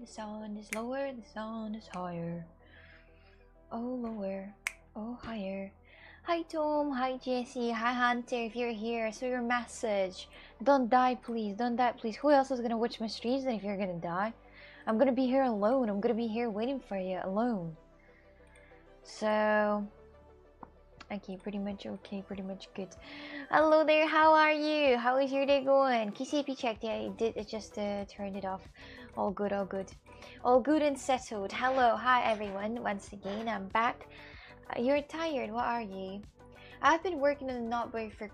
the sound is lower, the sound is higher. Oh, lower, oh, higher. Hi Tom, hi Jesse, hi Hunter, if you're here, I saw your message. Don't die please, don't die please. Who else is gonna watch my streams then if you're gonna die? I'm gonna be here alone, I'm gonna be here waiting for you, alone. So... okay, pretty much okay, pretty much good. Hello there, how are you? How is your day going? KCP checked, yeah, it did, it just turned it off. All good, all good. All good and settled. Hello, hi everyone, once again, I'm back. You're tired, what are you? I've been working on a notebook for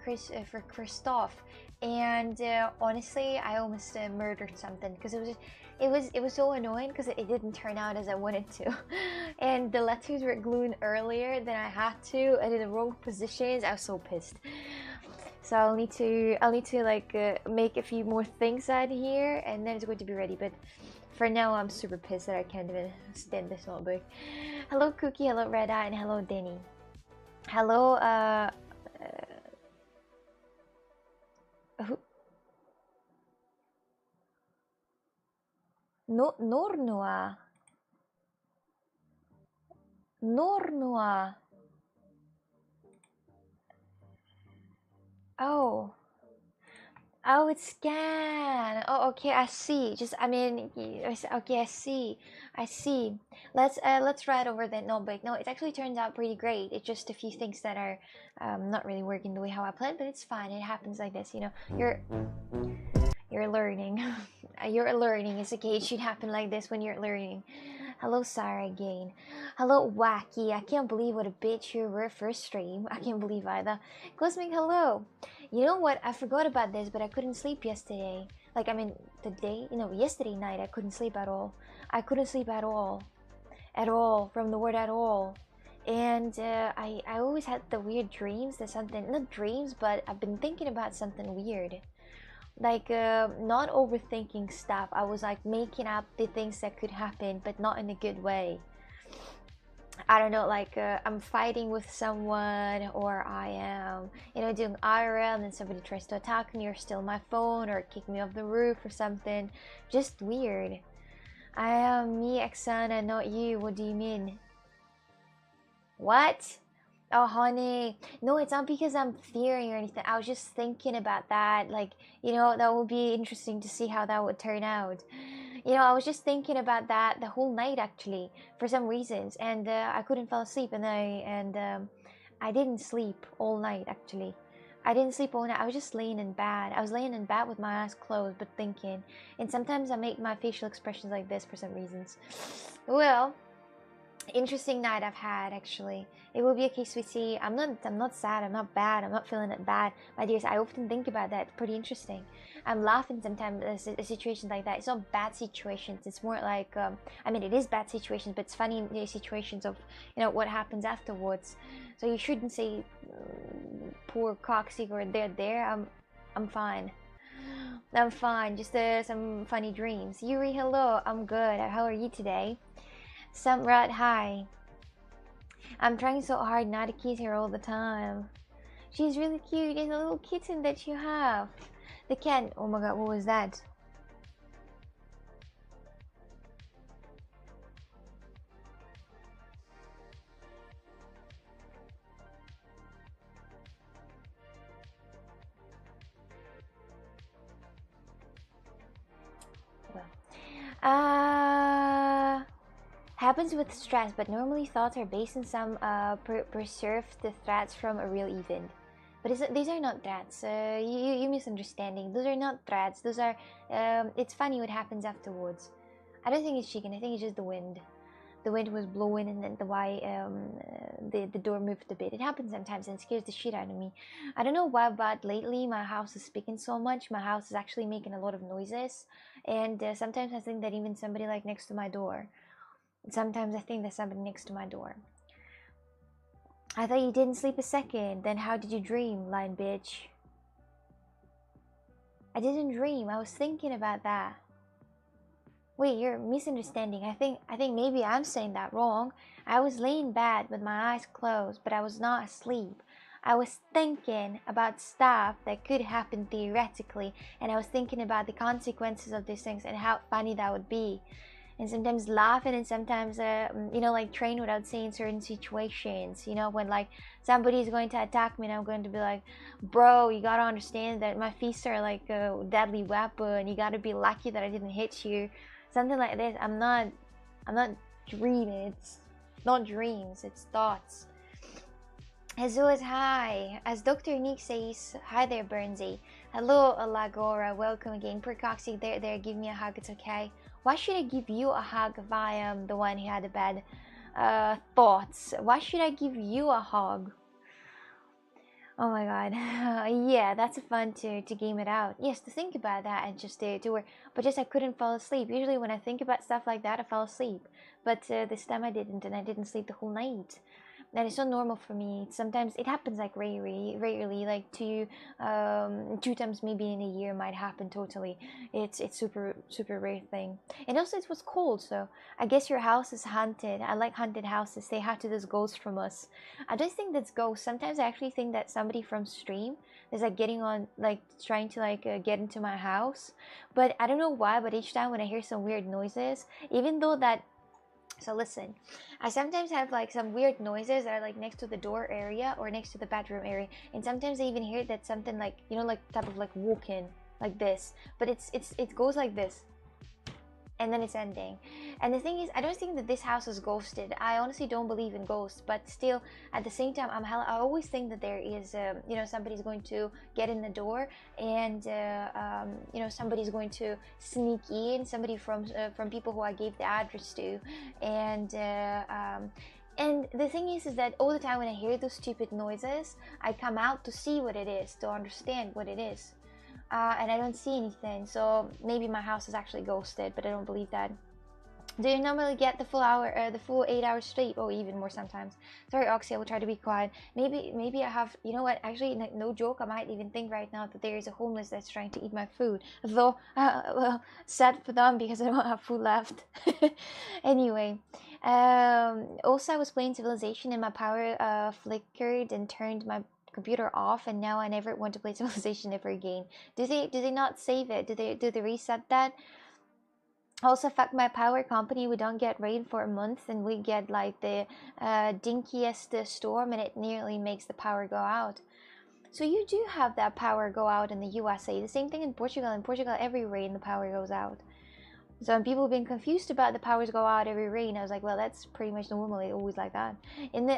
Christoph, and honestly, I almost murdered something because it was so annoying because it didn't turn out as I wanted to, and the letters were glued earlier than I had to, and in the wrong positions. I was so pissed. So I'll need to like make a few more things out here, and then it's going to be ready. But for now, I'm super pissed that I can't even stand this notebook. Hello, Cookie. Hello, Red Eye, and hello, Denny. Hello, who? Nornua. Nornua. Oh. Oh, it's scan. Oh, okay, I see. Just, I mean, okay, I see. I see. Let's write over that notebook. No, it actually turns out pretty great. It's just a few things that are not really working the way how I planned, but it's fine. It happens like this, you know. You're learning. You're learning. It's okay. It should happen like this when you're learning. Hello, Sarah again. Hello, Wacky. I can't believe what a bitch you were first stream. I can't believe either. Cosmic, hello. You know what? I forgot about this, but I couldn't sleep yesterday. Like, I mean, today, you know, yesterday night, I couldn't sleep at all. I couldn't sleep at all. At all. From the word at all. And I always had the weird dreams that something, not dreams, but I've been thinking about something weird. Like, not overthinking stuff. I was like making up the things that could happen, but not in a good way. I don't know, like I'm fighting with someone, or I am, you know, doing IRL and then somebody tries to attack me or steal my phone or kick me off the roof or something. Just weird. I am me, Oksana, not you. What do you mean? What? Oh, honey. No, it's not because I'm fearing or anything. I was just thinking about that. Like, you know, that would be interesting to see how that would turn out. You know, I was just thinking about that the whole night, actually, for some reasons. And I couldn't fall asleep. And I didn't sleep all night, actually. I didn't sleep all night. I was just laying in bed. I was laying in bed with my eyes closed, but thinking. And sometimes I make my facial expressions like this for some reasons. Well... interesting night I've had, actually. It will be okay, sweetie. I'm not sad, I'm not bad, I'm not feeling it bad. My dears, I often think about that. It's pretty interesting. I'm laughing sometimes at a situation like that. It's not bad situations, it's more like, I mean, it is bad situations, but it's funny situations of, you know, what happens afterwards. So you shouldn't say, poor cockseek or they're there. I'm fine. I'm fine, just some funny dreams. Yuri, hello, I'm good. How are you today? Samrat, hi. I'm trying so hard not to kiss her all the time. She's really cute. It's a little kitten that you have. The cat. Oh my god, what was that? Happens with stress, but normally thoughts are based on some perceived threats from a real event. But these are not threats. You misunderstanding. Those are not threats. Those are. It's funny what happens afterwards. I don't think it's chicken. I think it's just the wind. The wind was blowing, and then the door moved a bit. It happens sometimes, and it scares the shit out of me. I don't know why, but lately my house is speaking so much. My house is actually making a lot of noises, and sometimes I think that even somebody like next to my door. Sometimes I think there's somebody next to my door. I thought you didn't sleep a second. Then how did you dream, lying bitch? I didn't dream. I was thinking about that. Wait, you're misunderstanding. I think maybe I'm saying that wrong. I was laying in bed with my eyes closed, but I was not asleep. I was thinking about stuff that could happen theoretically, and I was thinking about the consequences of these things and how funny that would be. and sometimes laughing, and sometimes you know, like train without saying certain situations. You know, when like somebody's going to attack me and I'm going to be like, bro, you gotta understand that my fists are like a deadly weapon. You gotta be lucky that I didn't hit you. Something like this. I'm not dreaming. It's not dreams, it's thoughts. As always, hi. As Dr. Nick says, hi there, Burnsy. Hello, Lagora. Welcome again. Percoxy, there. Give me a hug. It's okay. Why should I give you a hug if I am the one who had the bad thoughts? Why should I give you a hug? Oh my god. Yeah, that's fun to game it out. Yes, to think about that and just to work. But just I couldn't fall asleep. Usually when I think about stuff like that, I fall asleep. But this time I didn't, and I didn't sleep the whole night. That is so normal for me. Sometimes it happens like rarely, like two times maybe in a year might happen totally. It's super rare thing. And also it was cold, so I guess your house is haunted. I like haunted houses. They have to this ghost from us. I don't think that's ghost. Sometimes I actually think that somebody from stream is like getting on, like trying to like get into my house. But I don't know why. But each time when I hear some weird noises, even though that so listen, I sometimes have like some weird noises that are like next to the door area or next to the bedroom area, and sometimes I even hear that something like, you know, like type of like walking like this, but it goes like this, and then it's ending. And the thing is, I don't think that this house is ghosted. I honestly don't believe in ghosts, but still, at the same time, I always think that there is, you know, somebody's going to get in the door, and you know, somebody's going to sneak in, somebody from people who I gave the address to, and. And the thing is that all the time when I hear those stupid noises, I come out to see what it is, to understand what it is. And I don't see anything, so maybe my house is actually ghosted, but I don't believe that. Do you normally get the full 8 hours sleep, or even more sometimes? Sorry, Oxy, I will try to be quiet. Maybe I have, you know what? Actually, no joke. I might even think right now that there is a homeless that's trying to eat my food. Though, well, sad for them because I don't have food left. Anyway, also I was playing Civilization and my power flickered and turned my computer off, and now I never want to play Civilization ever again. Do they not save it? Do they reset that? Also affect my power company. We don't get rain for a month, and we get like the dinkiest storm, and it nearly makes the power go out. So you do have that power go out in the USA. The same thing in Portugal. In Portugal, every rain the power goes out. So when people have been confused about the powers go out every rain, I was like, well, that's pretty much normally always like that.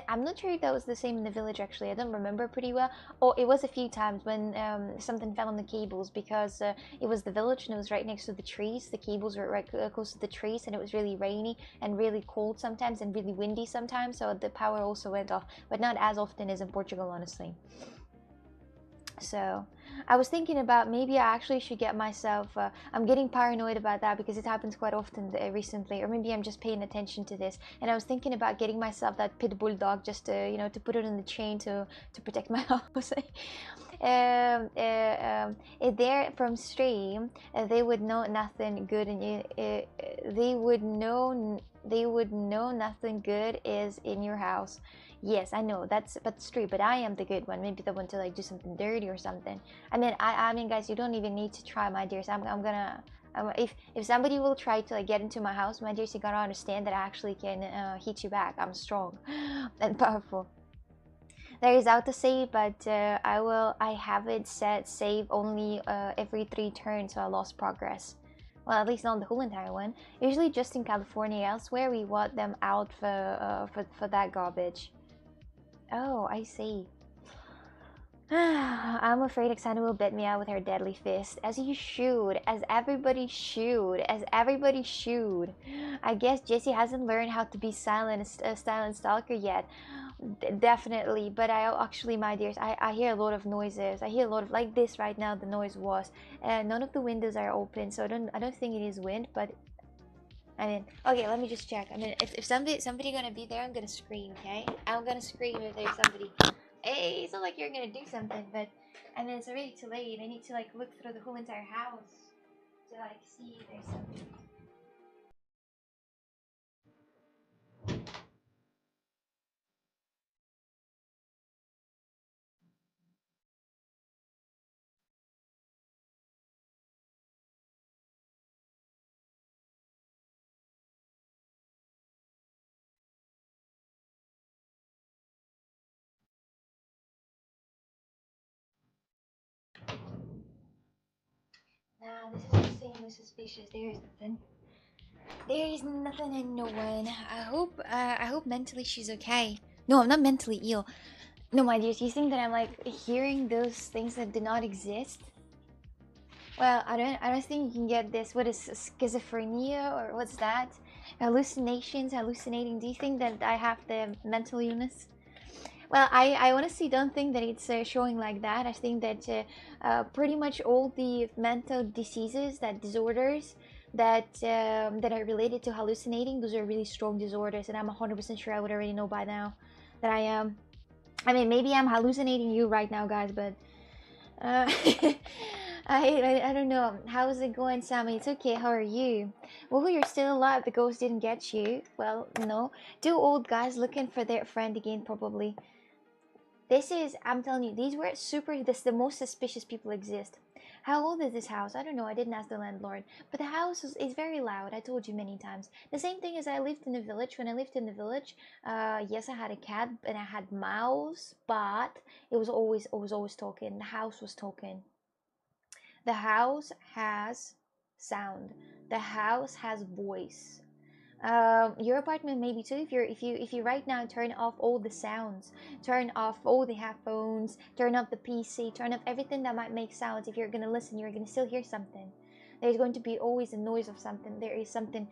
I'm not sure if that was the same in the village actually. I don't remember pretty well. Oh, it was a few times when something fell on the cables because it was the village and it was right next to the trees. The cables were right close to the trees, and it was really rainy and really cold sometimes and really windy sometimes. So the power also went off, but not as often as in Portugal, honestly. So I was thinking about maybe I actually should get myself I'm getting paranoid about that because it happens quite often recently, or maybe I'm just paying attention to this, and I was thinking about getting myself that pit bull dog just to, you know, to put it in the chain to protect my house. There from stream, they would know nothing good, and they would know nothing good is in your house. Yes, I know that's true, but I am the good one. Maybe the one to like do something dirty or something. I mean, guys, you don't even need to try, my dears. If somebody will try to like get into my house, my dears, you gotta understand that I actually can hit you back. I'm strong and powerful. There is auto save, but I have it set save only every 3 turns, so I lost progress. Well, at least not the whole entire one. Usually just in California. Elsewhere, we want them out for that garbage. Oh, I see. I'm afraid Oksana will bet me out with her deadly fist. As you should. As everybody should. As everybody should. I guess Jessie hasn't learned how to be silent stalker yet. Definitely. But I actually, my dears, I hear a lot of noises. I hear a lot of, like this right now, the noise was. None of the windows are open, so I don't think it is wind, but I mean, okay, let me just check. I mean, if somebody gonna be there, I'm gonna scream, okay? I'm gonna scream if there's somebody. Hey, it's not like you're gonna do something, but I mean, it's already too late. I need to like look through the whole entire house to like see if there's somebody. Nah, this is insanely suspicious. There is nothing. There is nothing and no one. I hope mentally she's okay. No, I'm not mentally ill. No, my dears, you think that I'm like hearing those things that do not exist? Well, I don't think you can get this. What is schizophrenia or what's that? Hallucinations, hallucinating. Do you think that I have the mental illness? Well, I honestly don't think that it's showing like that. I think that pretty much all the mental diseases, that disorders that are related to hallucinating, those are really strong disorders, and I'm 100% sure I would already know by now that I am. I mean, maybe I'm hallucinating you right now, guys, but uh, I don't know. How's it going, Sammy? It's okay. How are you? Well, you're still alive. The ghost didn't get you. Well, no. Two old guys looking for their friend again, probably. This is, I'm telling you, these were the most suspicious people exist. How old is this house? I don't know. I didn't ask the landlord. But the house is very loud. I told you many times. The same thing as I lived in the village. When I lived in the village, yes, I had a cat and I had mouse, but it was always talking. The house was talking. The house has sound. The house has voice. Your apartment maybe too. If you right now turn off all the sounds, turn off all the headphones, turn off the PC, turn off everything that might make sounds. If you're gonna listen, you're gonna still hear something. There's going to be always a noise of something. There is something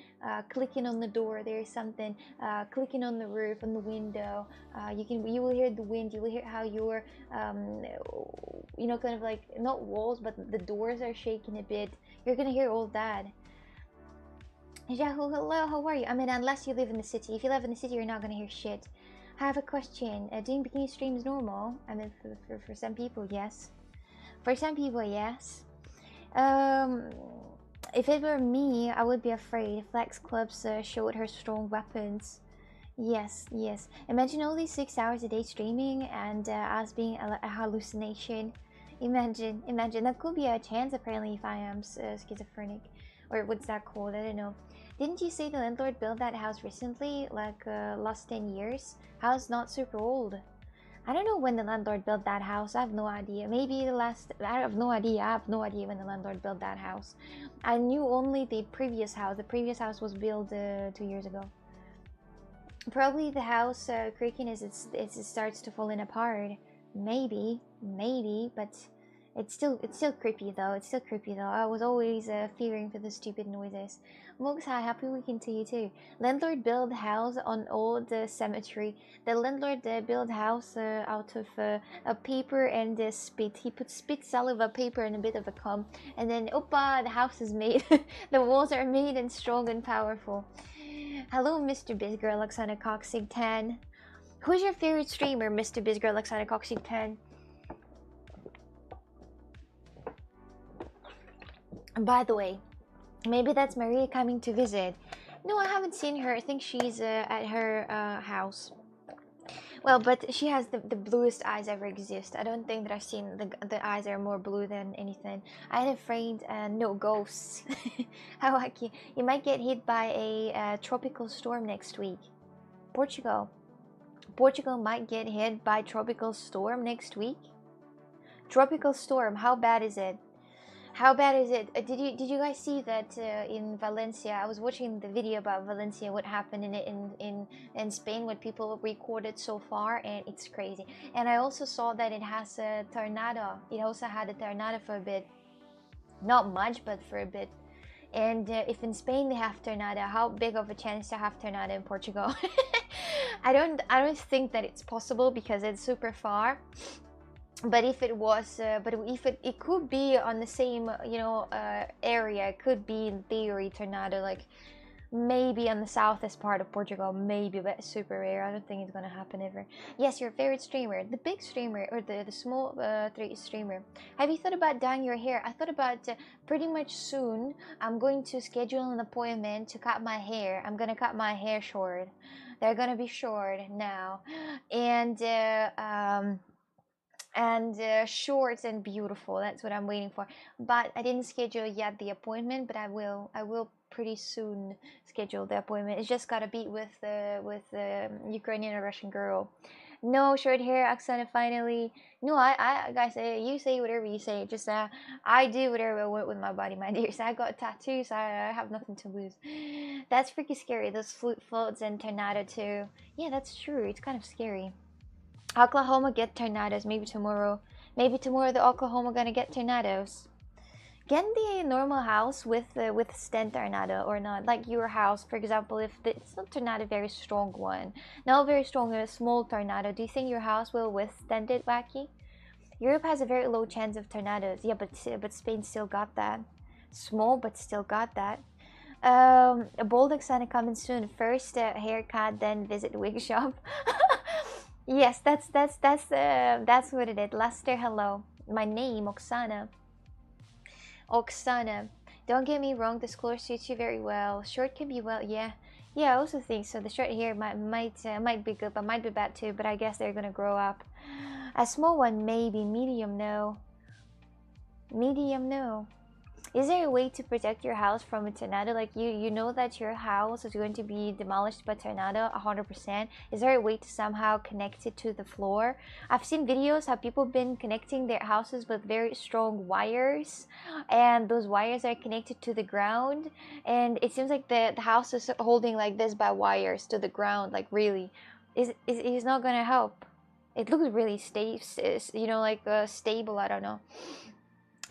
clicking on the door. There is something clicking on the roof, on the window. You will hear the wind. You will hear how your kind of like not walls, but the doors are shaking a bit. You're gonna hear all that. Yahoo, hello, how are you? I mean, unless you live in the city. If you live in the city, you're not gonna hear shit. I have a question. Doing bikini streams normal? I mean, for some people, yes. For some people, yes. If it were me, I would be afraid. Flex clubs showed her strong weapons. Yes, yes. Imagine only 6 hours a day streaming and us being a hallucination. Imagine. That could be a chance apparently if I am schizophrenic. Or what's that called? I don't know. Didn't you say the landlord built that house recently? Like last 10 years? House not super old. I don't know when the landlord built that house. I have no idea. Maybe I have no idea. I have no idea when the landlord built that house. I knew only the previous house. The previous house was built 2 years ago. Probably the house creaking as it starts to falling apart. Maybe, but it's still creepy though. It's still creepy though. I was always fearing for the stupid noises. Mugs, hi, happy weekend to you too. Landlord build house on old cemetery. The landlord build house out of a paper and spit. He put spit, saliva, paper, and a bit of a cum, and then oppa, the house is made. The walls are made and strong and powerful. Hello, Mr. Bizgirl Alexander Coxig 10. Who's your favorite streamer, Mr. Bizgirl Alexander Coxig 10? By the way, maybe that's Maria coming to visit. No, I haven't seen her. I think she's at her house. Well, but she has the bluest eyes ever exist. I don't think that I've seen the eyes are more blue than anything. I had a friend, no ghosts. How lucky. You might get hit by a tropical storm next week. Portugal might get hit by tropical storm next week. Tropical storm, how bad is it? How bad is it? Did you guys see that in Valencia? I was watching the video about Valencia, what happened in Spain, what people recorded so far, and it's crazy. And I also saw that it has a tornado. It also had a tornado for a bit, not much, but for a bit. And if in Spain they have tornado, how big of a chance to have tornado in Portugal? I don't think that it's possible because it's super far. But if it was, it could be on the same, area. It could be in theory tornado, like maybe on the southest part of Portugal, maybe, but super rare. I don't think it's gonna happen ever. Yes, your favorite streamer, the big streamer or the small streamer. Have you thought about dyeing your hair? I thought about pretty much soon. I'm going to schedule an appointment to cut my hair. I'm gonna cut my hair short. They're gonna be short now, and short and beautiful. That's what I'm waiting for. But I didn't schedule yet the appointment, but I will pretty soon schedule the appointment. It's just gotta be with the Ukrainian or Russian girl. No, short hair, Oksana, finally. No, guys, you say whatever you say. Just, I do whatever I want with my body, my dear. So I got tattoos, I have nothing to lose. That's freaking scary. Those floats and tornado too. Yeah, that's true. It's kind of scary. Oklahoma get tornadoes. Maybe tomorrow. Maybe tomorrow the Oklahoma gonna get tornadoes. Can the normal house withstand tornado or not? Like your house, for example, if it's not tornado very strong one, not very strong, a small tornado. Do you think your house will withstand it, Wacky? Europe has a very low chance of tornadoes. Yeah, but Spain still got that. Small, but still got that. A bold Oksana coming soon. First haircut, then visit wig shop. Yes, that's what it is. Lester, hello. My name, Oksana. Oksana. Don't get me wrong, this color suits you very well. Short can be well, yeah. Yeah, I also think so. The short hair might be good, but might be bad too. But I guess they're gonna grow up. A small one, maybe. Medium, no. Medium, no. Is there a way to protect your house from a tornado? Like you know that your house is going to be demolished by tornado 100%. Is there a way to somehow connect it to the floor? I've seen videos how people have been connecting their houses with very strong wires, and those wires are connected to the ground, and it seems like the house is holding like this by wires to the ground. Like really, is not gonna help. It looks really stable, you know, like stable. I don't know.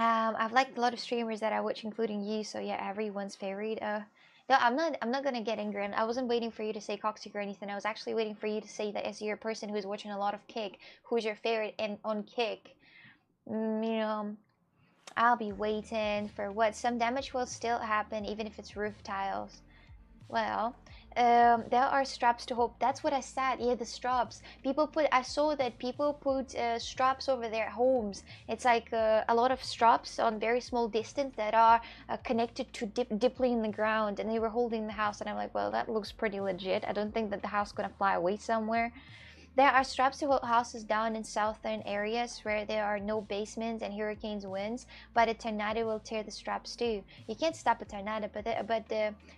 I've liked a lot of streamers that I watch, including you. So yeah, everyone's favorite. No, I'm not gonna get angry. And I wasn't waiting for you to say Coxic or anything. I was actually waiting for you to say that as you're a person who's watching a lot of Kick, who's your favorite and on Kick. You know, I'll be waiting for what some damage will still happen, even if it's roof tiles. Well, there are straps to hope. That's what I said. Yeah, the straps. People put. I saw that people put straps over their homes. It's like a lot of straps on very small distance that are connected to deeply in the ground, and they were holding the house. And I'm like, well, that looks pretty legit. I don't think that the house gonna fly away somewhere. There are straps to hold houses down in southern areas where there are no basements and hurricanes winds, but a tornado will tear the straps too. You can't stop a tornado, but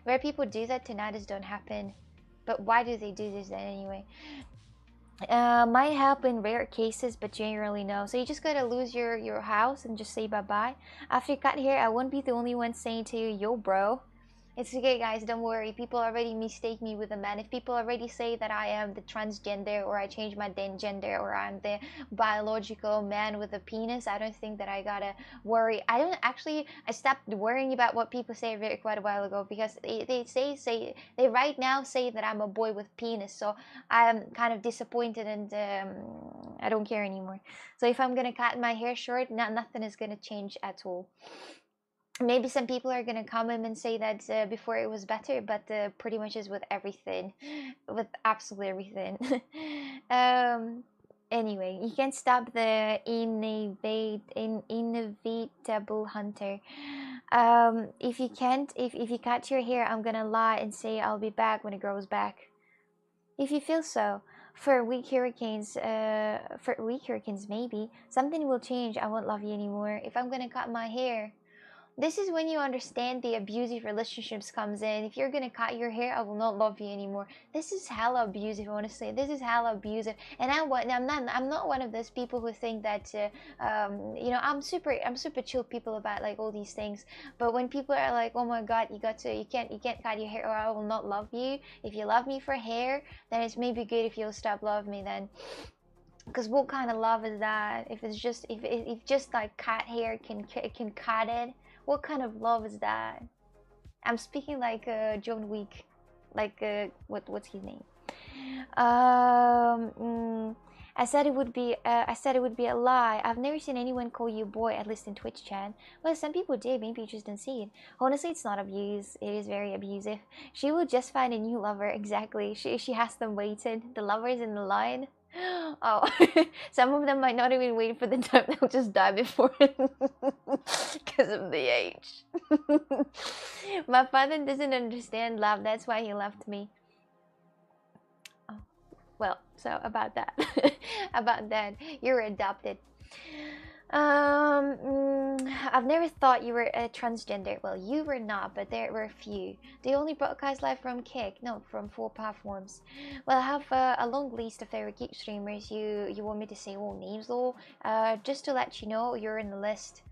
where people do that, tornadoes don't happen. But why do they do this then anyway? Might help in rare cases, but generally no. So you just gotta lose your house and just say bye-bye. After you cut here, I won't be the only one saying to you, yo bro. It's okay, guys, don't worry. People already mistake me with a man. If people already say that I am the transgender, or I change my gender, or I'm the biological man with a penis, I don't think that I gotta worry. I stopped worrying about what people say very quite a while ago, because they right now say that I'm a boy with penis, so I'm kind of disappointed, and I don't care anymore. So if I'm gonna cut my hair short, nothing is gonna change at all. Maybe some people are gonna comment and say that before it was better, but pretty much is with everything, with absolutely everything. um, anyway, you can't stop the inevitable hunter. If you can't, if you cut your hair, I'm gonna lie and say I'll be back when it grows back. If you feel so. For weak hurricanes, maybe something will change. I won't love you anymore if I'm gonna cut my hair. This is when you understand the abusive relationships comes in. If you're gonna cut your hair, I will not love you anymore. This is hella abusive. I want to say this is hella abusive, and I'm not one of those people who think that you know, I'm super chill people about like all these things. But when people are like, oh my god, you can't cut your hair, or I will not love you. If you love me for hair, then it's maybe good if you'll stop love me then. Because what kind of love is that? If it's just if just like cat hair can cut it, what kind of love is that? I'm speaking like John Wick, like what's his name? I said it would be a lie. I've never seen anyone call you boy, at least in Twitch chat. Well, some people did. Maybe you just didn't see it. Honestly, it's not abuse. It is very abusive. She will just find a new lover. Exactly. She has them waiting. The lovers in the line. Oh, some of them might not even wait for the time. They'll just die before it because of the age. My father doesn't understand love. That's why he left me. Oh, well, so about that. About that, you're adopted. I've never thought you were a transgender. Well, you were not, but there were a few. They only broadcast live from Kick, no, from 4 platforms. Well, I have a long list of favorite geek streamers. You want me to say all names though? Just to let you know, you're in the list.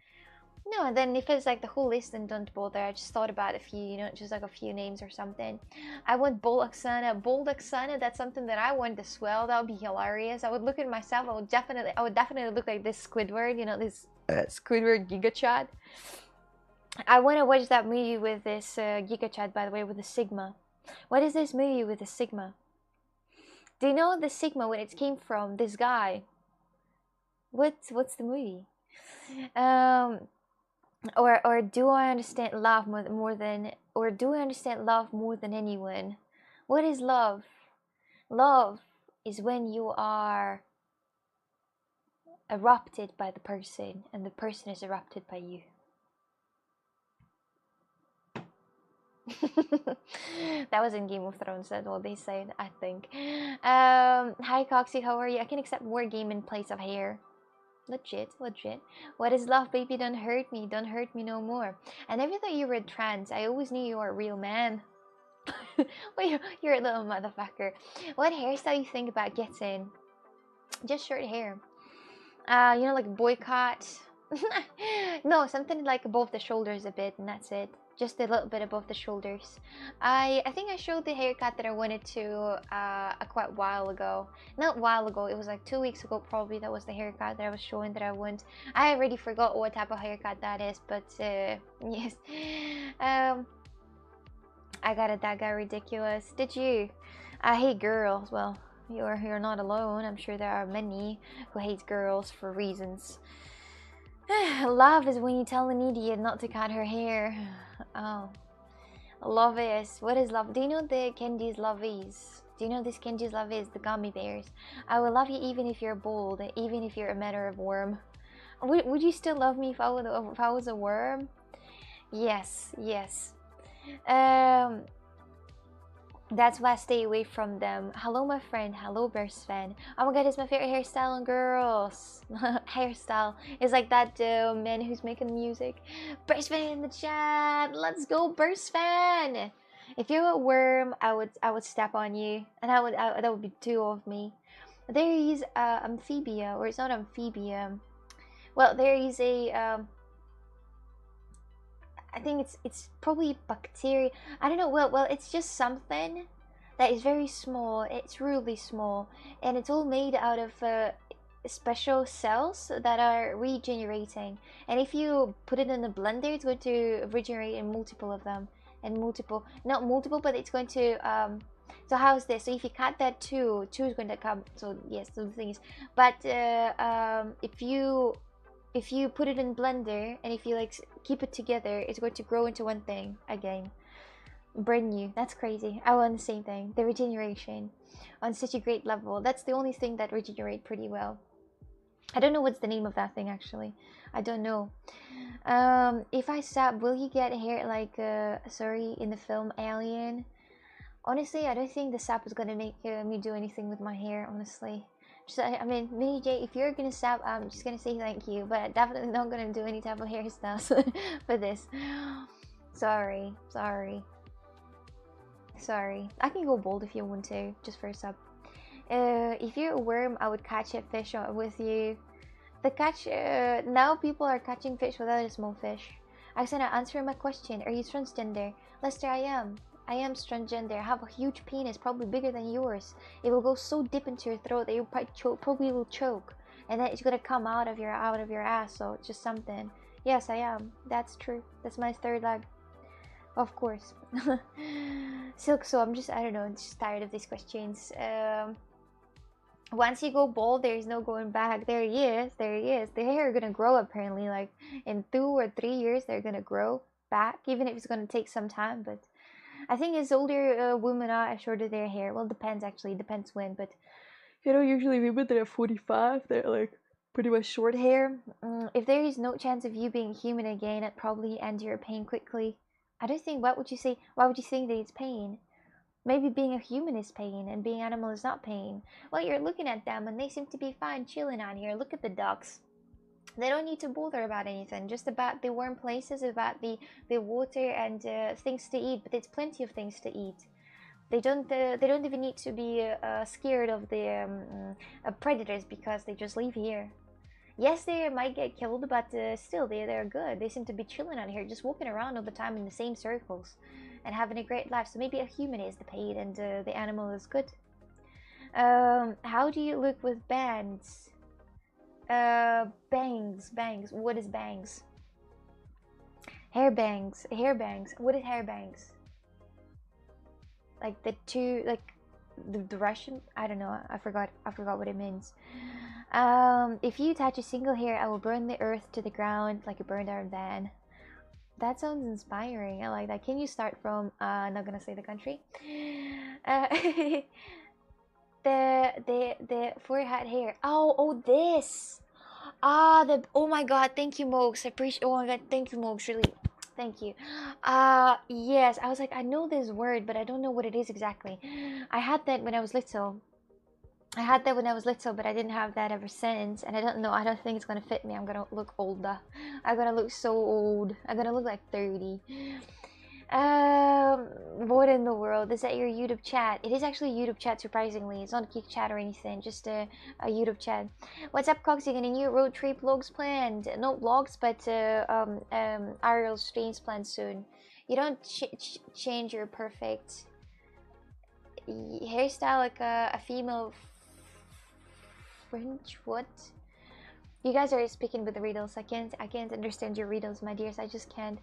No, and then if it's like the whole list, then don't bother. I just thought about a few, you know, just like a few names or something. I want Bold Oksana. Bold Oksana, that's something that I want as well. That would be hilarious. I would look at myself. I would definitely look like this Squidward, you know, this Squidward Giga Chad. I want to watch that movie with this Giga Chad, by the way, with the Sigma. What is this movie with the Sigma? Do you know the Sigma when it came from? This guy. What's the movie? Or do I understand love more than, or do I understand love more than anyone? What is love? Love is when you are erupted by the person and the person is erupted by you. That was in Game of Thrones, that's what they said, I think. Hi Coxie, how are you? I can accept more game in place of hair. Legit. What is love, baby? Don't hurt me no more. I never thought you were trans. I always knew you were a real man. Well, you're a little motherfucker. What hairstyle you think about getting? Just short hair. You know, like boycott. No, something like above the shoulders a bit, and that's it. Just a little bit above the shoulders. I think I showed the haircut that I wanted to quite a while ago. Not a while ago, it was like 2 weeks ago probably. That was the haircut that I was showing that I want. I already forgot what type of haircut that is, but yes. I got it, that got ridiculous. Did you? I hate girls. Well, you're not alone. I'm sure there are many who hate girls for reasons. Love is when you tell an idiot not to cut her hair. Oh. Love is. What is love? Do you know the Candy's love is? Do you know this Candy's love is? The gummy bears. I will love you even if you're bold, even if you're a matter of worm. Would you still love me if I was a worm? Yes. That's why I stay away from them. Hello, my friend. Hello, Burst fan. Oh my god, it's my favorite hairstyle on girls. Hairstyle is like that man who's making music. Burst fan in the chat. Let's go, Burst fan. If you're a worm, I would step on you, and that would be 2 of me. There is amphibia, or it's not amphibia. Well, there is a I think it's probably bacteria. I don't know. Well, it's just something that is very small. It's really small, and it's all made out of special cells that are regenerating. And if you put it in a blender, it's going to regenerate in multiple of them, and not multiple, but it's going to So how's this? So if you cut that two is going to come. So yes, so the thing is, but if you put it in blender and if you like keep it together, it's going to grow into one thing again, brand new. That's crazy. I want the same thing, the regeneration on such a great level. That's the only thing that regenerate pretty well. I don't know what's the name of that thing actually. I don't know. If I sap, will you get hair like sorry, in the film Alien? Honestly, I don't think the sap is gonna make me do anything with my hair, honestly. I mean, Mini J, if you're gonna stop, I'm just gonna say thank you, but I'm definitely not gonna do any type of hairstyles for this. Sorry. I can go bold if you want to, just for a sub. If you're a worm, I would catch a fish with you. Now people are catching fish without a small fish. Aksana, answer my question. Are you transgender? Lester, I am. I am transgender. I have a huge penis, probably bigger than yours. It will go so deep into your throat that you probably will choke, and then it's gonna come out of your ass. So it's just something. Yes, I am. That's true. That's my third leg. Of course. Silk. So I don't know. I'm just tired of these questions. Once you go bald, there is no going back. There he is. The hair are gonna grow apparently. Like in 2 or 3 years, they're gonna grow back, even if it's gonna take some time. But I think as older women are, shorter their hair. Well, depends actually. Depends when, but you know, usually women that are 45, they're like pretty much short hair. If there is no chance of you being human again, I'd probably end your pain quickly. I don't think. What would you say? Why would you think that it's pain? Maybe being a human is pain, and being animal is not pain. Well, you're looking at them, and they seem to be fine, chilling out here. Look at the ducks. They don't need to bother about anything, just about the warm places, about the water and things to eat. But it's plenty of things to eat. They don't even need to be scared of the predators because they just live here. Yes, they might get killed, but still, they're good. They seem to be chilling out here, just walking around all the time in the same circles and having a great life. So maybe a human is the paid and the animal is good. How do you look with bands? Bangs. What is bangs? Hair bangs. Hair bangs. What is hair bangs? Like the two, like the Russian. I don't know. I forgot what it means. If you touch a single hair, I will burn the earth to the ground like a burned out van. That sounds inspiring. I like that. Can you start from? Not gonna say the country. Uh, the forehead hair. Oh this. Oh my god, thank you, Mogs. I appreciate. Oh my god, thank you, Mogs. Really, thank you. Yes, I was like, I know this word, but I don't know what it is exactly. I had that when I was little. But I didn't have that ever since, and I don't know. I don't think it's gonna fit me. I'm gonna look older. I'm gonna look so old. I'm gonna look like 30. What in the world? Is that your YouTube chat? It is actually YouTube chat, surprisingly. It's not Geek chat or anything, just a YouTube chat. What's up, Cox? You got a new road trip vlogs planned? Not vlogs, but IRL streams planned soon. You don't change your perfect hairstyle like a female French. What? You guys are speaking with the riddles. I can't understand your riddles, my dears. I just can't.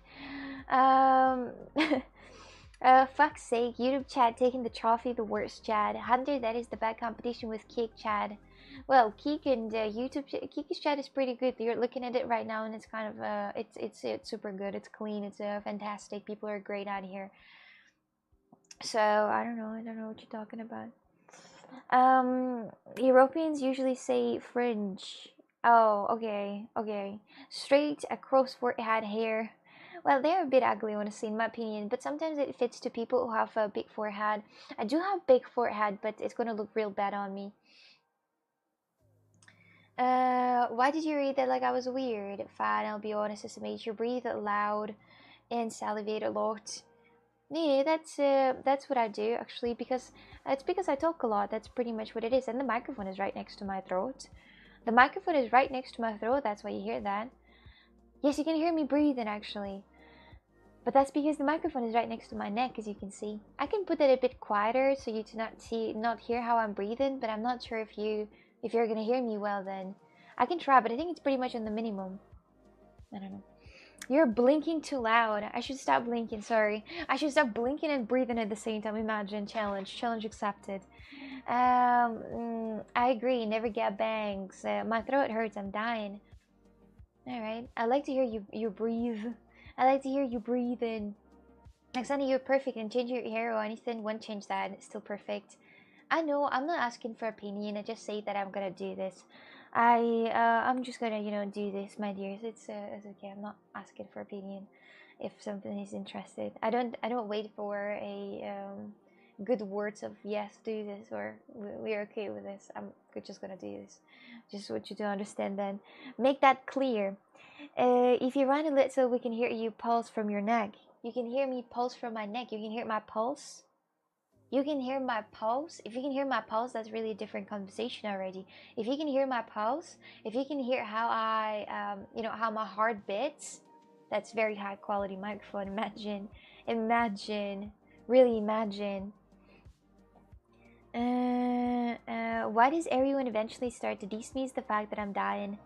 Fuck's sake, YouTube Chad taking the trophy, the worst Chad. Hunter, that is the bad competition with Keek Chad. Well, Keek and Keek's Chad is pretty good. You're looking at it right now, and it's kind of it's super good. It's clean. It's fantastic. People are great out here. So I don't know what you're talking about. Europeans usually say fringe. Oh, okay. Straight across forehead hair. Well, they're a bit ugly, honestly, in my opinion, but sometimes it fits to people who have a big forehead. I do have big forehead, but it's gonna look real bad on me. Why did you read that like I was weird? Fine, I'll be honest, as a major. Breathe loud and salivate a lot. Yeah, that's what I do actually, because it's because I talk a lot. That's pretty much what it is, and the microphone is right next to my throat. The microphone is right next to my throat. That's why you hear that. Yes, you can hear me breathing actually, but that's because the microphone is right next to my neck, as you can see. I can put it a bit quieter so you to not hear how I'm breathing, but I'm not sure if you're gonna hear me well. Then I can try, but I think it's pretty much on the minimum. I don't know. You're blinking too loud. I should stop blinking, sorry. I should stop blinking and breathing at the same time. Imagine, challenge accepted. I agree, never get bangs. My throat hurts, I'm dying. Alright, I like to hear you breathe. I like to hear you breathe in. Alexander, you're perfect, and change your hair or anything, won't change that, it's still perfect. I know, I'm not asking for opinion, I just say that I'm gonna do this. I'm just gonna do this, my dears. It's okay. I'm not asking for opinion if something is interested. I don't wait for a good words of yes, do this, or we're okay with this. We're just gonna do this. Just want you to understand. Then make that clear. If you run a little, we can hear you pulse from your neck. You can hear me pulse from my neck. You can hear my pulse. You can hear my pulse. If you can hear my pulse, that's really a different conversation already. If you can hear my pulse, if you can hear how I, how my heart beats, that's very high quality microphone. Imagine, really imagine. Why does everyone eventually start to dismiss the fact that I'm dying?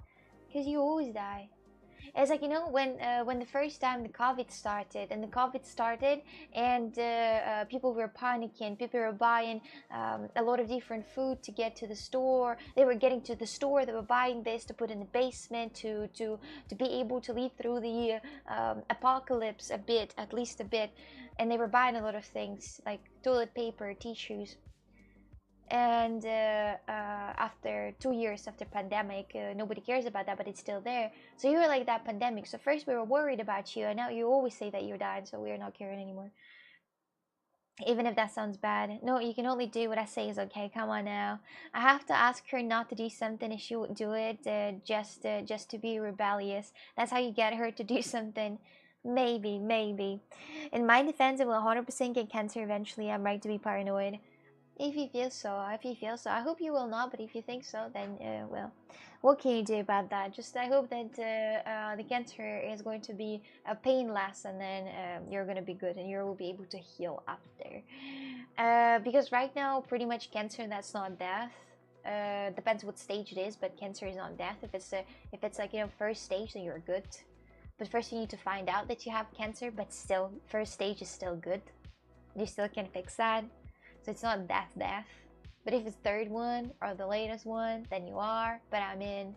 Because you always die. It's like, when the first time the COVID started, and people were panicking, people were buying a lot of different food to get to the store. They were getting to the store, they were buying this to put in the basement to be able to live through the apocalypse at least a bit. And they were buying a lot of things like toilet paper, tissues. And after 2 years after pandemic, nobody cares about that, but it's still there. So you were like that pandemic. So first we were worried about you, and now you always say that you're dying, so we're not caring anymore. Even if that sounds bad. No, you can only do what I say is okay. Come on now. I have to ask her not to do something if she would do it just to be rebellious. That's how you get her to do something. Maybe, maybe. In my defense, I will 100% get cancer eventually. I'm right to be paranoid. If you feel so, if you feel so. I hope you will not, but if you think so, then, well, what can you do about that? Just I hope that the cancer is going to be a pain less, and then you're going to be good and you will be able to heal after. Because right now, pretty much cancer, that's not death. Depends what stage it is, but cancer is not death. If it's like, first stage, then you're good. But first you need to find out that you have cancer, but still, first stage is still good. You still can fix that. So it's not death. But if it's third one or the latest one, then you are. But I mean,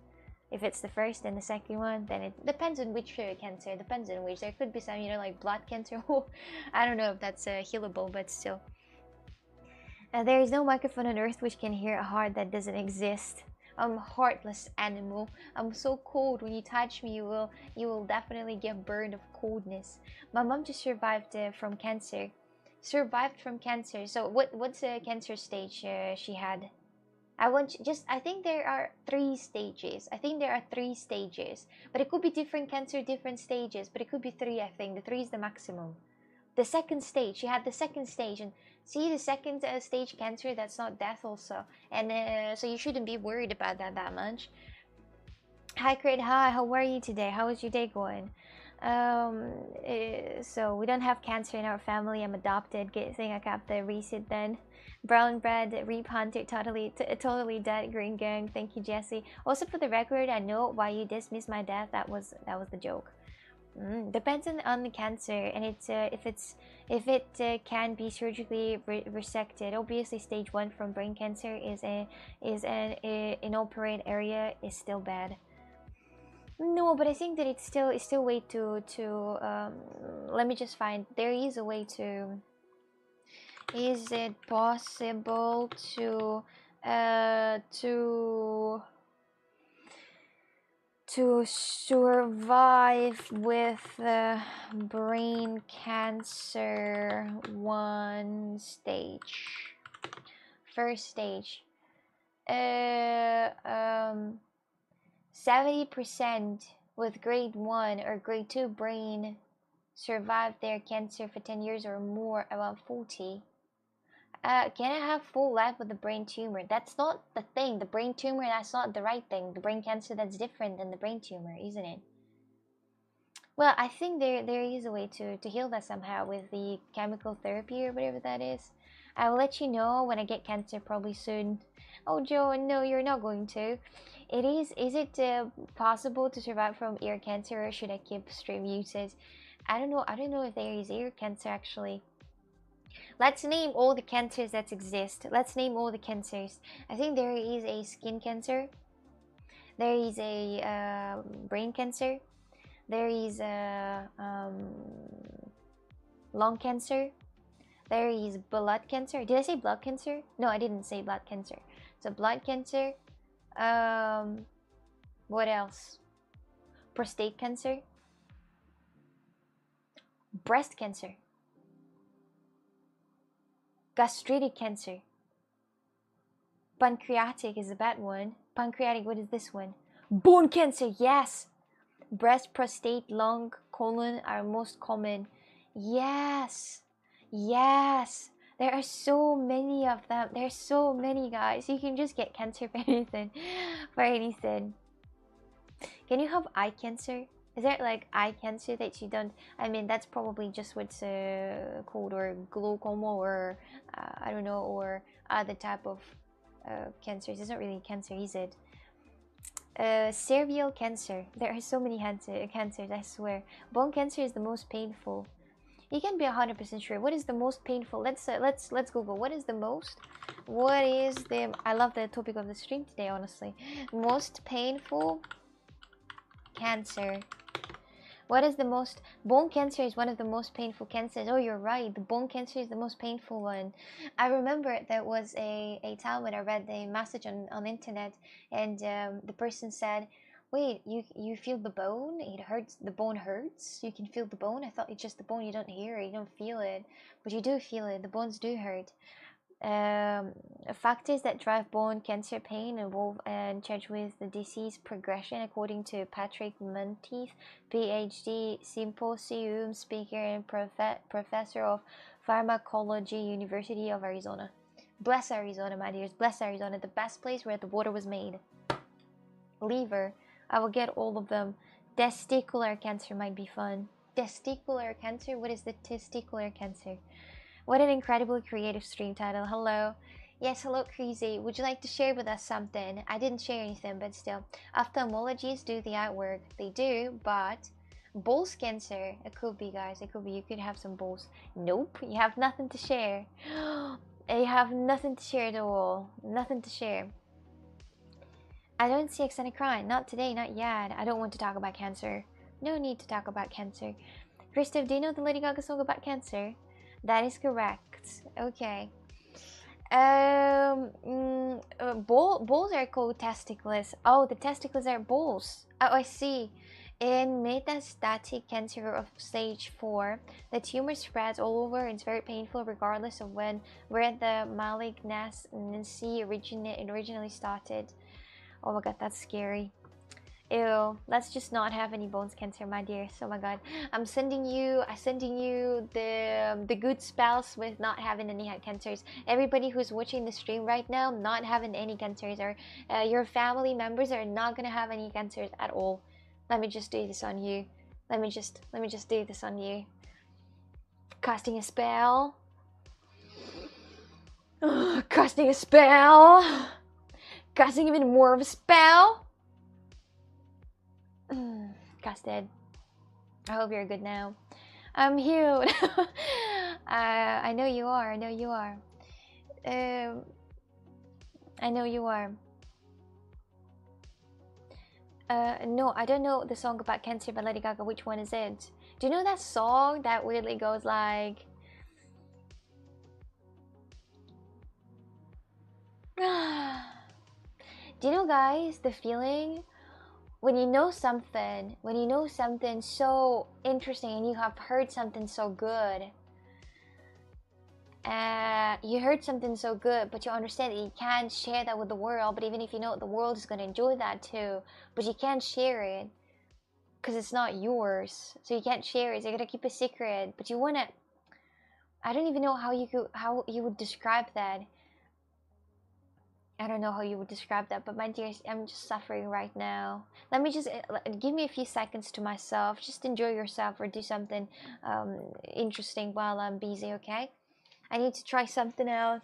if it's the first and the second one, then it depends on which cancer. It depends on which. There could be some, like blood cancer. I don't know if that's healable, but still. There is no microphone on earth which can hear a heart that doesn't exist. I'm a heartless animal. I'm so cold. When you touch me, you will definitely get burned of coldness. My mom just survived from cancer. Survived from cancer. So what's the cancer stage she had? I think there are 3 stages. But it could be different cancer, different stages. But it could be 3, I think. The 3 is the maximum. The second stage, she had the second stage, and see the second stage cancer, that's not death also, and so you shouldn't be worried about that much. Hi Crit, hi, how are you today? How is your day going? So we don't have cancer in our family. I'm adopted. Good thing I got the reset then. Brown bread, Reap Hunter, totally dead. Green Gang, thank you Jesse. Also for the record, I know why you dismissed my death. That was the joke. Depends on the cancer, and if it can be surgically resected. Obviously, stage 1 from brain cancer is an inoperate area is still bad. No, but I think that it's still way to let me just find. There is a way to. Is it possible to survive with brain cancer 1 stage? First stage. 70% with grade 1 or grade 2 brain survived their cancer for 10 years or more, around 40. Can I have full life with the brain tumor? That's not the thing. The brain tumor, that's not the right thing. The brain cancer, that's different than the brain tumor, isn't it? Well, I think there is a way to heal that somehow with the chemical therapy or whatever that is. I will let you know when I get cancer, probably soon. Oh, Joe, no, you're not going to. Is it possible to survive from ear cancer, or should I keep stream muted? I don't know if there is ear cancer actually. Let's name all the cancers that exist. Let's name all the cancers. I think there is a skin cancer. There is a brain cancer. There is a lung cancer. There is blood cancer. Did I say blood cancer? No, I didn't say blood cancer. So blood cancer. What else? Prostate cancer. Breast cancer. Gastritic cancer. Pancreatic is a bad one. Pancreatic, what is this one? Bone cancer, yes! Breast, prostate, lung, colon are most common. Yes! Yes! There are so many of them. There's so many, guys. You can just get cancer for anything. For anything. Can you have eye cancer? Is there like eye cancer that you don't? I mean, that's probably just what's called, or glaucoma, or I don't know, or other type of cancers. It's not really cancer, is it? Cervical cancer. There are so many cancers, I swear. Bone cancer is the most painful. You can be 100% sure. What is the most painful? Let's Google. What is the most? What is the? I love the topic of the stream today. Honestly, most painful cancer. What is the most? Bone cancer is one of the most painful cancers. Oh, you're right. The bone cancer is the most painful one. I remember there was a time when I read a message on internet, and the person said, Wait, you feel the bone? It hurts. The bone hurts. You can feel the bone. I thought it's just the bone. You don't hear it. You don't feel it, but you do feel it. The bones do hurt. Factors that drive bone cancer pain involve and charged with the disease progression, according to Patrick Monteith, PhD, symposium speaker and professor of pharmacology, University of Arizona. Bless Arizona, my dears. Bless Arizona, the best place where the water was made. Liver, I will get all of them. Testicular cancer might be fun. Testicular cancer? What is the testicular cancer? What an incredibly creative stream title. Hello. Yes, hello, Crazy. Would you like to share with us something? I didn't share anything, but still. Ophthalmologists do the artwork. They do, but balls cancer. It could be, guys. It could be. You could have some balls. Nope. You have nothing to share. You have nothing to share at all. Nothing to share. I don't see extended crying. Not today, not yet. I don't want to talk about cancer. No need to talk about cancer. Christoph, do you know the Lady Gaga song about cancer? That is correct. Okay. Balls are called testicles. Oh, the testicles are balls. Oh, I see. In metastatic cancer of stage 4, the tumor spreads all over and it's very painful regardless of where the malignancy originally started. Oh my god, that's scary. Ew, let's just not have any bones cancer, my dears. Oh my god, I'm sending you the good spells with not having any cancers. Everybody who's watching the stream right now, not having any cancers, or your family members are not gonna have any cancers at all. Let me just do this on you. Let me just do this on you. Casting a spell. Casting a spell. Casting even more of a spell. Casted. I hope you're good now. I'm healed. I know you are. I know you are. I know you are. No, I don't know the song about cancer by Lady Gaga. Which one is it? Do you know that song that weirdly goes like... Do you know, guys, the feeling when you know something so interesting and you have heard something so good, you heard something so good, but you understand that you can't share that with the world. But even if you know the world is going to enjoy that too, but you can't share it because it's not yours, so you can't share it. So you're gonna keep a secret, but you want to... I don't even know how you would describe that. I don't know how you would describe that, but my dears, I'm just suffering right now. Let me just give me a few seconds to myself. Just enjoy yourself or do something interesting while I'm busy, okay? I need to try something out.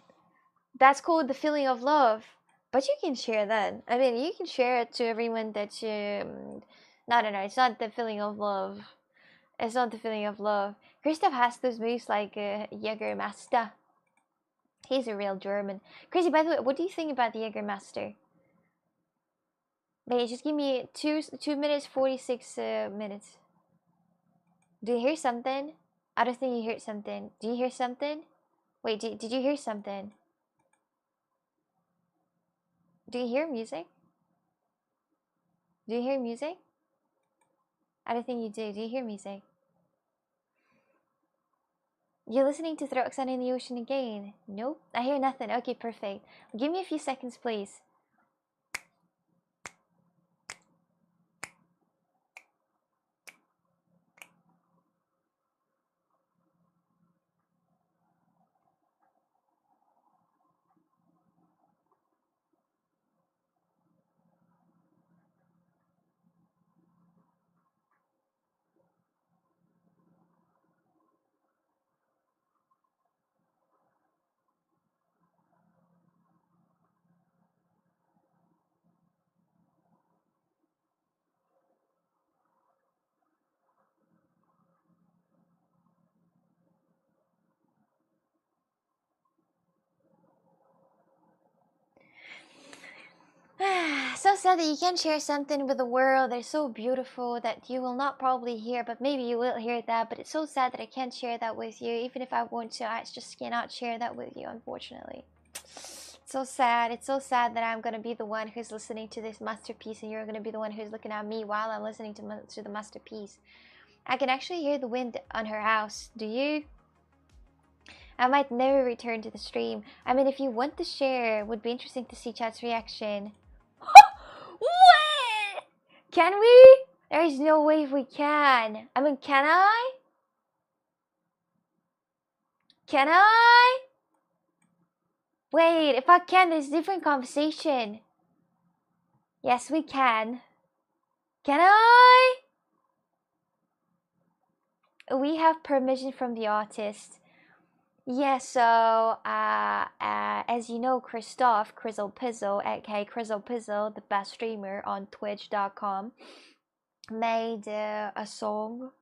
That's called the feeling of love. But you can share that. I mean, you can share it to everyone that you... No, it's not the feeling of love. It's not the feeling of love. Christoph has those moves like Jägermeister. He's a real German. Crazy, by the way, what do you think about the Jägermeister? Wait, just give me 2 minutes 46 minutes. Do you hear something? I don't think you heard something. Do you hear something? Wait, did you hear something? Do you hear music? Do you hear music? I don't think you do. Do you hear music? You're listening to Throw Oxana in the Ocean again. Nope, I hear nothing. Okay, perfect. Give me a few seconds, please. So sad that you can't share something with the world. They're so beautiful that you will not probably hear, but maybe you will hear that. But it's so sad that I can't share that with you. Even if I want to, I just cannot share that with you, unfortunately. It's It's so sad. It's so sad that I'm gonna be the one who's listening to this masterpiece, and you're gonna be the one who's looking at me while I'm listening to the masterpiece. I can actually hear the wind on her house. Do you? I might never return to the stream. I mean, if you want to share, it would be interesting to see chat's reaction. What? Can we? There is no way we can. I mean, can I? Can I? Wait, if I can, there's a different conversation. Yes, we can. Can I? We have permission from the artist. Yeah, so as you know, Christoph Crizzle Pizzle, aka Crizzle Pizzle, the best streamer on Twitch.com, made a song.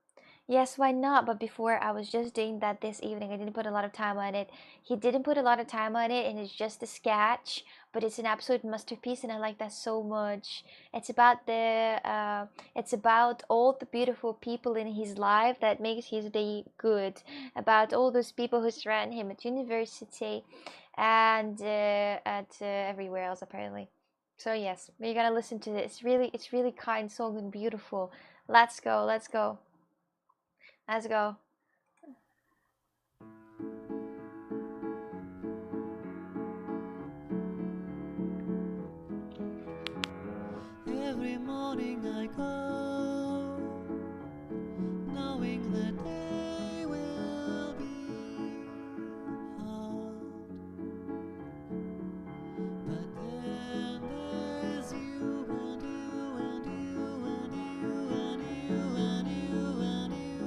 Yes, why not? But before, I was just doing that this evening. I didn't put a lot of time on it. He didn't put a lot of time on it, and it's just a sketch, but it's an absolute masterpiece, and I like that so much. It's about it's about all the beautiful people in his life that makes his day good. About all those people who surround him at university, and at everywhere else apparently. So yes, we're gonna listen to this. It's really kind song and beautiful. Let's go. Let's go. Let's go. Every morning I go, knowing the day will be hard. But then there's you and you and you and you and you and you and you.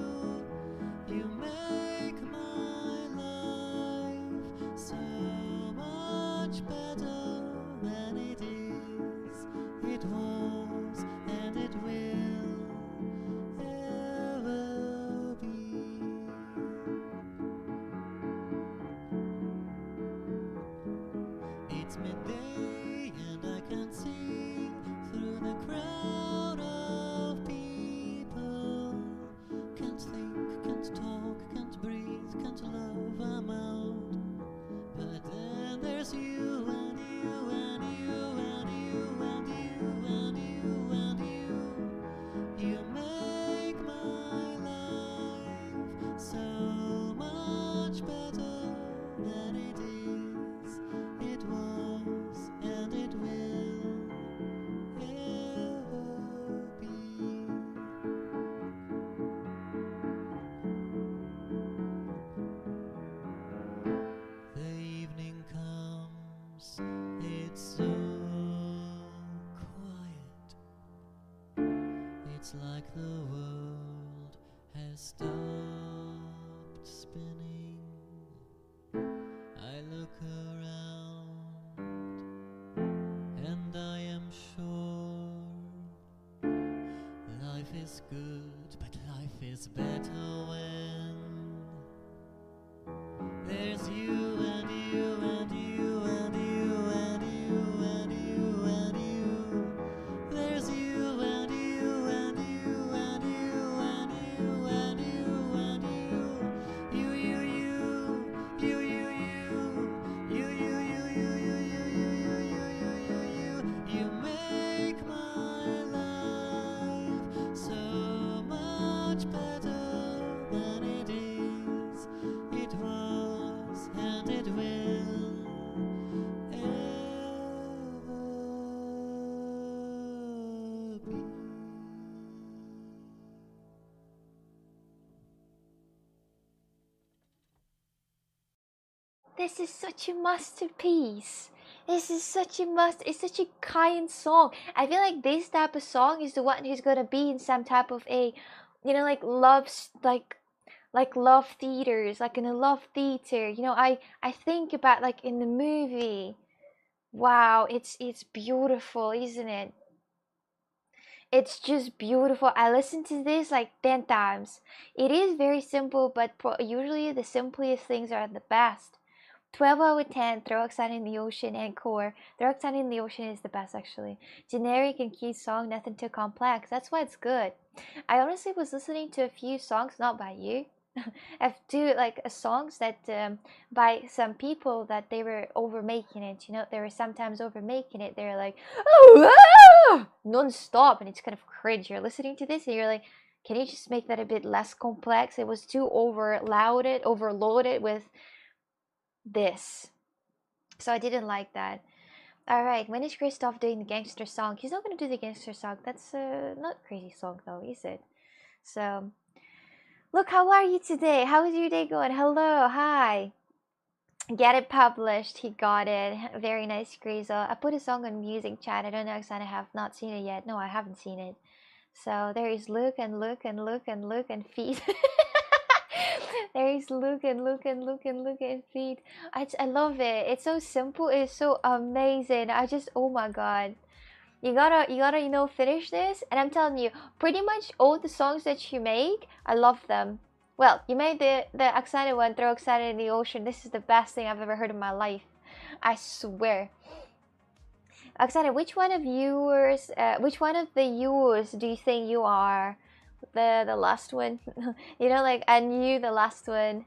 You make my life so much better than it is. It was and it will ever be. It's midday and I can see through the crowd of people. Can't think, can't talk, can't breathe, can't love, I'm out. But then there's you and you and you and you and you and you and you. You make my life so much better than it is. It was and it will ever be. The evening comes, it's so quiet. It's like the world has stopped spinning. I look around and I am sure life is good, but life is better when there's you and you and you and you and you and you and you. There's you and you and you and you and you and you and you. You you you you you you you you you you you. You make my life so much better than it is. It was and it will ever be. This is such a masterpiece. This is such a it's such a kind song. I feel like this type of song is the one who's gonna be in some type of a, like like love theaters, like in a love theater. I think about like in the movie. Wow, it's beautiful, isn't it? It's just beautiful. I listened to this like 10 times. It is very simple, but usually the simplest things are the best. 12 out of 10, Throw Oxide in the Ocean, and Core. Throw Oxide in the Ocean is the best, actually. Generic and key song, nothing too complex. That's why it's good. I honestly was listening to a few songs, not by you. I've do like songs that by some people that they were over making it. You know, they were sometimes over making it. They're like, oh, ah! Non-stop, and it's kind of cringe. You're listening to this, and you're like, can you just make that a bit less complex? It was too overloaded with this. So I didn't like that. All right, when is Christoph doing the gangster song? He's not gonna do the gangster song. That's not crazy song though, is it? So, look, how are you today? How is your day going? Hello, hi. Get it published. He got it. Very nice, Grizel. I put a song on music chat. I don't know because I have not seen it yet. No, I haven't seen it. So there is look and look and look and look and feed. There is look and look and look and look and feed. I love it. It's so simple. It's so amazing. I just, oh my god. You know, finish this. And I'm telling you, pretty much all the songs that you make, I love them. Well, you made the Oksana one, throw Oksana in the ocean. This is the best thing I've ever heard in my life. I swear. Oksana, which one of the yours do you think you are? The last one? You know, like, I knew the last one.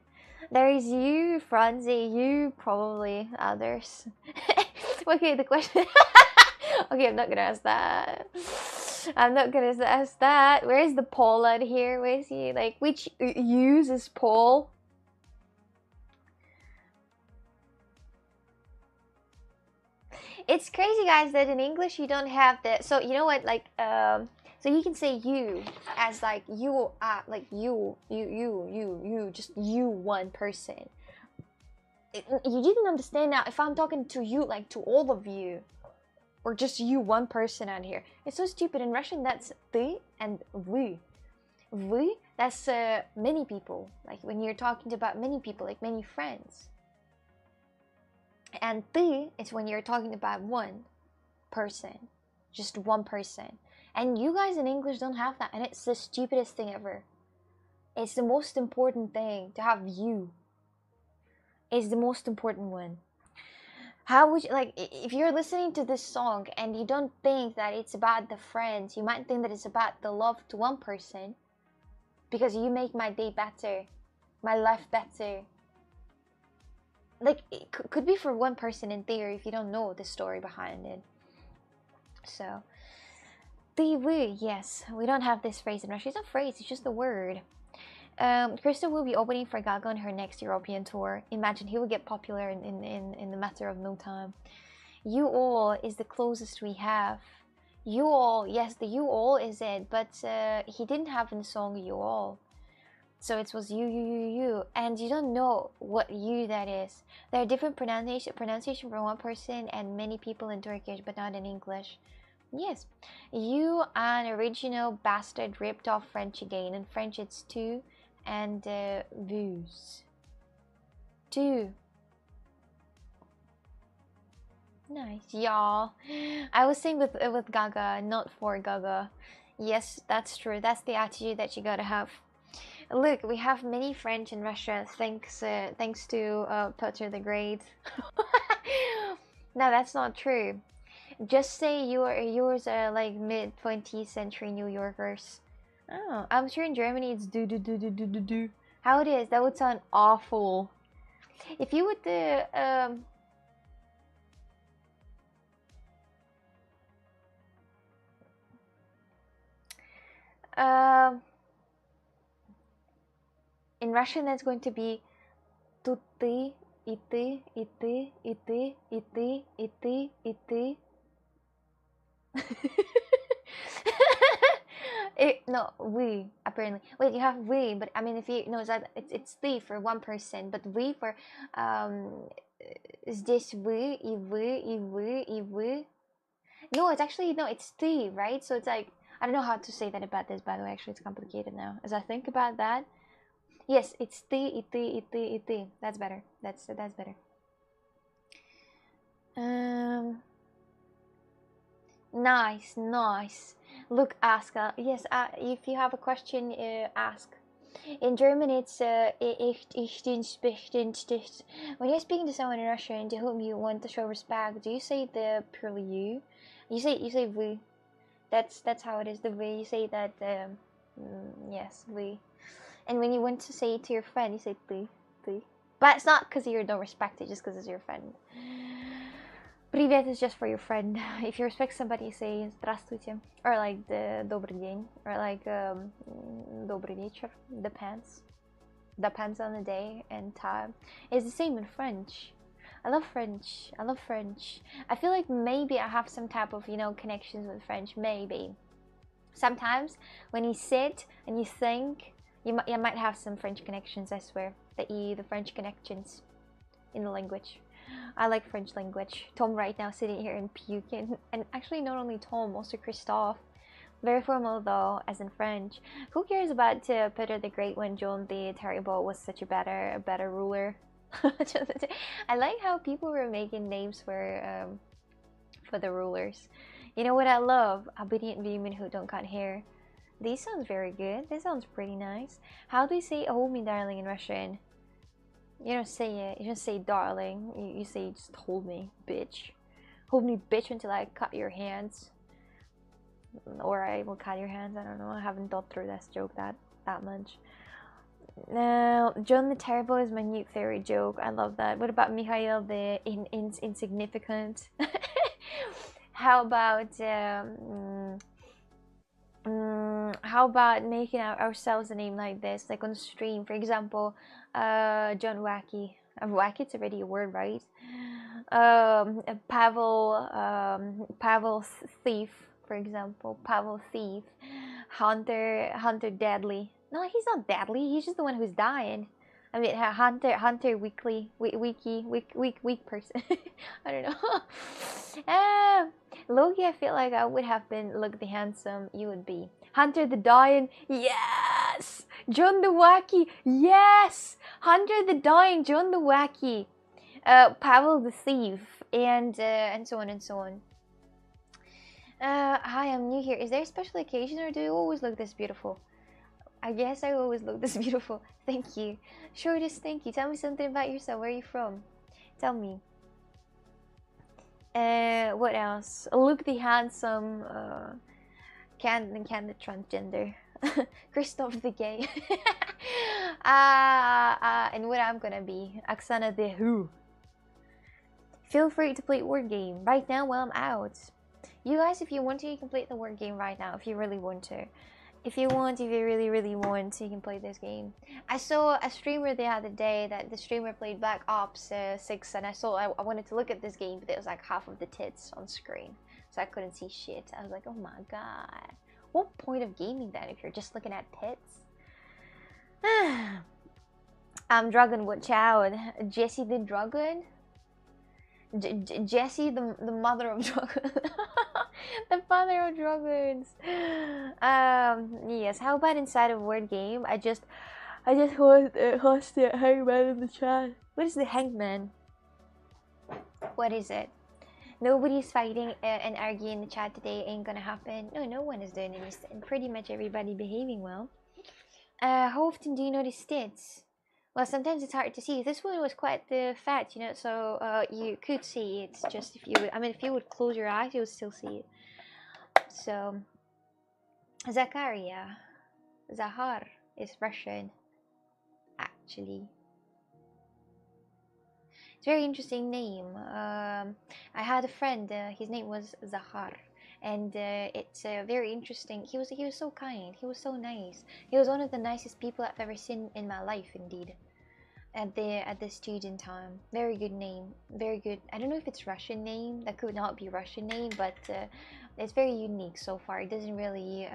There is you, Franzi, you, probably others. Okay, the question. Okay, I'm not gonna ask that. I'm not gonna ask that. Where is the Paul out here? Where is he? Like, which use is Paul? It's crazy, guys, that in English you don't have the. So you know what? Like, so you can say you as like you are, like you, just you, one person. You didn't understand now. If I'm talking to you, like to all of you, or just you, one person out here. It's so stupid. In Russian, that's ты and вы. Вы, that's many people. Like when you're talking about many people, like many friends. And ты is when you're talking about one person, just one person. And you guys in English don't have that, and it's the stupidest thing ever. It's the most important thing to have you. It's the most important one. How would you, like, if you're listening to this song and you don't think that it's about the friends, you might think that it's about the love to one person, because you make my day better, my life better. Like, it could be for one person in theory if you don't know the story behind it. So, ты, вы, yes, we don't have this phrase in Russian. It's not a phrase, it's just a word. Krista will be opening for Gaga on her next European tour. Imagine, he will get popular in the matter of no time. You all is the closest we have. You all, yes, the you all is it, but he didn't have in the song you all. So it was you, and you don't know what you that is. There are different pronunciation for one person and many people in Turkish, but not in English. Yes, you an original bastard ripped off French again. In French it's tu and vous. Tu. Nice, y'all. I was saying with Gaga, not for Gaga. Yes, that's true. That's the attitude that you gotta have. Look, we have many French in Russia thanks to Peter the Great. No, that's not true. Just say yours are like mid-20th century New Yorkers. Oh, I'm sure in Germany it's do. How it is? That would sound awful. If you would in Russian that's going to be тут ты, и ты, и ты, и ты, и ты, и ты, и ты. No, we apparently. Wait, you have we, but I mean, if you know, it's the for one person, but we for здесь вы, и вы, и вы, и вы. No, it's actually no, it's the, right? So it's like, I don't know how to say that about this. By the way, actually, it's complicated now. As I think about that, yes, it's the, it. That's better. That's better. Nice. Look, ask. Yes, if you have a question, ask. In German, it's when you're speaking to someone in Russian to whom you want to show respect, do you say the purely you? You say we. That's how it is. The way you say that. Yes, we. And when you want to say it to your friend, you say ты, ты. But it's not because you don't respect it, just because it's your friend. Привет is just for your friend. If you respect somebody, you say здравствуйте, or like the добрый день, or like добрый вечер. Depends on the day and time. It's the same in French. I love French. I love French. I feel like maybe I have some type of, connections with French. Maybe. Sometimes when you sit and you think, you might have some French connections, I swear. The French connections in the language. I like French language. Tom right now sitting here and puking. And actually not only Tom, also Christophe. Very formal though, as in French. Who cares about Peter the Great when John the Terrible was such a better ruler? I like how people were making names for the rulers. You know what I love? Obedient women who don't cut hair. This sounds very good. This sounds pretty nice. How do you say "hold me, darling" in Russian? You don't say it. You don't say "darling." You say just "hold me, bitch." Hold me, bitch, until I cut your hands. Or I will cut your hands. I don't know. I haven't thought through this joke that much. Now, John the Terrible is my new favorite joke. I love that. What about Mikhail the insignificant? How about making ourselves a name like this, like on stream, for example, John Wacky. Wacky's already a word, right? Pavel Thief, for example, Pavel Thief. Hunter Deadly. No, he's not deadly. He's just the one who's dying. I mean, Hunter weak person. I don't know. Loki, I feel like I would have been Look the Handsome. You would be Hunter the Dying. Yes. John the Wacky. Yes. Hunter the Dying. John the Wacky. Pavel the Thief, and so on and so on. Hi, I'm new here. Is there a special occasion, or do you always look this beautiful? I guess I always look this beautiful. Thank you. Shortest thank you. Tell me something about yourself. Where are you from? Tell me. What else? Look the Handsome. Can the transgender. Christoph the gay. And what I'm gonna be. Oksana the who. Feel free to play word game right now while I'm out. You guys, if you want to, you can play the word game right now if you really want to. If you really want, you can play this game. I saw a streamer the other day that the streamer played Black Ops 6, and I wanted to look at this game, but it was like half of the tits on screen, so I couldn't see shit. I was like, oh my god, what point of gaming then if you're just looking at tits? I'm Dragon, watch out. Jesse the Dragon? Jessie, the mother of dragons. The father of dragons. Yes. How about inside of word game? I just hosted Hangman in the chat. What is the Hangman? What is it? Nobody's fighting and arguing in the chat today. Ain't gonna happen. No one is doing anything. Pretty much everybody behaving well. How often do you notice tits? Well, sometimes it's hard to see. This one was quite fat, so you could see it. Just if you would close your eyes, you would still see it. So, Zakaria, Zahar is Russian, actually. It's a very interesting name. I had a friend. His name was Zahar, and it's very interesting. He was so kind. He was so nice. He was one of the nicest people I've ever seen in my life, indeed. At the student time. Very good name. Very good. I don't know if it's Russian name. That could not be Russian name, but it's very unique so far. It doesn't really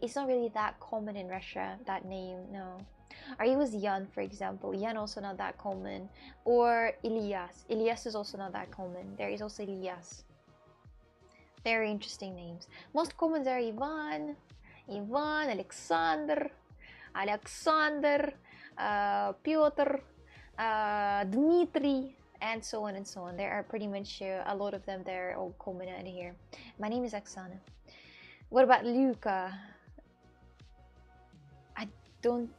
it's not really that common in Russia, that name. No. Or he was Jan, for example. Jan also not that common. Or Elias. Elias is also not that common. There is also Elias. Very interesting names. Most common are Ivan, Alexander, Piotr, Dmitry, and so on and so on. There are pretty much a lot of them. They're all common in here. My name is Oksana. What about Luca? I don't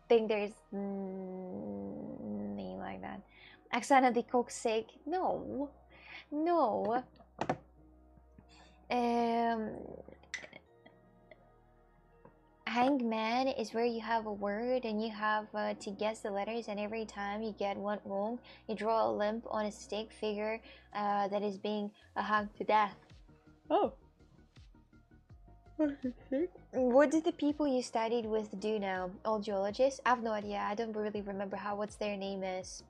think there's name like that. Oksana the Coxig? No. Hangman is where you have a word and you have to guess the letters, and every time you get one wrong, you draw a limb on a stick figure that is being hanged to death. Oh. What do the people you studied with do now? All geologists? I have no idea. I don't really remember what's their name is.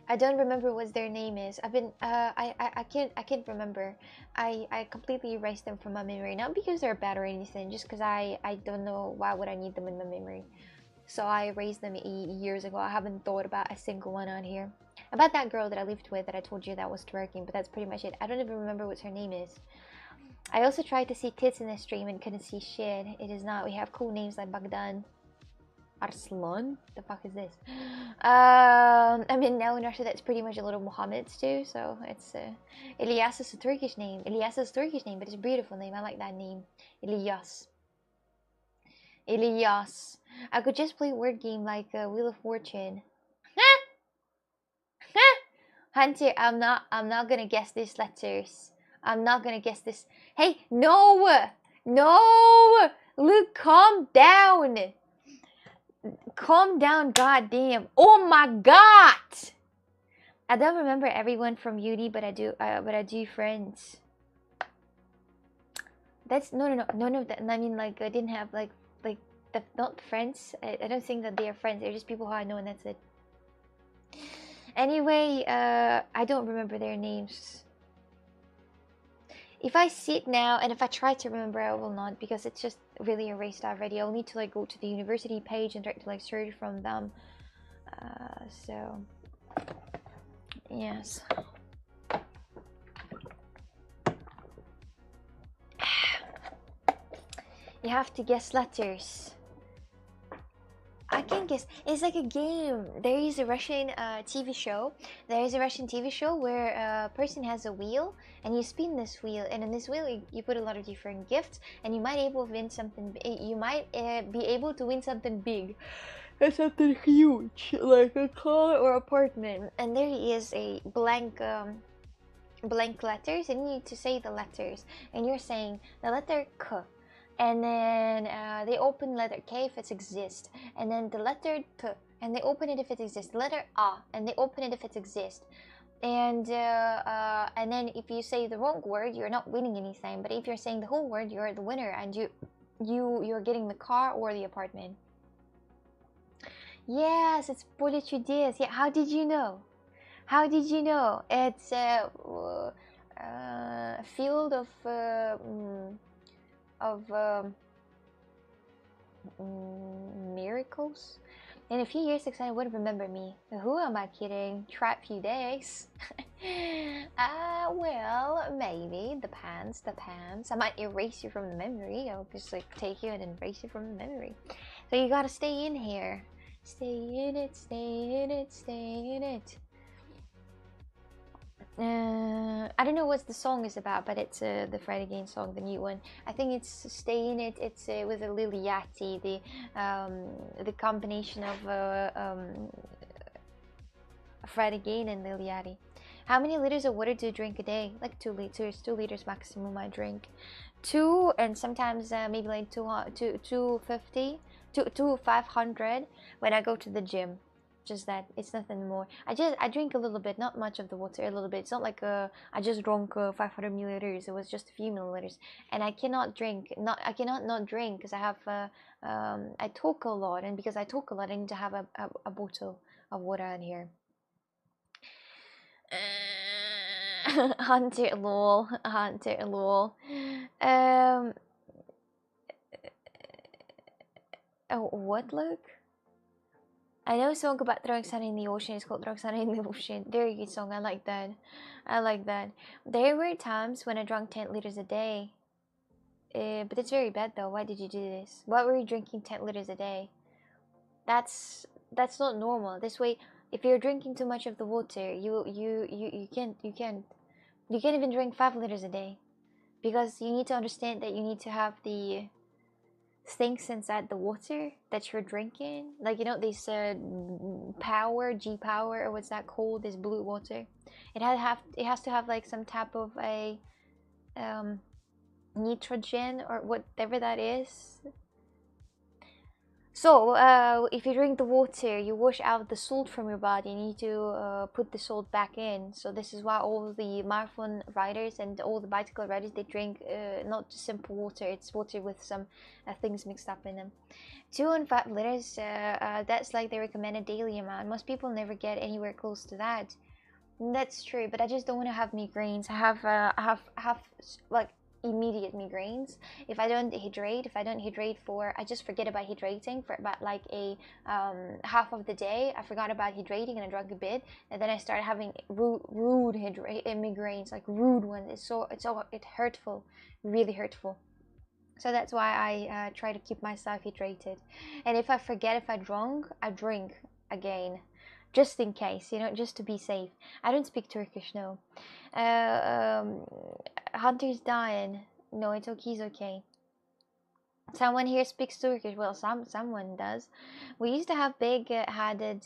I don't remember what their name is. I've been I can't remember. I completely erased them from my memory. Not because they're bad or anything, just because I don't know why would I need them in my memory. So I erased them years ago. I haven't thought about a single one on here. About that girl that I lived with that I told you that was twerking, but that's pretty much it. I don't even remember what her name is. I also tried to see tits in the stream and couldn't see shit. It is not. We have cool names like Bagdan. Arslan? The fuck is this? I mean, now in Russia that's pretty much a lot of Mohammeds too, so it's Ilyas is a Turkish name. Ilyas is a Turkish name, but it's a beautiful name. I like that name. Ilyas. Ilyas. I could just play a word game like Wheel of Fortune. Hunter, I'm not gonna guess these letters. I'm not gonna guess this. Hey, no! No! Luke, calm down! Calm down, goddamn. Oh my god! I don't remember everyone from uni, but I do friends. That's no. I mean, like, I didn't have like the not friends. I don't think that they are friends. They're just people who I know, and that's it. Anyway, I don't remember their names. If I see it now and if I try to remember, I will not, because it's just really erased already. I'll need to like go to the university page and try to like search from them. So yes. You have to guess letters. I can guess. It's like a game. There is a Russian TV show. There is a Russian TV show where a person has a wheel and you spin this wheel, and in this wheel you put a lot of different gifts, and you might able to win something. You might be able to win something big, something huge, like a car or apartment. And there is a blank letters, and you need to say the letters, and you're saying the letter K. And then they open letter K if it exists, and then the letter T, and they open it if it exists. The letter A, and they open it if it exists. And then if you say the wrong word, you're not winning anything. But if you're saying the whole word, you're the winner, and you're getting the car or the apartment. Yes, it's Polichudias. Yeah, how did you know? How did you know? It's a field of miracles. In a few years, Susanna would remember me. Who am I kidding? Try a few days. Well, maybe. Depends. I might erase you from the memory. I'll just like take you and erase you from the memory. So you gotta stay in here. Stay in it, stay in it, stay in it. I don't know what the song is about, but it's the Fred Again song, the new one. I think it's "Stay in It." It's with a Lil Yachty, the combination of Fred Again and Lil Yachty. How many liters of water do you drink a day? Like 2 liters. 2 liters maximum I drink. 2, and sometimes maybe like 250, 500 when I go to the gym. Just that, it's nothing more. I drink a little bit, not much of the water, a little bit. It's not like I just drank 500 milliliters. It was just a few milliliters, and I cannot not drink because I have I talk a lot, and because I talk a lot, I need to have a bottle of water in here. Hunter lol. Oh, what, look? I know a song about throwing sunny in the ocean. It's called Throwing Sunny in the Ocean. Very good song. I like that. There were times when I drank 10 liters a day. But it's very bad though. Why did you do this? Why were you drinking 10 liters a day? That's not normal. This way, if you're drinking too much of the water, you can't even drink 5 liters a day, because you need to understand that you need to have the things inside the water that you're drinking, like, you know, this power G power, or what's that called, this blue water. It has to have like some type of a nitrogen or whatever that is. So, if you drink the water, you wash out the salt from your body. You need to put the salt back in. So this is why all the marathon riders and all the bicycle riders, they drink not just simple water. It's water with some things mixed up in them. 2 and 5 liters. That's like the recommended daily amount. Most people never get anywhere close to that. That's true, but I just don't want to have migraines. I have like immediate migraines if I don't hydrate. If I don't hydrate for, I just forget about hydrating for about like a half of the day. I forgot about hydrating and I drank a bit, and then I started having rude migraines, like rude ones. It's hurtful, really hurtful. So that's why I try to keep myself hydrated. And if I forget, if I drink again, just in case, just to be safe. I don't speak Turkish, no. Hunter's dying. No, it's okay, he's okay. Someone here speaks Turkish. Well, someone does. We used to have big-headed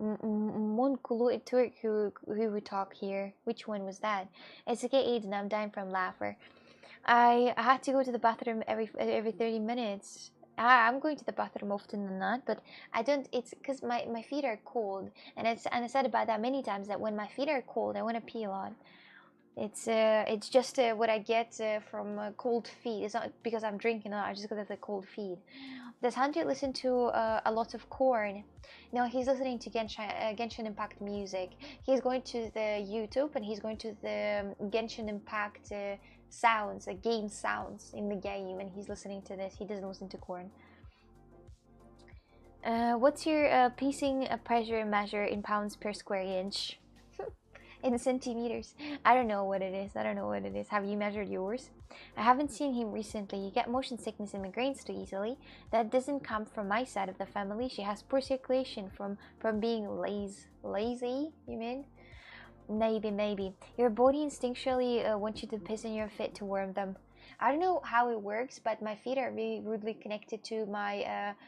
Monkulu Turk who would talk here. Which one was that? It's okay, Aiden. I'm dying from laughter. I had to go to the bathroom every 30 minutes. I'm going to the bathroom often than not, but I don't. It's because my feet are cold, and I said about that many times that when my feet are cold, I want to pee a lot. It's just what I get from cold feet. It's not because I'm drinking a lot. I just got the cold feet. Does Hunter listen to a lot of Corn? No, he's listening to Genshin Impact music. He's going to the YouTube and he's going to the Genshin Impact sounds, game sounds in the game, and he's listening to this. He doesn't listen to Corn. What's your piecing pressure measure in pounds per square inch? In centimeters. I don't know what it is. I don't know what it is. Have you measured yours? I haven't seen him recently. You get motion sickness and migraines too easily. That doesn't come from my side of the family. She has poor circulation from being lazy. You mean? Maybe. Your body instinctually wants you to piss and you're fit to warm them. I don't know how it works, but my feet are really rudely connected to my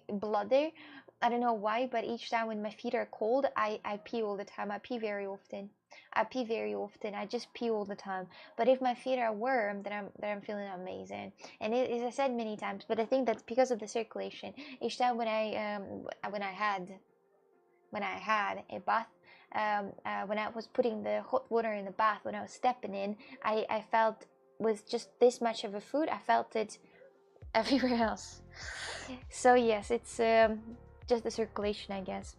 bladder. I don't know why, but each time when my feet are cold, I pee all the time. I pee very often. I just pee all the time. But if my feet are warm, then I'm feeling amazing. And as I said many times, but I think that's because of the circulation. Each time when I had a bath, when I was putting the hot water in the bath, when I was stepping in, I felt with just this much of a food, I felt it everywhere else. So yes, it's just the circulation, I guess.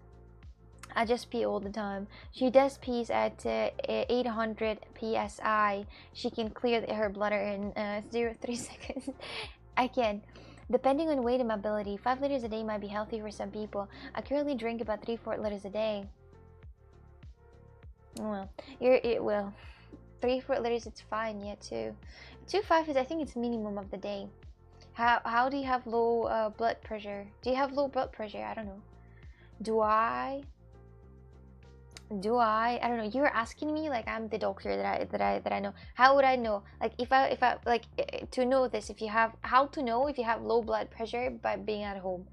I just pee all the time. She does pees at 800 psi. She can clear her bladder in 0.3 seconds. I can. Depending on weight and mobility, 5 liters a day might be healthy for some people. I currently drink about 3-4 liters a day. Well, well, 3-4 liters, it's fine, yeah, too. 2-5 is, I think, it's minimum of the day. How do you have low blood pressure? Do you have low blood pressure? I don't know. Do I? I don't know. You're asking me like I'm the doctor that I know. How would I know? Like if I like to know this, if you have how to know if you have low blood pressure by being at home.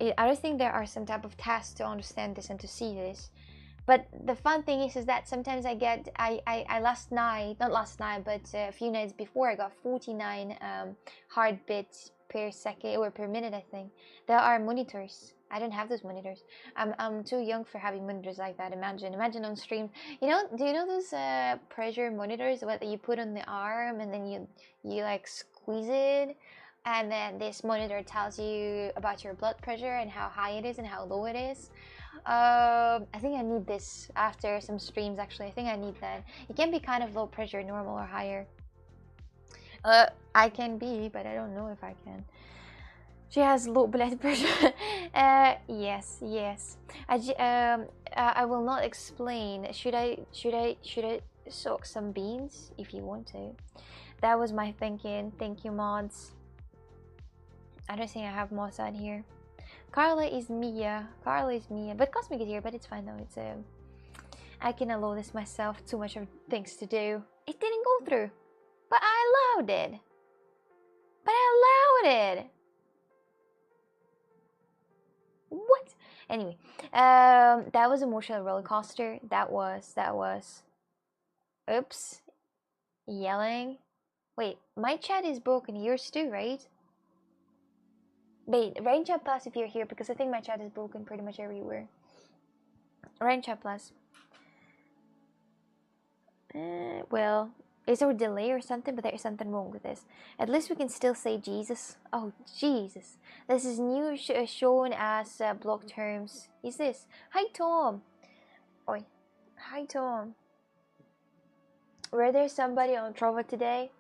I don't think there are some type of tests to understand this and to see this. But the fun thing is that sometimes I last night, not last night, but a few nights before, I got 49 heartbeats per second or per minute, I think. There are monitors. I don't have those monitors. I'm too young for having monitors like that. Imagine on stream. Do you know those pressure monitors what you put on the arm and then you like squeeze it, and then this monitor tells you about your blood pressure and how high it is and how low it is. I think I need this after some streams. Actually, I think I need that. It can be kind of low pressure, normal or higher. I can be, but I don't know if I can. She has low blood pressure. Yes. I will not explain. Should I soak some beans if you want to? That was my thinking. Thank you, mods. I don't think I have mods on here. Carla is Mia. But Cosmic is here, but it's fine though. It's I can allow this myself. Too much of things to do. It didn't go through, but I allowed it. What? Anyway, that was emotional roller coaster. That was. Oops. Yelling. Wait, my chat is broken. Yours too, right? Wait, rain chat plus if you're here, because I think my chat is broken pretty much everywhere. Rain chat plus. Well, is there a delay or something? But there is something wrong with this. At least we can still say Jesus. Oh, Jesus. This is new shown as block terms. Is this? Hi, Tom. Oi. Hi, Tom. Were there somebody on Trova today?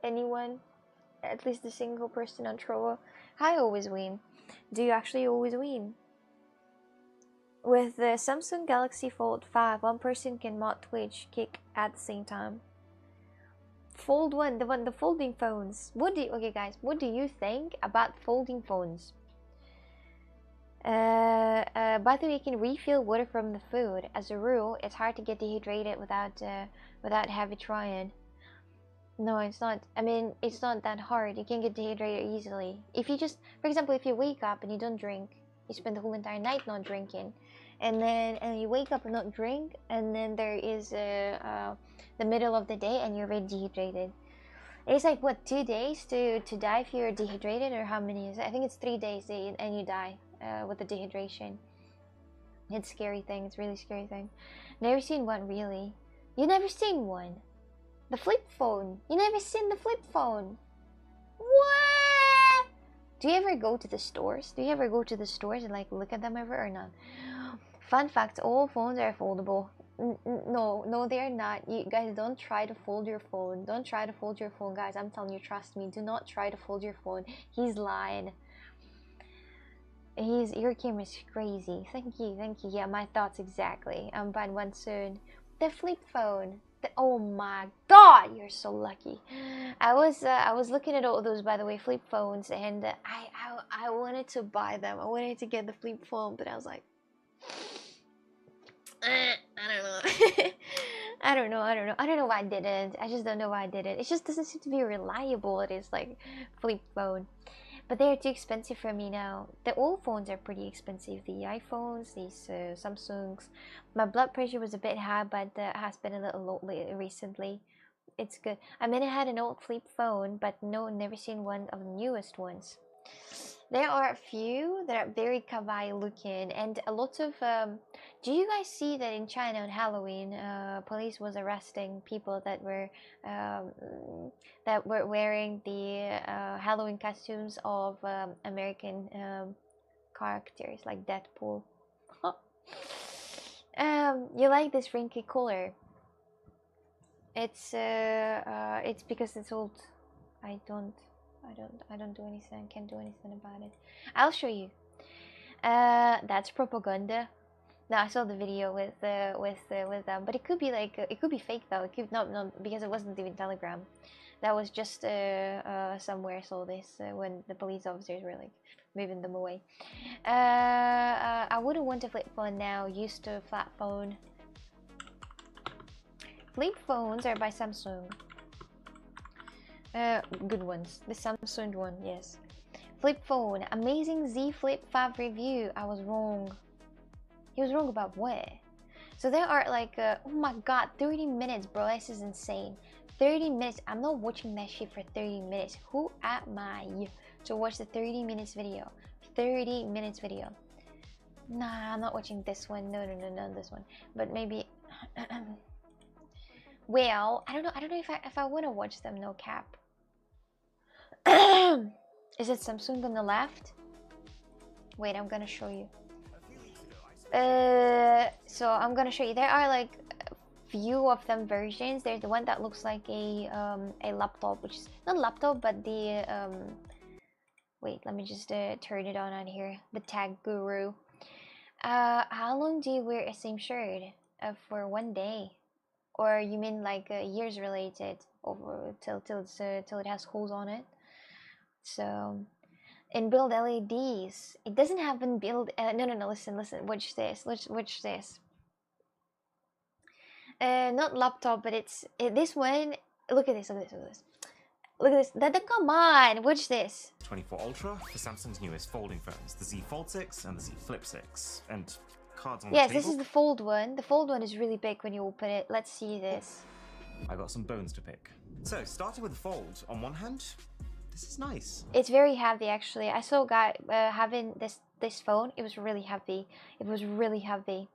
Anyone? At least a single person on Trova? Hi, always win. Do you actually always win? With the Samsung Galaxy Fold 5, one person can mod Twitch kick at the same time. Fold 1, the folding phones. Okay guys, what do you think about folding phones? By the way, you can refill water from the food. As a rule, it's hard to get dehydrated without heavy trying. No, it's not. I mean, it's not that hard. You can get dehydrated easily. If you just, for example, if you wake up and you don't drink, you spend the whole entire night not drinking, and then you wake up and not drink, and then there is the middle of the day and you're already dehydrated. It's like what, 2 days to die if you're dehydrated, or how many is it? I think it's 3 days and you die with the dehydration. It's a scary thing. It's a really scary thing. Never seen one, really. You never seen one? The flip phone. You never seen the flip phone? What? Do you ever go to the stores? Do you ever go to the stores and like look at them ever or not? Fun fact: all phones are foldable. No, they're not. You guys, don't try to fold your phone. Don't try to fold your phone, guys. I'm telling you, trust me. Do not try to fold your phone. He's lying. Your camera's crazy. Thank you. Yeah, my thoughts exactly. I'm buying one soon. The flip phone. Oh my god, you're so lucky. I was looking at all those, by the way, flip phones, and I wanted to buy them. I wanted to get the flip phone, but I was like, I don't know. I don't know why I didn't. I just don't know why I didn't. It just doesn't seem to be reliable. It is like flip phone. But they're too expensive for me now. The old phones are pretty expensive. The iPhones, these Samsungs. My blood pressure was a bit high, but has been a little low recently. It's good. I mean, I had an old flip phone, but no, never seen one of the newest ones. There are a few that are very kawaii looking, and a lot of. Do you guys see that in China on Halloween, police was arresting people that were wearing the Halloween costumes of American characters like Deadpool. You like this wrinkly color? It's because it's old. I don't do anything. Can't do anything about it. I'll show you. That's propaganda. No, I saw the video with them, but it could be like it could be fake though. It could not because it wasn't even Telegram. That was just somewhere I saw this when the police officers were like moving them away. I wouldn't want a flip phone now. Used to a flat phone. Flip phones are by Samsung. Good ones. The Samsung one, yes. Flip phone. Amazing Z Flip 5 review. I was wrong. He was wrong about what? So there are like, oh my god, 30 minutes, bro. This is insane. 30 minutes. I'm not watching that shit for 30 minutes. Who am I to watch the 30 minutes video? 30 minutes video. Nah, I'm not watching this one. No, this one. But maybe. Well, I don't know if I want to watch them. No cap. Is it Samsung on the left? Wait, I'm gonna show you. So I'm gonna show you. There are like a few of them versions. There's the one that looks like a laptop, which is not a laptop, but the wait, let me just turn it on here. The Tag Guru. How long do you wear a same shirt? For 1 day, or you mean like years related over till it has holes on it? So. In build LEDs, it doesn't have in build. No. Listen. Watch this. Watch this. Not laptop, but it's this one. Look at this. Look at this. Come on. Watch this. 24 Ultra for Samsung's newest folding phones, the Z Fold 6 and the Z Flip 6, and cards on the table. Yes, this is the Fold one. The Fold one is really big when you open it. Let's see this. I got some bones to pick. So, starting with the Fold, on one hand, this is nice. It's very heavy actually. I saw a guy having this phone. It was really heavy. It was really heavy.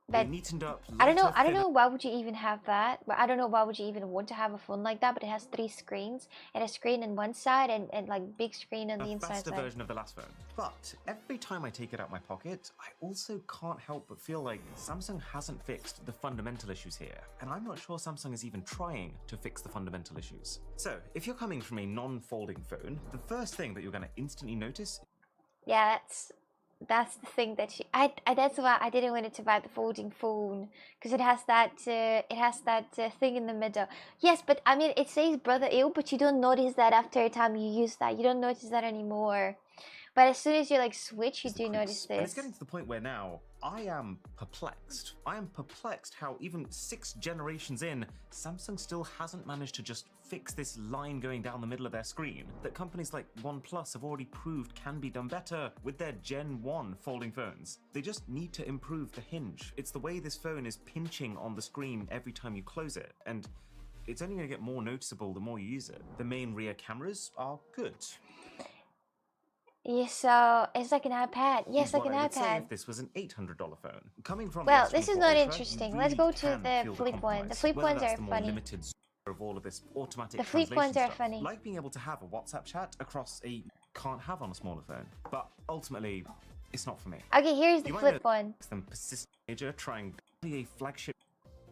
But Neatened up. I don't know. lighter, I don't thinner- know why would you even have that. But I don't know why would you even want to have a phone like that. But it has 3 screens and a screen on one side and like big screen on the A inside faster side. version of the last phone. But every time I take it out my pocket, I also can't help but feel like Samsung hasn't fixed the fundamental issues here, and I'm not sure Samsung is even trying to fix the fundamental issues. So, if you're coming from a non-folding phone, the first thing that you're going to instantly notice. Yeah, that's the thing that that's why I didn't want it to buy the folding phone, because it has that thing in the middle. Yes, but I mean it says brother ill, but you don't notice that after a time you use that. You don't notice that anymore. But as soon as you like switch, you do notice And it's this. getting to the point where now I am perplexed. I am perplexed how even 6 generations in, Samsung still hasn't managed to just fix this line going down the middle of their screen that companies like OnePlus have already proved can be done better with their Gen 1 folding phones. They just need to improve the hinge. It's the way this phone is pinching on the screen every time you close it, and it's only going to get more noticeable the more you use it. The main rear cameras are good. Yeah, so it's like an iPad. Yes, Is like what an I would say iPad. if this was an $800 phone. Coming from Well, the this is S24 not Ultra, interesting. you Let's really go to can the feel flip one. The compromise, flip whether ones that's are the more funny. limited of all of this automatic The flip translation ones are stuff, funny. like being able to have a WhatsApp chat across a can't have on a smaller phone. But ultimately, it's not for me. Okay, here's the You might flip know one. them persistent teenager trying to be a flagship.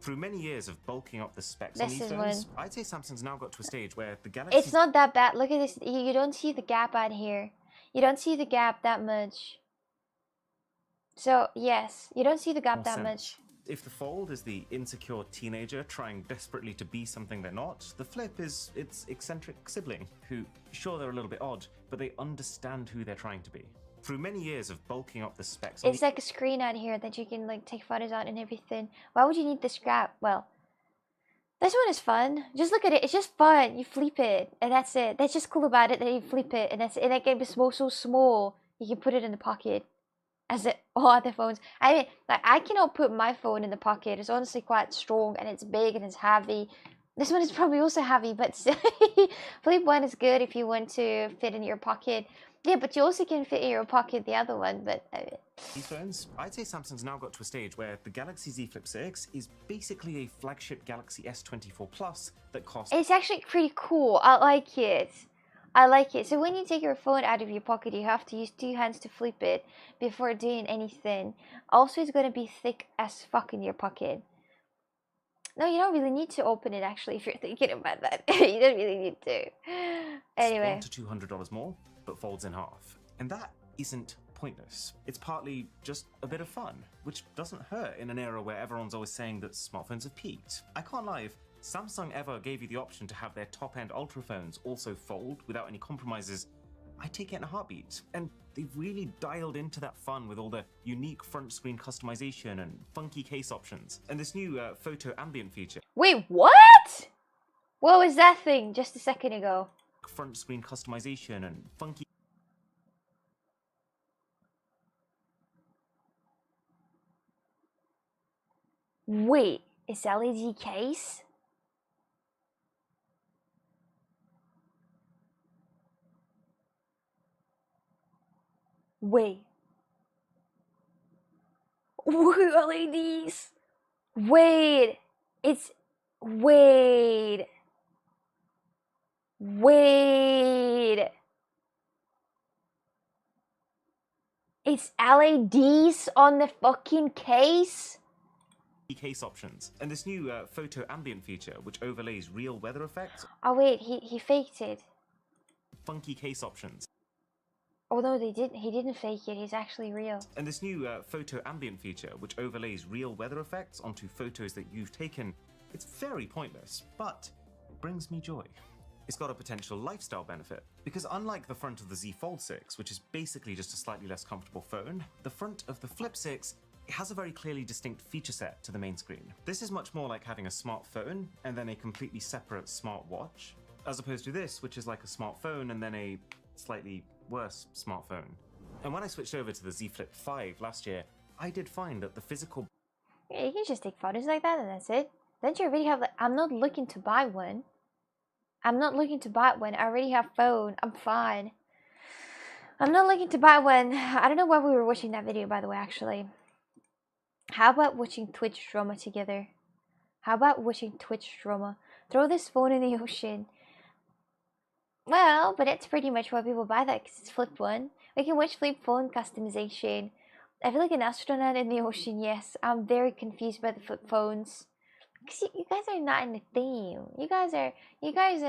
Through many years of bulking up the specs on This these is phones, one. I'd say Samsung's now got to a stage where the Galaxy. It's not that bad. Look at this. You don't see the gap out here. You don't see the gap that much. So yes, you don't see the gap that much. If the Fold is the insecure teenager trying desperately to be something they're not, the Flip is its eccentric sibling, who, sure, they're a little bit odd, but they understand who they're trying to be. Through many years of bulking up the specs. It's like a screen out here that you can like take photos on and everything. Why would you need this gap? Well, this one is fun. Just look at it. It's just fun. You flip it, and that's it. That's just cool about it that you flip it, and that's it. And it can be small, so small you can put it in the pocket. As it all other phones. I mean, like I cannot put my phone in the pocket. It's honestly quite strong and it's big and it's heavy. This one is probably also heavy, but flip one is good if you want to fit in your pocket. Yeah, but you also can fit in your pocket the other one. But these phones, I'd say Samsung's now got to a stage where the Galaxy Z Flip 6 is basically a flagship Galaxy S24 Plus that costs. it's actually pretty cool. I like it. I like it. So when you take your phone out of your pocket, you have to use 2 hands to flip it before doing anything. Also, it's going to be thick as fuck in your pocket. No, you don't really need to open it, actually, if you're thinking about that. You don't really need to. Anyway. $100 to $200 more, but folds in half. And that isn't pointless. It's partly just a bit of fun, which doesn't hurt in an era where everyone's always saying that smartphones have peaked. I can't lie, if Samsung ever gave you the option to have their top-end Ultra phones also fold without any compromises, I'd take it in a heartbeat. And they've really dialed into that fun with all the unique front screen customization and funky case options. And this new photo ambient feature. Wait, what? What was that thing just a second ago? Front screen customization and funky. Wait, it's LED case? Wait. LEDs. Wait. It's wait. Wait. It's LEDs on the fucking case? Case options. And this new photo ambient feature, which overlays real weather effects. Oh wait, he faked it. Funky case options. Oh no, they didn't. He didn't fake it. He's actually real. And this new photo ambient feature, which overlays real weather effects onto photos that you've taken, it's very pointless, but it brings me joy. It's got a potential lifestyle benefit, because unlike the front of the Z Fold 6, which is basically just a slightly less comfortable phone, the front of the Flip 6 it has a very clearly distinct feature set to the main screen. This is much more like having a smartphone and then a completely separate smartwatch, as opposed to this, which is like a smartphone and then a slightly worse smartphone. And when I switched over to the Z Flip 5 last year, I did find that the physical... Yeah, you can just take photos like that and that's it. Don't you really have like, I'm not looking to buy one. I'm not looking to buy one. I already have phone. I'm fine. I'm not looking to buy one. I don't know why we were watching that video, by the way, actually. How about watching Twitch drama together? How about watching Twitch drama? Throw this phone in the ocean. Well, but that's pretty much why people buy that, because it's flip one. We can watch flip phone customization. I feel like an astronaut in the ocean, yes. I'm very confused by the flip phones. Because you guys are not in the theme. You guys are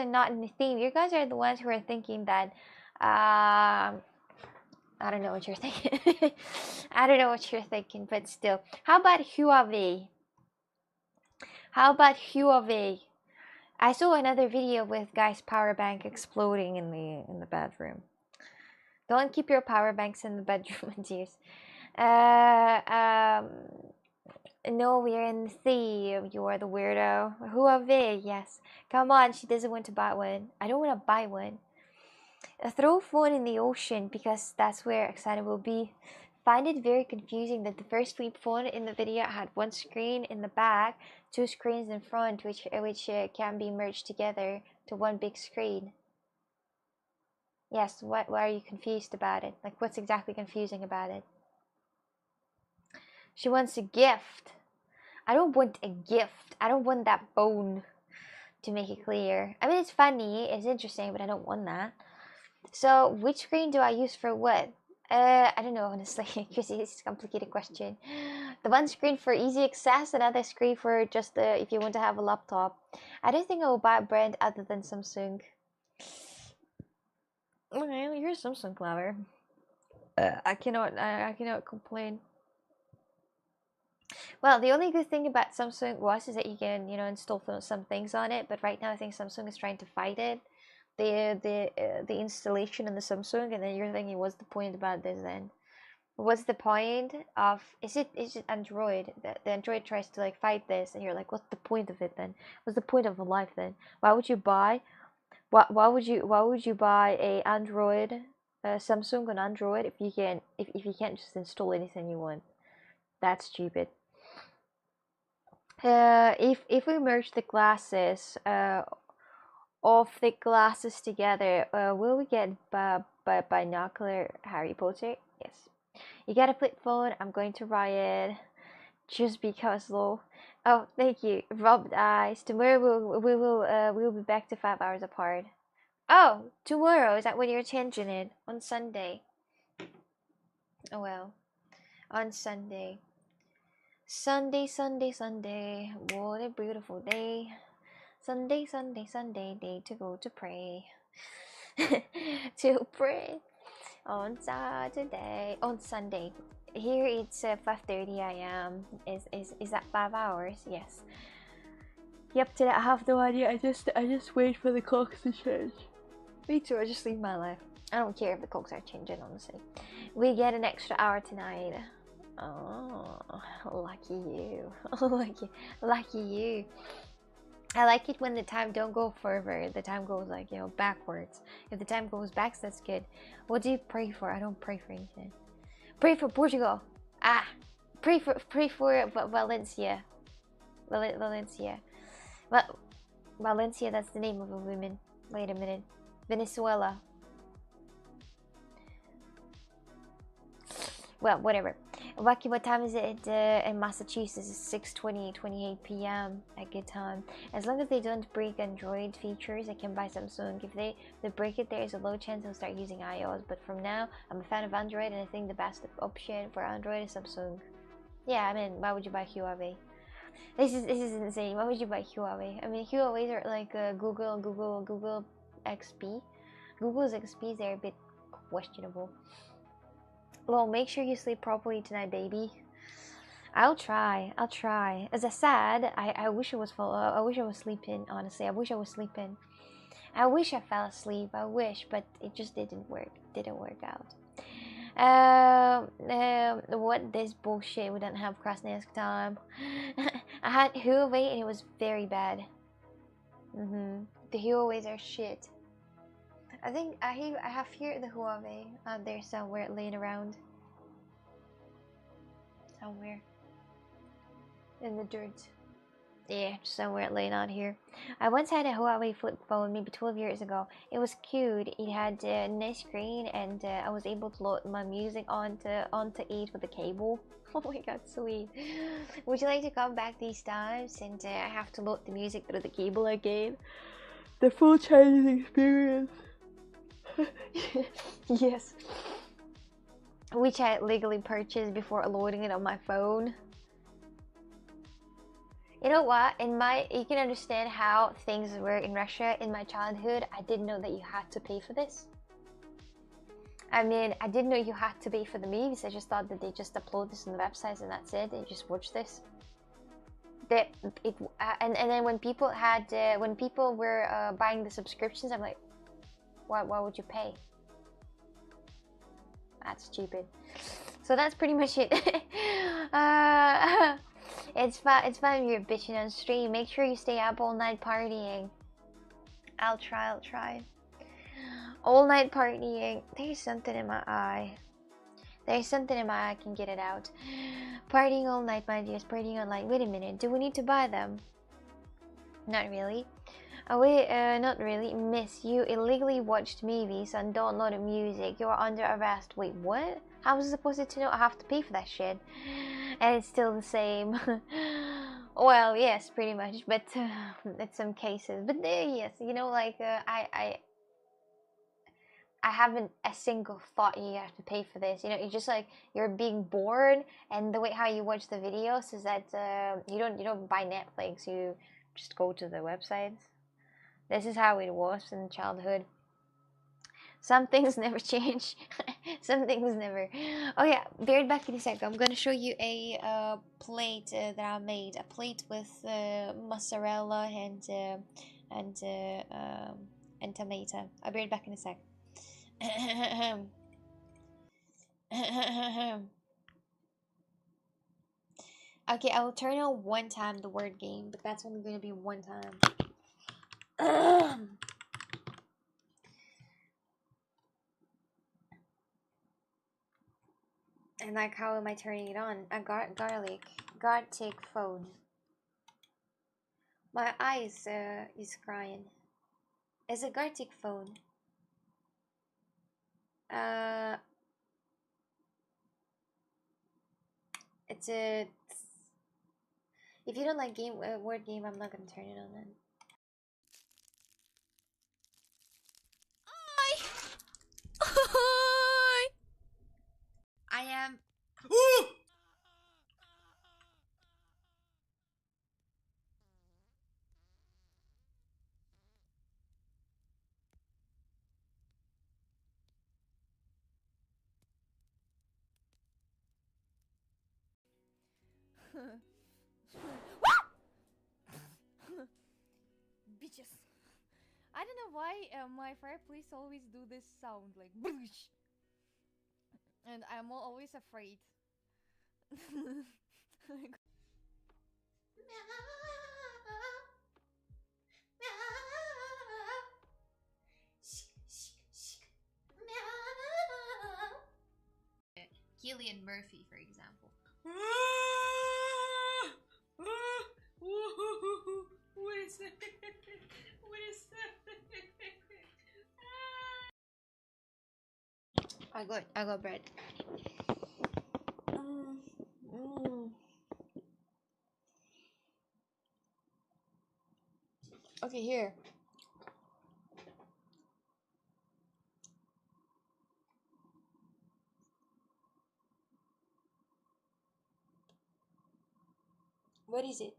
not in the theme. You guys are the ones who are thinking that, I don't know what you're thinking. I don't know what you're thinking, but still. How about Huawei? How about Huawei? I saw another video with guys' power bank exploding in the bedroom. Don't keep your power banks in the bedroom, dears. No, we're in the theme. You are the weirdo. Huawei, yes. Come on, she doesn't want to buy one. I don't want to buy one. Throw phone in the ocean because that's where excited will be. Find it very confusing that the first flip phone in the video had one screen in the back, two screens in front, which can be merged together to one big screen. Yes, why are you confused about it? Like, what's exactly confusing about it? She wants a gift. I don't want a gift. I don't want that phone, to make it clear. I mean, it's funny, it's interesting, but I don't want that. So, which screen do I use for what? I don't know, honestly, because it's a complicated question. The one screen for easy access, another screen for just if you want to have a laptop. I don't think I will buy a brand other than Samsung. Okay, you're a Samsung lover. I cannot complain. Well, the only good thing about Samsung is that you can, install some things on it. But right now, I think Samsung is trying to fight it. The installation in the Samsung, and then you're thinking, what's the point about this then? What's the point of is it Android? The Android tries to like fight this, and you're like, what's the point of it then? What's the point of a life then? Why would you buy? Why would you buy a Android, Samsung on Android if you can't just install anything you want? That's stupid. If we merge the glasses of the glasses together, will we get binocular Harry Potter? Yes. You got a flip phone. I'm going to riot just because, lol. Oh, thank you, rubbed eyes. Tomorrow we'll be back to 5 hours apart. Oh, tomorrow, is that when you're changing it? On Sunday. Oh well, on Sunday. Sunday, Sunday, Sunday. What a beautiful day. Sunday, Sunday, Sunday, day to go to pray. To pray on Saturday, on Sunday. Here it's 5:30 a.m. Is that 5 hours? Yes. Yep, today I have no idea. I just wait for the clocks to change. Me too, I just leave my life. I don't care if the clocks are changing, honestly. We get an extra hour tonight. Oh, lucky you. Lucky you. I like it when the time don't go forward. The time goes like, backwards. If the time goes back, that's good. What do you pray for? I don't pray for anything. Pray for Portugal. Pray for Valencia. Valencia. Well, Valencia, that's the name of a woman. Wait a minute. Venezuela. Well, whatever. Wacky, what time is it in Massachusetts? It's 6:28 p.m. a good time. As long as they don't break Android features, I can buy Samsung. If they break it, there is a low chance I'll start using iOS. But from now, I'm a fan of Android, and I think the best option for Android is Samsung. Yeah, I mean, why would you buy Huawei? This is insane. Why would you buy Huawei? I mean, Huawei's are like Google XP. Google's XPs are a bit questionable. Well, make sure you sleep properly tonight, baby. I'll try. As I said, I wish I was I wish I was sleeping. Honestly, I wish I was sleeping. I wish I fell asleep. I wish, but it just didn't work. Didn't work out. What this bullshit? We don't have cross-nesk time. I had Huawei and it was very bad. The Huawei's are shit. I think I have here the Huawei out there somewhere laying around. Somewhere in the dirt. Yeah, somewhere laying out here. I once had a Huawei flip phone maybe 12 years ago. It was cute. It had a nice screen, and I was able to load my music onto it with a cable. Oh my god, sweet. Would you like to come back these times and I have to load the music through the cable again? The full Chinese experience. Yes. Which I legally purchased before loading it on my phone. You know what? You can understand how things were in Russia in my childhood. I didn't know that you had to pay for this. I mean, I didn't know you had to pay for the movies. I just thought that they just upload this on the websites and that's it. And you just watch this. And then when people were buying the subscriptions, I'm like, why would you pay? That's stupid. So that's pretty much it. It's fun you're bitching on stream. Make sure you stay up all night partying. I'll try. All night partying. There's something in my eye. There's something in my eye. I can get it out. Partying all night, my dears. Partying all night. Wait a minute. Do we need to buy them? Not really. Oh wait, not really. Miss, you illegally watched movies and don't know the music. You are under arrest. Wait, what? How was I supposed to know I have to pay for that shit? And it's still the same. Well, yes, pretty much. But in some cases. But yes, you know, like I haven't a single thought you have to pay for this. You know, it's just like you're being bored, and the way how you watch the videos is that you don't buy Netflix. You just go to the websites. This is how it was in childhood. Some things never change. Some things never. Oh yeah, be right back in a second. I'm gonna show you a plate that I made. A plate with mozzarella and tomato. I'll be right back in a sec. Okay, I will turn on one time the word game, but that's only gonna be one time. And like, how am I turning it on? A garlic phone. My eyes is crying. It's a garlic phone. It's a. If you don't like word game, I'm not gonna turn it on then. I am. Bitches. I don't know why my fireplace always do this sound like boosh. And I'm always afraid. Killian Murphy, for example. What is that? What is that? I got bread. Okay, here. What is it?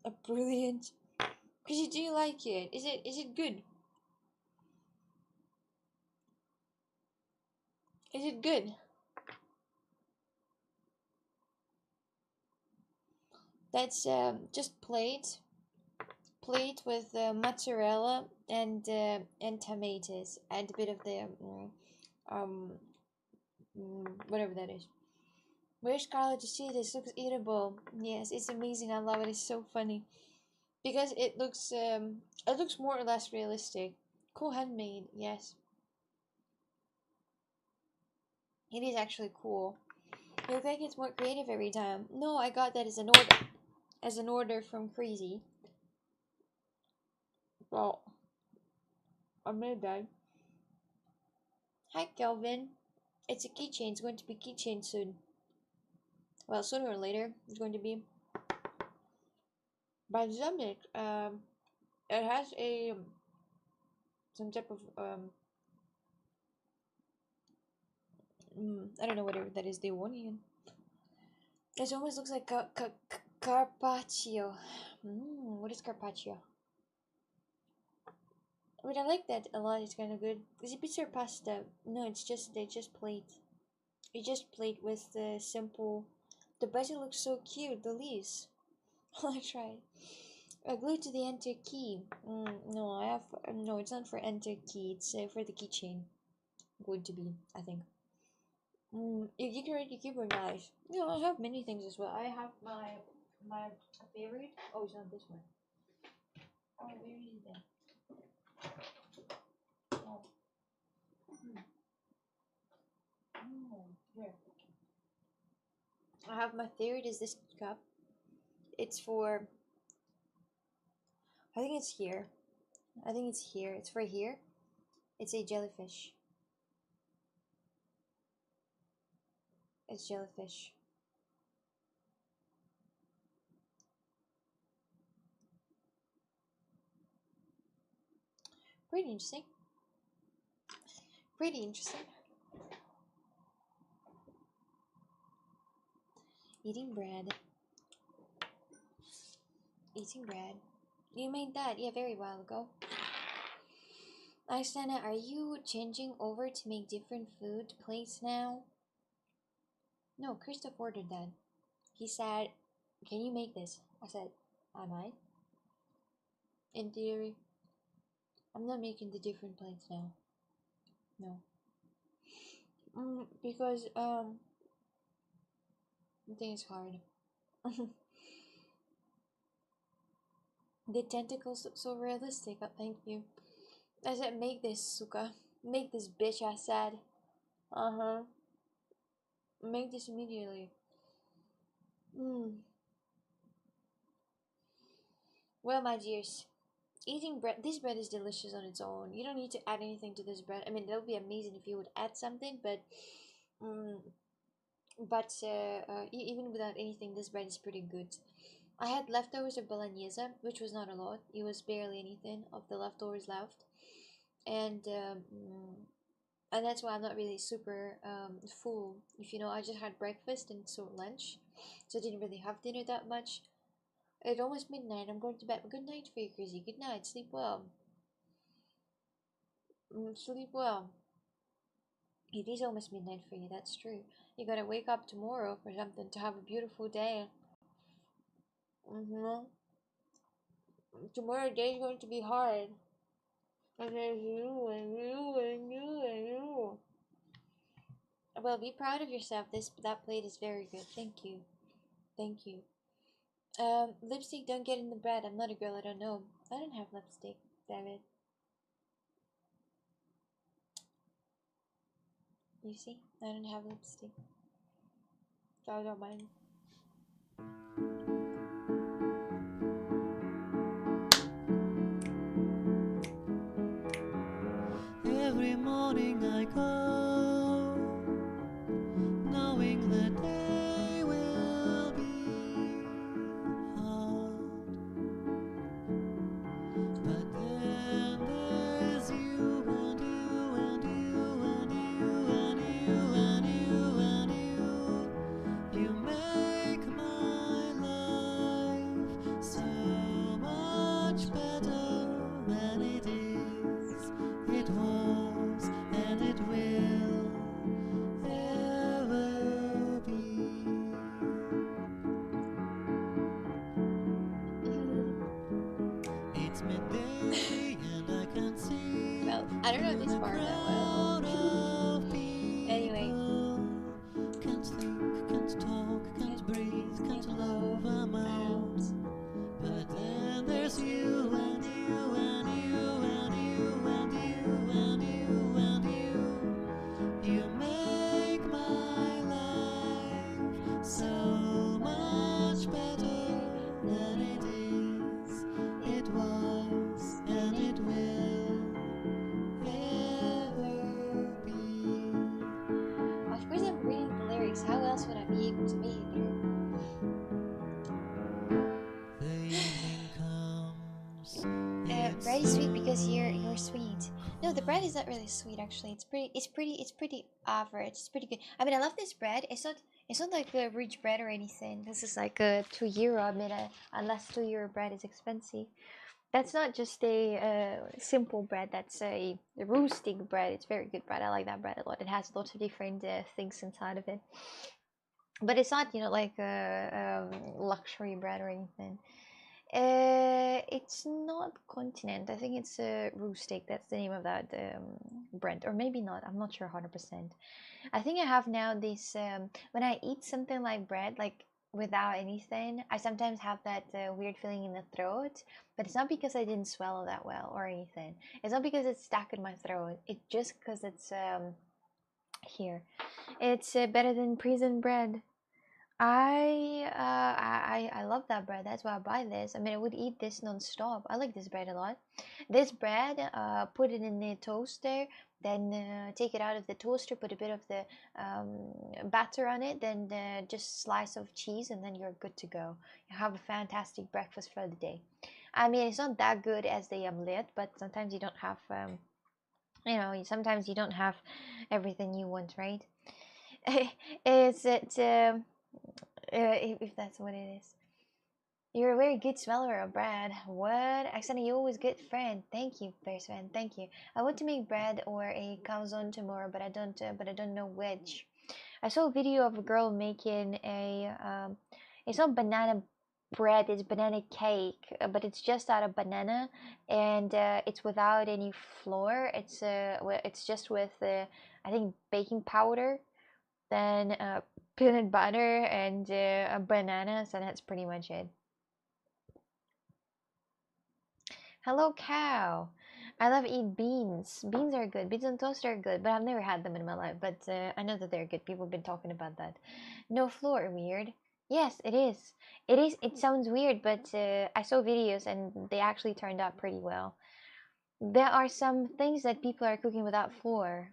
A brilliant. Do you like it? Is it good? Is it good? That's just plate with mozzarella and tomatoes and a bit of the whatever that is. Where's Scarlett to see this? Looks eatable. Yes, it's amazing. I love it. It's so funny because it looks more or less realistic. Cool handmade. Yes, it is actually cool. You look like it's more creative every time. No, I got that as an order from Crazy. Well, I made that. Hi, Kelvin. It's a keychain. It's going to be keychain soon. Well, sooner or later, it's going to be. Balsamic. It has a some type of I don't know whatever that is. They want you. It almost looks like carpaccio. What is carpaccio? But I like that a lot. It's kind of good. Is it pizza or pasta? No, it's just they just plate. You just plate with the simple. The basil looks so cute. The leaves. I tried. Glued to the enter key. No, I have no. It's not for enter key. It's for the keychain. Going to be, I think. You decorate your keyboard nice. No, I have many things as well. I have my favorite. Oh, it's not this one. Oh, where is that? Oh. Here. I have my favorite is this cup. It's for. I think it's here. I think it's here. It's for here. It's a jellyfish. It's jellyfish. Pretty interesting. Pretty interesting. Eating bread. Eating bread. You made that, yeah, very while ago. Aisana, are you changing over to make different food plates now? No, Christoph ordered that. He said, can you make this? I said, I might. In theory. I'm not making the different plates now. No. Because, I think it's hard. The tentacles look so realistic. Oh, thank you. I said, make this, Suka. Make this, bitch, I said. Uh-huh. Make this immediately. Well, my dears, eating bread. This bread is delicious on its own. You don't need to add anything to this bread. I mean, that would be amazing if you would add something, but even without anything, this bread is pretty good. I had leftovers of bolognese, which was not a lot. It was barely anything of the leftovers left, and that's why I'm not really super full. If you know, I just had breakfast and so lunch, so I didn't really have dinner that much. It's almost midnight. I'm going to bed. Good night for you, Crazy. Good night. Sleep well. Sleep well. It is almost midnight for you. That's true. You gotta wake up tomorrow for something to have a beautiful day. Tomorrow day is going to be hard. And there's you and you and you and you. Well, be proud of yourself. That plate is very good. Thank you. Thank you. Lipstick don't get in the bread. I'm not a girl. I don't know. I don't have lipstick. Damn it. You see, I don't have lipstick. So I don't mind. Every morning I go, knowing the day will be hard. But then there's you and you and you and you and you and you and you. You make my life so much better than it is. It was and it will ever be. It's midday and I can see. Well, I don't know this part that well. Anyway, bread is not really sweet actually. It's pretty average. It's pretty good. I mean, I love this bread. It's not like a rich bread or anything. This is like a €2. I mean, unless €2 bread is expensive. That's not just a simple bread. That's a rustic bread. It's very good bread. I like that bread a lot. It has lots of different things inside of it. But it's not, you know, like a luxury bread or anything. It's not continent. I think it's rustic. That's the name of that brand, or maybe not. I'm not sure 100%. I think I have now this when I eat something like bread, like without anything, I sometimes have that weird feeling in the throat. But it's not because I didn't swallow that well or anything. It's not because it's stuck in my throat. It's just because it's here. It's better than prison bread. I love that bread. That's why I buy this. I mean, I would eat this non-stop. I like this bread a lot. This bread, put it in the toaster, then take it out of the toaster, put a bit of the batter on it, then just slice of cheese, and then you're good to go. You have a fantastic breakfast for the day. I mean, it's not that good as the omelette, but sometimes you don't have, you know, sometimes you don't have everything you want, right? Is it? If that's what it is. You're a very good smeller of bread. What? Actually, you always good friend. Thank you, first friend. Thank you. I want to make bread or a calzone tomorrow, but I don't know which. I saw a video of a girl making a it's not banana bread, it's banana cake, but it's just out of banana, and it's without any flour. It's just with I think baking powder, then peanut butter and a banana, so that's pretty much it. Hello, cow. I love eat beans. Beans are good. Beans on toast are good, but I've never had them in my life. But I know that they're good. People have been talking about that. No flour, weird. Yes, it is. It is. It sounds weird, but I saw videos and they actually turned out pretty well. There are some things that people are cooking without flour.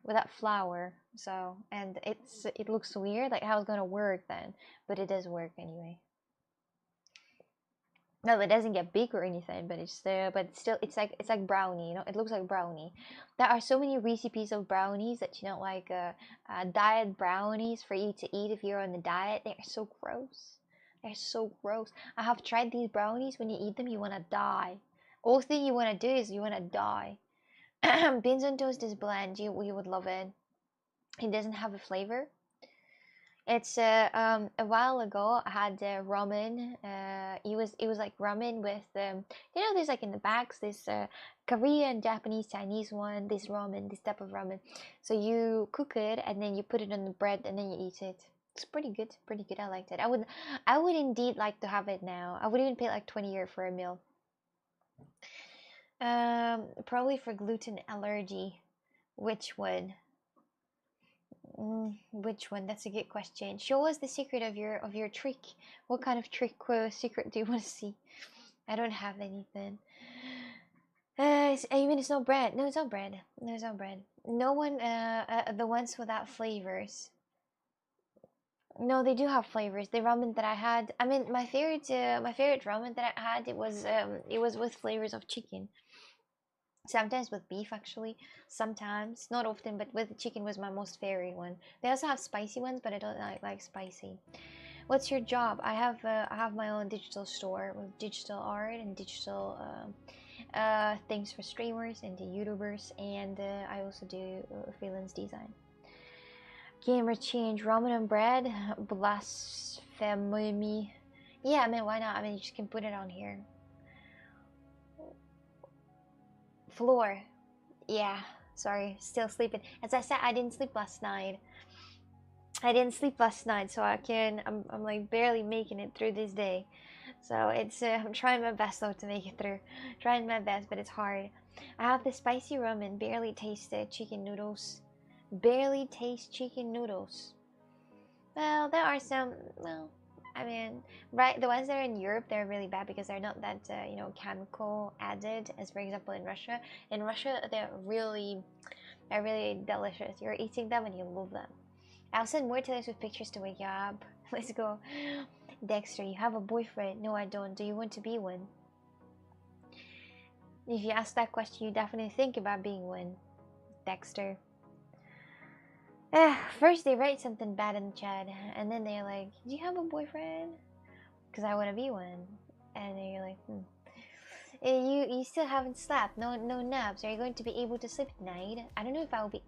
So, and it looks weird, like how it's gonna work then, but it does work anyway. No, it doesn't get big or anything, but it's there. But still, it's like brownie. You know, it looks like brownie. There are so many recipes of brownies that you know, like diet brownies for you to eat if you're on the diet. They're so gross. They're so gross. I have tried these brownies. When you eat them, you wanna die. All thing you wanna do is you wanna die. Beans on toast is bland. You would love it. It doesn't have a flavor. It's a while ago I had ramen. It was like ramen with you know, there's like in the bags this Korean, Japanese, Chinese one. This ramen, this type of ramen. So you cook it and then you put it on the bread and then you eat it. It's pretty good, pretty good. I liked it. I would indeed like to have it now. I would even pay like 20 € for a meal. Probably for gluten allergy. Which one? Which one? That's a good question. Show us the secret of your trick. What kind of trick secret do you want to see? I don't have anything. You mean it's not bread? No, it's not bread. No, it's not bread. No one. The ones without flavors. No, they do have flavors. The ramen that I had. I mean, my favorite ramen that I had. It was with flavors of chicken. Sometimes with beef, actually. Sometimes, not often, but with chicken was my most favorite one. They also have spicy ones, but I don't like spicy. What's your job? I have my own digital store with digital art and digital things for streamers and the YouTubers, and I also do freelance design. Gamer change ramen and bread, blasphemy. Yeah, I mean, why not? I mean, you just can put it on here. Floor. Yeah, sorry, still sleeping. As I said, I didn't sleep last night. So I'm like barely making it through this day. So it's I'm trying my best though to make it through. Trying my best, but it's hard. I have the spicy ramen, barely tasted chicken noodles. Barely taste chicken noodles. Well, there are some. Well, I mean, right, the ones that are in Europe, they're really bad because they're not that you know, chemical added as, for example, in Russia. In Russia, they're really delicious. You're eating them and you love them. I'll send more tales with pictures to wake you up. Let's go. Dexter, you have a boyfriend? No, I don't. Do you want to be one? If you ask that question, you definitely think about being one. Dexter. First they write something bad in the chat, and then they're like, "Do you have a boyfriend? Because I want to be one." And then you're like, You still haven't slept. No naps. Are you going to be able to sleep at night? I don't know if I will be.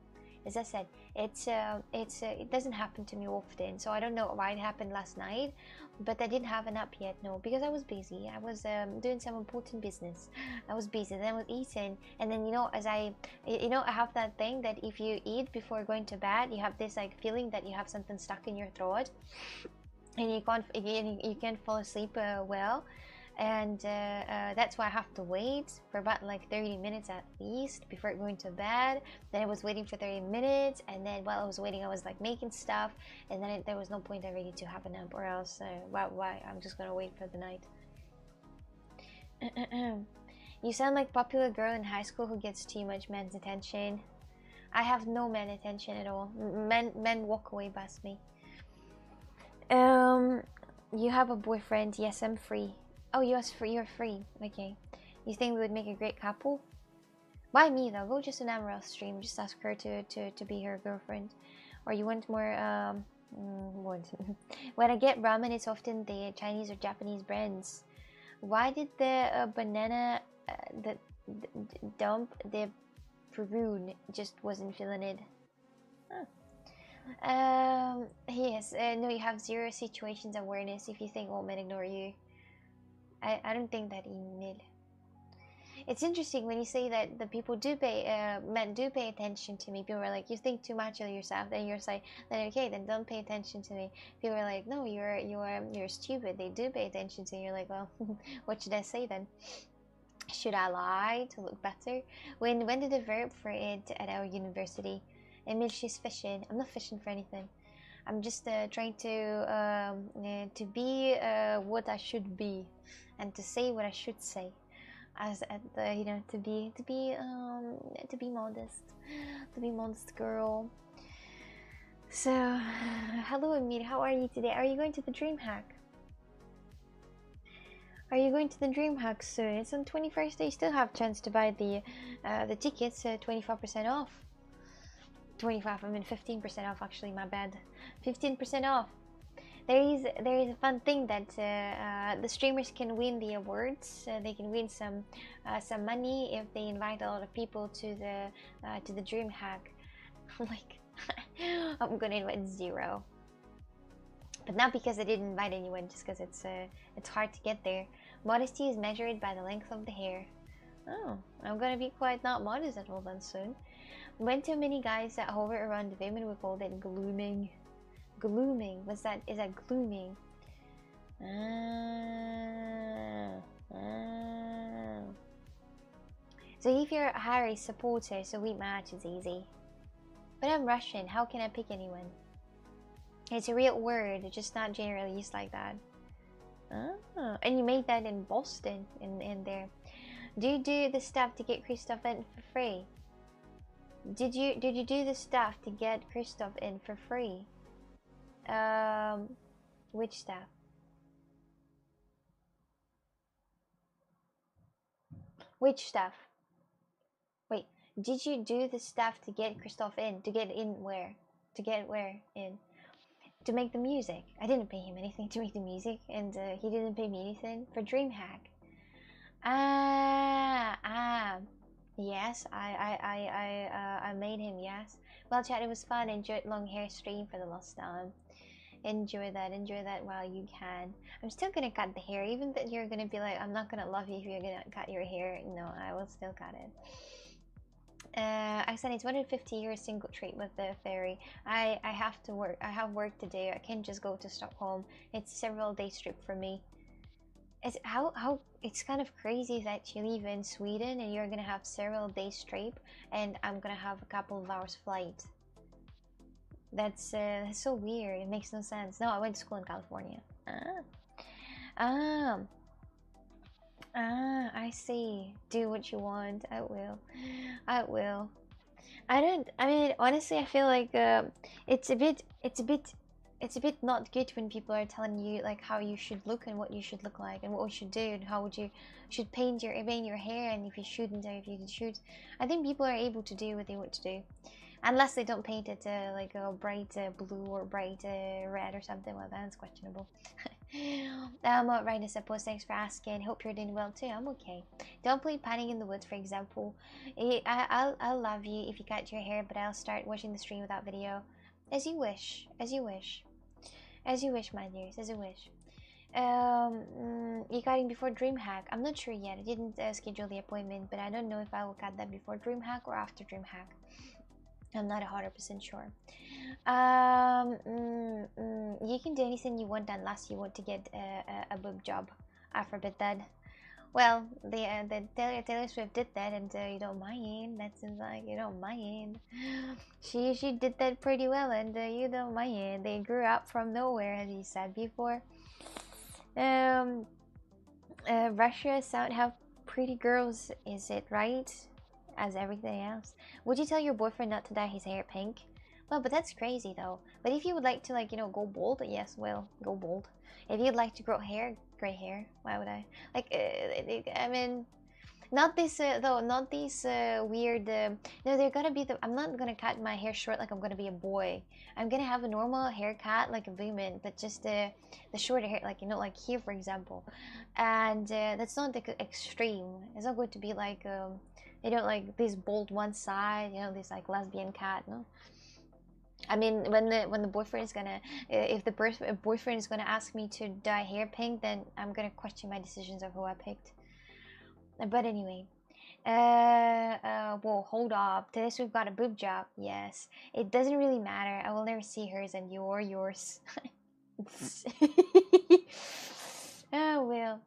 As I said, it doesn't happen to me often, so I don't know why it happened last night. But I didn't have a nap yet, no, because I was busy. I was doing some important business. I was busy. Then I was eating, and then I have that thing that if you eat before going to bed, you have this like feeling that you have something stuck in your throat, and you can't fall asleep well. And that's why I have to wait for about like 30 minutes at least before going to bed. Then I was waiting for 30 minutes, and then while I was waiting I was like making stuff, and then there was no point already to have a nap, or else why I'm just gonna wait for the night. You sound like popular girl in high school who gets too much men's attention. I have no men attention at all. Men walk away past me. You have a boyfriend? Yes, I'm free. Oh, you're free. Okay. You think we would make a great couple? Why me though? Go just an Amaral stream. Just ask her to be her girlfriend. Or you want more what? When I get ramen, it's often the Chinese or Japanese brands. Why did the banana dump the prune? Just wasn't feeling it. Huh. Yes. No, you have zero situations awareness if you think all men ignore you. I don't think that email. It's interesting when you say that the people do pay, men do pay attention to me. People are like, you think too much of yourself. Then you're like, then okay, then don't pay attention to me. People are like, no, you're stupid. They do pay attention to you. You're like, well, what should I say then? Should I lie to look better? When did the verb for it at our university? Emil, she's fishing. I'm not fishing for anything. I'm just trying to be what I should be, and to say what I should say, as at the to be modest girl. So, hello Amir, how are you today? Are you going to the DreamHack? Are you going to the DreamHack soon? It's on 21st. You still have chance to buy the tickets, 25% off. 25, I mean 15% off actually, my bad. 15% off. There is a fun thing that the streamers can win the awards. They can win some money if they invite a lot of people to the DreamHack. Like, I'm gonna invite 0, but not because I didn't invite anyone, just because it's hard to get there. Modesty is measured by the length of the hair. Oh, I'm gonna be quite not modest at all then soon. When too many guys that hover around the women, we called it glooming. Glooming. Is that glooming? So if you're a Harry supporter, so we match is easy. But I'm Russian. How can I pick anyone? It's a real word, just not generally used like that. And you made that in Boston, in there. Do you do the stuff to get Christoph in for free? Did you do the stuff to get Christoph in for free? Which stuff? Which stuff? Wait, did you do the stuff to get Christoph in? To get in where? To get where in? To make the music. I didn't pay him anything to make the music, and he didn't pay me anything for DreamHack. Yes, I made him, yes. Well, chat, it was fun. Enjoyed long hair stream for the last time. Enjoy that while you can. I'm still gonna cut the hair, even that you're gonna be like, I'm not gonna love you if you're gonna cut your hair. No, I will still cut it. I said it's 150 euros single trip with the ferry. I have to work. I have work to do. I can't just go to Stockholm. It's several days trip for me. It's it's kind of crazy that you live in Sweden and you're gonna have several days trip, and I'm gonna have a couple of hours flight. That's so weird. It makes no sense. No, I went to school in California. I see. Do what you want. I will. I mean, honestly, I feel like it's a bit it's a bit not good when people are telling you like how you should look and what you should look like and what you should do and how would you should paint your hair and if you shouldn't or if you should. I think people are able to do what they want to do, unless they don't paint it like a bright blue or bright red or something. Well, that's questionable. I'm alright, I suppose. Thanks for asking. Hope you're doing well too. I'm okay. Don't play Panic in the Woods, for example. I'll love you if you cut your hair, but I'll start watching the stream without video. As you wish. As you wish. As you wish, my dears. As you wish. You cutting before DreamHack? I'm not sure yet. I didn't schedule the appointment, but I don't know if I will cut that before DreamHack or after DreamHack. I'm not 100% sure. You can do anything you want unless you want to get a boob job. I forbid that. Well, the Taylor Swift did that, and you don't mind. That seems like you don't mind. She did that pretty well, and you don't mind. They grew up from nowhere, as you said before. Russia sound have pretty girls, is it right? As everything else. Would you tell your boyfriend not to dye his hair pink? Well, but that's crazy though. But if you would like to, like, you know, go bald, yes, well, go bald. If you'd like to grow hair, gray hair. Why would I? Like, I mean, not this though. Not these weird. No, they're gonna be the. I'm not gonna cut my hair short like I'm gonna be a boy. I'm gonna have a normal haircut like a woman, but just the shorter hair, like, you know, like here for example. And that's not the extreme. It's not going to be like you know, like this bold one side, you know, this like lesbian cat, no? I mean, when the boyfriend is gonna, if the boyfriend is gonna ask me to dye hair pink, then I'm gonna question my decisions of who I picked. But anyway, whoa, hold up. Today we've got a boob job. Yes, it doesn't really matter. I will never see hers, and you're yours. Oh well.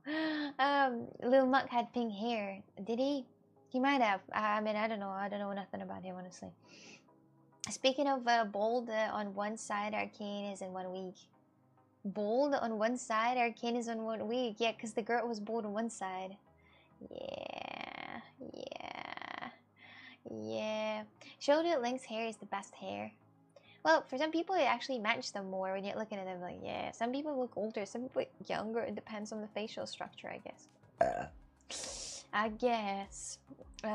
Lil Muck had pink hair. Did he? He might have. I mean, I don't know. I don't know nothing about him, honestly. Speaking of bold, on one side, Arcane is in 1 week. Bold on one side, Arcane is on 1 week. Yeah, because the girl was bold on one side. Yeah. Shoulder length hair is the best hair. Well, for some people, it actually matches them more when you're looking at them. Like, yeah, some people look older, some people look younger. It depends on the facial structure, I guess.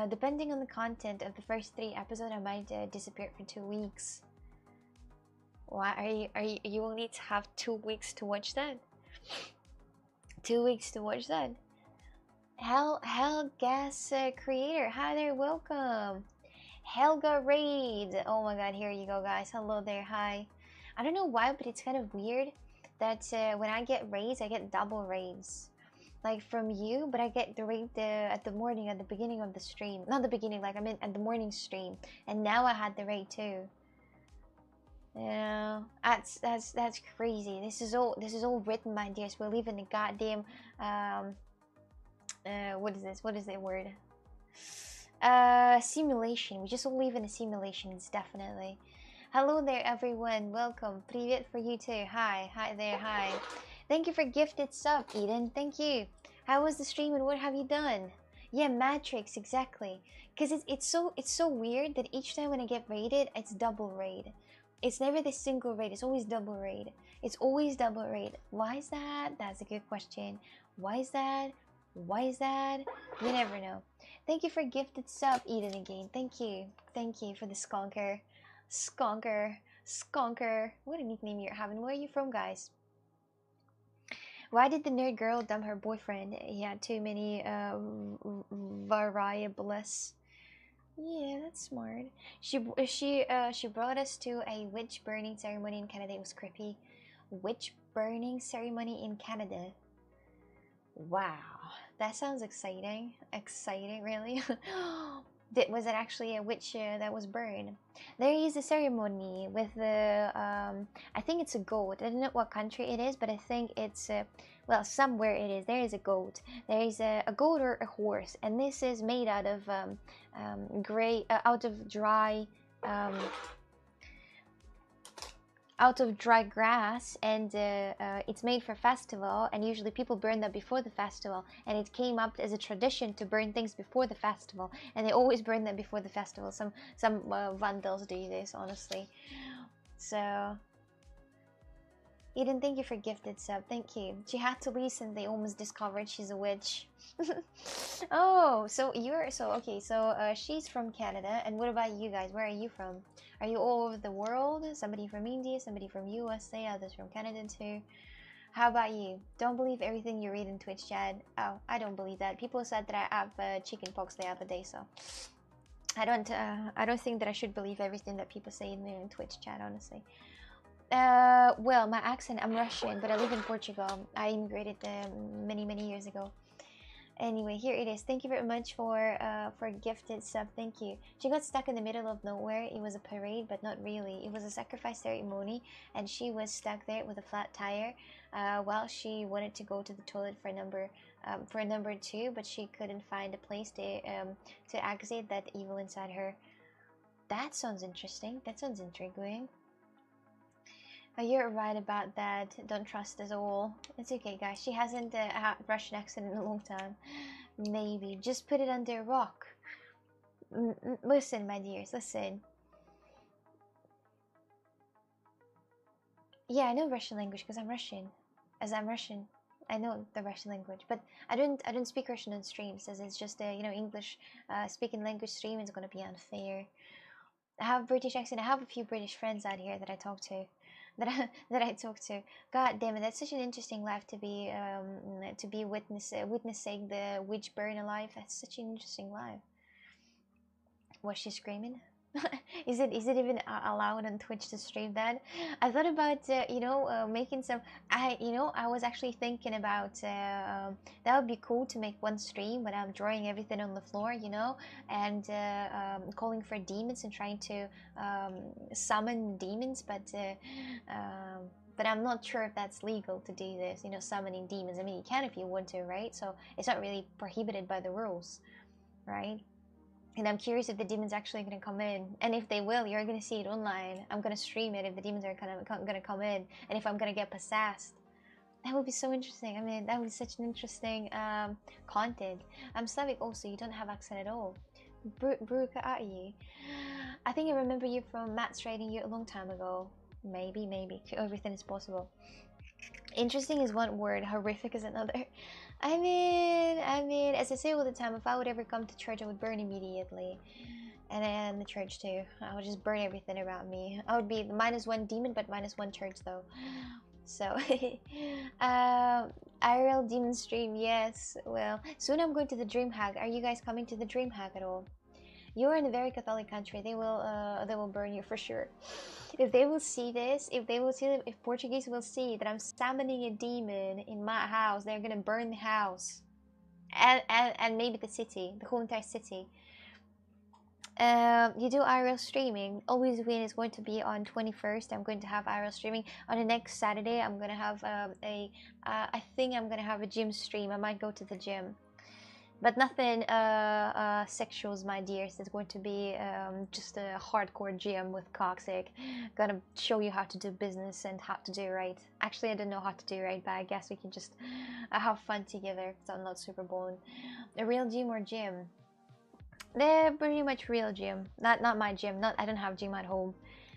Depending on the content of the first 3 episodes, I might disappear for 2 weeks. Why are you will need to have 2 weeks to watch that? 2 weeks to watch that? Hell Gas Creator, hi there, welcome. Helga Raid, oh my god, here you go, guys. Hello there, hi. I don't know why, but it's kind of weird that when I get raids, I get double raids. Like from you, but I get the raid at the morning, at the beginning of the stream. Not the beginning, like I mean at the morning stream. And now I had the raid too. Yeah, that's crazy. This is all written, my dears. We live in a goddamn what is this? What is the word? Simulation. We just all live in a simulation. It's definitely. Hello there, everyone. Welcome. Привет for you too. Hi there. Hi. Thank you for gifted sub, Eden. Thank you. How was the stream and what have you done? Yeah, Matrix, exactly. Because it's so weird that each time when I get raided, it's double raid. It's never the single raid. It's always double raid. It's always double raid. Why is that? That's a good question. Why is that? Why is that? You never know. Thank you for gifted sub, Eden again. Thank you. Thank you for the skonker. Skonker. What a nickname you're having. Where are you from, guys? Why did the nerd girl dump her boyfriend? He had too many variables. Yeah, that's smart. She brought us to a witch burning ceremony in Canada. It was creepy. Witch burning ceremony in Canada. Wow, that sounds exciting. Exciting, really? Was it actually a witch that was burned? There is a ceremony with the I think it's a goat. I don't know what country it is, but I think it's well, somewhere it is. There is a goat. There is a goat or a horse, and this is made out of dry grass, and it's made for festival, and usually people burn that before the festival, and it came up as a tradition to burn things before the festival, and they always burn that before the festival. Some vandals do this, honestly. So Eden, thank you for gifted sub. Thank you. She had to leave since they almost discovered she's a witch. Oh, so you're so okay. So she's from Canada, and what about you guys? Where are you from? Are you all over the world? Somebody from India, somebody from USA, others from Canada too. How about you? Don't believe everything you read in Twitch chat. Oh, I don't believe that. People said that I have chicken pox the other day, so I don't think that I should believe everything that people say in there in Twitch chat. Honestly. Well, my accent, I'm Russian, but I live in Portugal. I immigrated many years ago. Anyway, here it is. Thank you very much for gifted sub. Thank you. She got stuck in the middle of nowhere. It was a parade, but not really. It was a sacrifice ceremony, and she was stuck there with a flat tire while she wanted to go to the toilet for number 2, but she couldn't find a place to exit that evil inside her. That sounds interesting. That sounds intriguing. You're right about that. Don't trust us all. It's okay, guys. She hasn't had Russian accent in a long time. Maybe. Just put it under a rock. Listen, my dears, listen. Yeah, I know Russian language because I'm Russian. As I'm Russian, I know the Russian language, but I don't speak Russian on streams, as it's just a English speaking language stream is gonna be unfair. I have a British accent. I have a few British friends out here that I talk to. That I talk to. God damn it, that's such an interesting life to be witnessing the witch burn alive. That's such an interesting life. Was she screaming? Is it even allowed on Twitch to stream that? I thought about making some. I was actually thinking about that would be cool to make one stream when I'm drawing everything on the floor, and calling for demons and trying to summon demons, but I'm not sure if that's legal to do this. Summoning demons. I mean, you can if you want to, right? So it's not really prohibited by the rules, right? And I'm curious if the demons actually going to come in. And if they will, you're going to see it online. I'm going to stream it if the demons are going to come in. And if I'm going to get possessed. That would be so interesting. I mean, that would be such an interesting content. I'm Slavic also. You don't have accent at all. Bruka are you? I think I remember you from Matt's rating you a long time ago. Maybe. Everything is possible. Interesting is one word. Horrific is another. I mean, as I say all the time, if I would ever come to church, I would burn immediately. And the church too. I would just burn everything around me. I would be -1 demon, but -1 church though. So, IRL demon stream, yes. Well, soon I'm going to the dreamhack. Are you guys coming to the dreamhack at all? You're in a very Catholic country. They will burn you for sure. If they will see this, if Portuguese will see that I'm summoning a demon in my house, they're gonna burn the house, and maybe the city, the whole entire city. You do IRL streaming. Always Win is going to be on 21st. I'm going to have IRL streaming on the next Saturday. I'm gonna have I think I'm gonna have a gym stream. I might go to the gym. But nothing sexuals, my dears. It's going to be just a hardcore gym with Coxic. Gonna show you how to do business and how to do right. Actually, I don't know how to do right, but I guess we can just have fun together. So I'm not super boring. A real gym or gym? They're pretty much real gym. Not my gym. I don't have gym at home.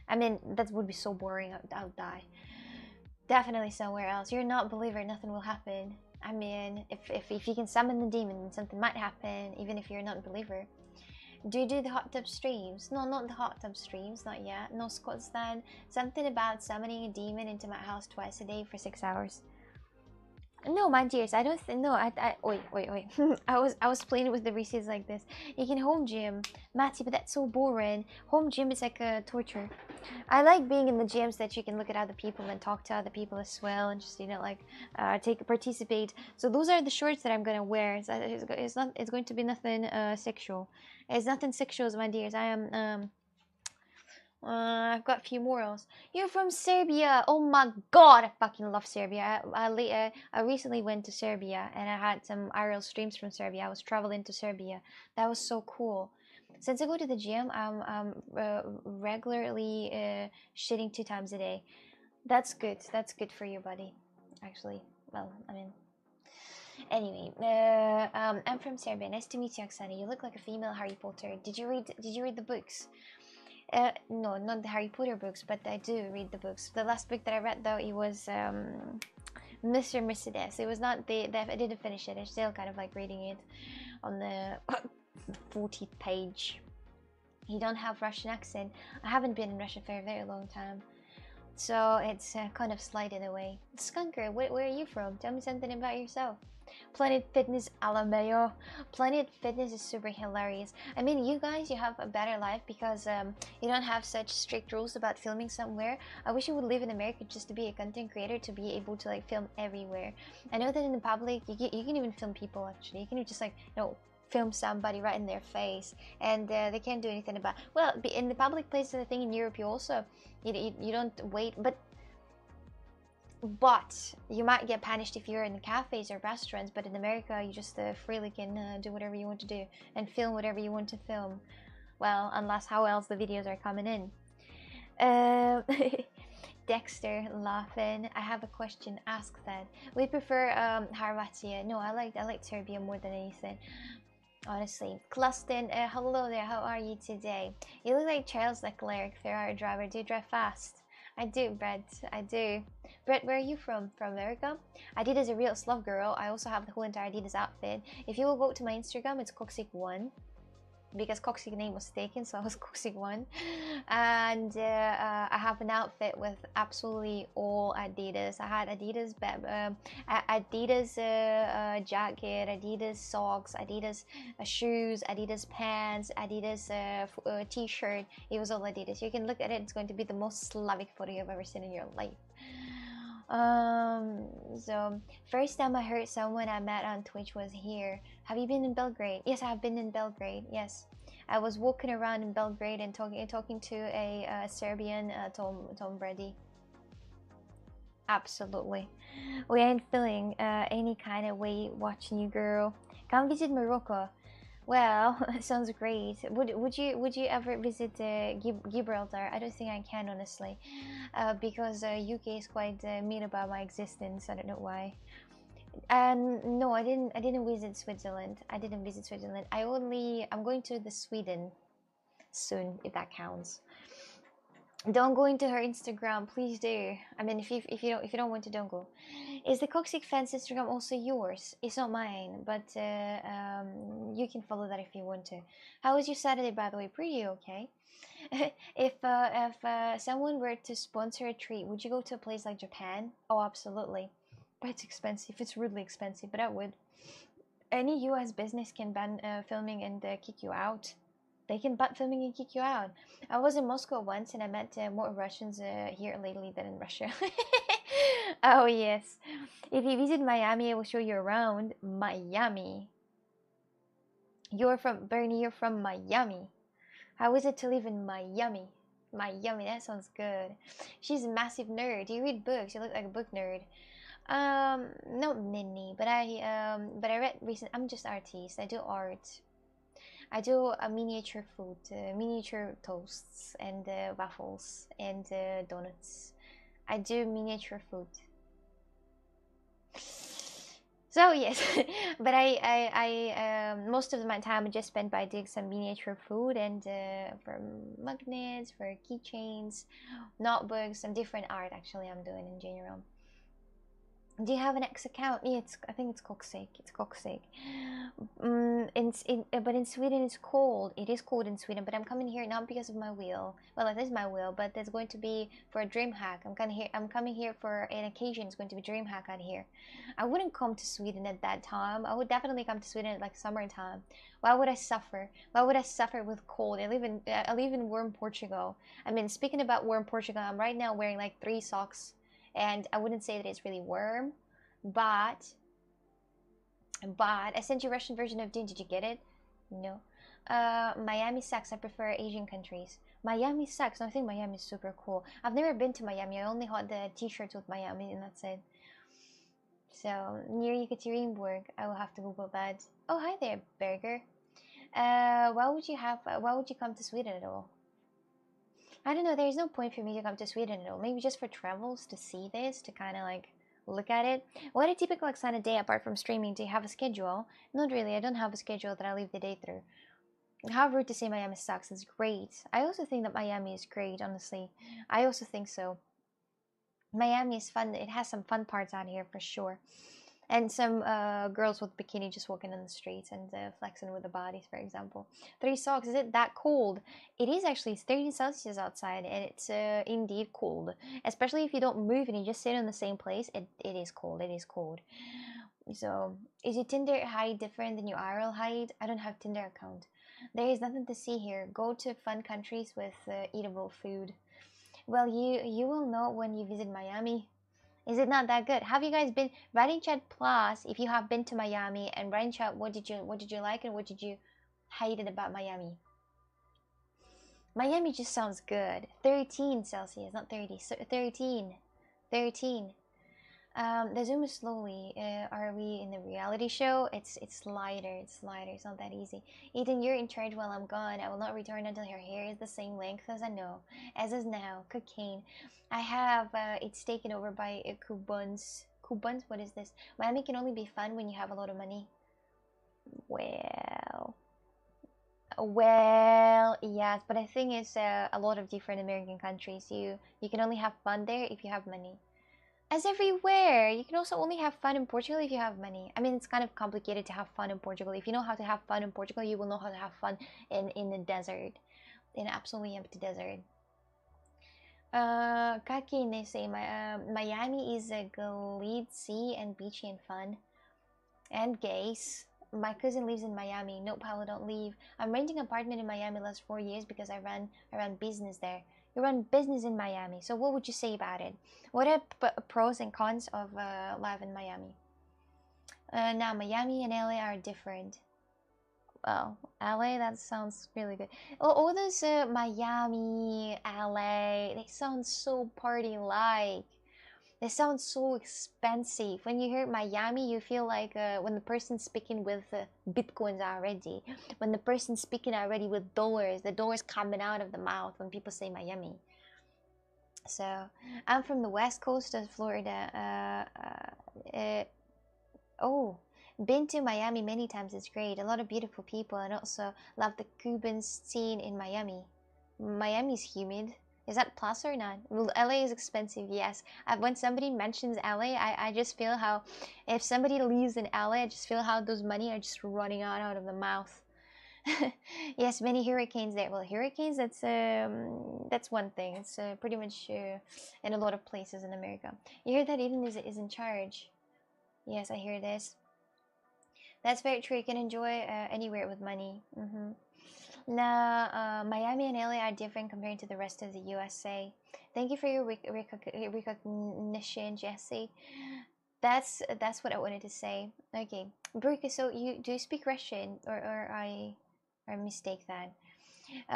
I mean, that would be so boring. I would die. Definitely somewhere else. You're not a believer. Nothing will happen. I mean, if you can summon the demon, something might happen, even if you're not a believer. Do you do the hot tub streams? No, not the hot tub streams, not yet. No, Scotsland. Something about summoning a demon into my house twice a day for 6 hours. No, my dears, I don't think. No, wait. I was playing with the receipts like this. You can home gym, Matty, but that's so boring. Home gym is like a torture. I like being in the gyms that you can look at other people and talk to other people as well, and just participate. So those are the shorts that I'm gonna wear. It's going to be nothing sexual. It's nothing sexual, my dears. I am I've got a few morals. You're from Serbia. Oh my god, I fucking love Serbia. I recently went to Serbia and I had some IRL streams from Serbia. I was traveling to Serbia. That was so cool. Since I go to the gym, I'm regularly shitting 2 times a day. That's good. That's good for your body, actually. Well, I mean. Anyway, I'm from Serbia. Nice to meet you, Oksana. You look like a female Harry Potter. Did you read the books? No, not the Harry Potter books, but I do read the books. The last book that I read, though, it was Mr. Mercedes. It was not I didn't finish it. I'm still kind of like reading it on the 40th page. You don't have Russian accent. I haven't been in Russia for a very long time, so it's kind of sliding away. Skunker, where are you from? Tell me something about yourself. Planet Fitness Alameo. Planet Fitness is super hilarious. I mean, you guys, you have a better life because you don't have such strict rules about filming somewhere. I wish you would live in America just to be a content creator, to be able to like film everywhere. I know that in the public, you can even film people actually. You can just like, film somebody right in their face, and they can't do anything about. Well, in the public places, I think in Europe, you also you don't wait, but you might get punished if you're in cafes or restaurants. But in America, you just freely can do whatever you want to do and film whatever you want to film. Well, unless how else the videos are coming in. Dexter laughing. I have a question. Ask that. We prefer Harvatia. No, I like Serbia more than anything. Honestly. Cluston, hello there. How are you today? You look like Charles Leclerc, Ferrari driver. Do you drive fast? I do, Brett. I do. Brett, where are you from? From America? Adidas is a real slove girl. I also have the whole entire Adidas outfit. If you will go to my Instagram, it's Coxic1. Because Coxic name was taken, so I was Coxic1. And I have an outfit with absolutely all Adidas. I had Adidas jacket, Adidas socks, Adidas shoes, Adidas pants, Adidas t-shirt. It was all Adidas. You can look at it. It's going to be the most Slavic photo you've ever seen in your life. So first time I heard someone I met on Twitch was here. Have you been in Belgrade? Yes, I have been in Belgrade. Yes, I was walking around in Belgrade and talking to a Serbian Tom Brady. Absolutely, we ain't feeling any kind of way watching you, girl. Come visit Morocco. Well, sounds great. Would you ever visit Gibraltar? I don't think I can, honestly, because UK is quite mean about my existence. I don't know why. No, I didn't visit Switzerland. I didn't visit Switzerland. I'm going to the Sweden soon, if that counts. Don't go into her Instagram, please do. I mean, if you don't want to, don't go. Is the Coxic fans Instagram also yours? It's not mine, but you can follow that if you want to. How was your Saturday, by the way? Pretty okay. If someone were to sponsor a treat, would you go to a place like Japan? Oh, absolutely. But it's expensive. It's rudely expensive, but I would. Any US business can ban filming and kick you out. They can ban filming and kick you out. I was in Moscow once and I met more Russians here lately than in Russia. Oh, yes. If you visit Miami, I will show you around. Miami. You're from, Bernie, you're from Miami. How is it to live in Miami? Miami, that sounds good. She's a massive nerd. You read books. You look like a book nerd. Not many, but I read recent. I'm just artist. I do art. I do a miniature food, miniature toasts and waffles and donuts. I do miniature food. So yes, but I most of my time I just spent by doing some miniature food and for magnets, for keychains, notebooks, and different art. Actually, I'm doing in general. Do you have an X account? Yeah, I think it's Coxic. It's Coxic. But in Sweden it's cold. It is cold in Sweden. But I'm coming here not because of my wheel. Well, it is my wheel, but there's going to be for a dreamhack. I'm coming here for an occasion. It's going to be dreamhack out here. I wouldn't come to Sweden at that time. I would definitely come to Sweden at like summertime. Why would I suffer? Why would I suffer with cold? I live in warm Portugal. I mean, speaking about warm Portugal, I'm right now wearing like 3 socks. And I wouldn't say that it's really warm, but I sent you a Russian version of Dune. Did you get it? No. Miami sucks. I prefer Asian countries. Miami sucks. No, I think Miami is super cool. I've never been to Miami. I only had the t-shirts with Miami, and that's it. So near Yekaterinburg, I will have to Google that. Oh, hi there, Berger. Why would you come to Sweden at all? I don't know, there's no point for me to come to Sweden at all. Maybe just for travels, to see this, to kind of like look at it. What a typical Oksana day apart from streaming. Do you have a schedule? Not really, I don't have a schedule that I leave the day through. However, to say Miami sucks is great. I also think that Miami is great, honestly. I also think so. Miami is fun. It has some fun parts out here for sure. And some girls with bikini just walking on the streets and flexing with the bodies, for example. 3 socks, is it that cold? It is actually 30 Celsius outside, and it's indeed cold. Especially if you don't move and you just sit in the same place, it is cold. It is cold. So, is your Tinder height different than your IRL height? I don't have Tinder account. There is nothing to see here. Go to fun countries with eatable food. Well, you will know when you visit Miami. Is it not that good? Have you guys been? Write in chat plus if you have been to Miami, and write in chat what did you like and what did you hate about Miami. Miami just sounds good. 13 Celsius, not 30. So 13. 13. The zoom is slowly. Are we in the reality show? It's lighter. It's lighter. It's not that easy. Ethan, you're in charge while I'm gone. I will not return until her hair is the same length as I know, as is now. Cocaine. I have. It's taken over by Kubans. Kubans. What is this? Miami can only be fun when you have a lot of money. Well, yes, but I think it's a lot of different American countries. You can only have fun there if you have money. As everywhere, you can also only have fun in Portugal if you have money. I mean, it's kind of complicated to have fun in Portugal. If you know how to have fun in Portugal, you will know how to have fun in the desert, in absolutely empty desert. Kaki, they say Miami is a glitzy and beachy and fun, and gays. My cousin lives in Miami. No, Paolo, don't leave. I'm renting an apartment in Miami last 4 years because I run business there. You run business in Miami. So what would you say about it? What are pros and cons of life in Miami? Now, Miami and LA are different. Well, LA, that sounds really good. All those Miami, LA, they sound so party-like. They sound so expensive. When you hear Miami, you feel like when the person's speaking with bitcoins already. When the person's speaking already with dollars, the dollars coming out of the mouth when people say Miami. So, I'm from the west coast of Florida. Oh, been to Miami many times. It's great. A lot of beautiful people, and also love the Cuban scene in Miami. Miami's humid. Is that plus or not? Well, LA is expensive, yes. When somebody mentions LA, I just feel how, if somebody lives in LA, I just feel how those money are just running out of the mouth. Yes, many hurricanes there. Well, hurricanes, that's one thing. It's pretty much in a lot of places in America. You hear that Eden is in charge. Yes, I hear this. That's very true. You can enjoy anywhere with money. Now, Miami and LA are different compared to the rest of the USA. Thank you for your recognition, Jesse. That's what I wanted to say. Okay, Brooke, so do you speak Russian, or I mistake that?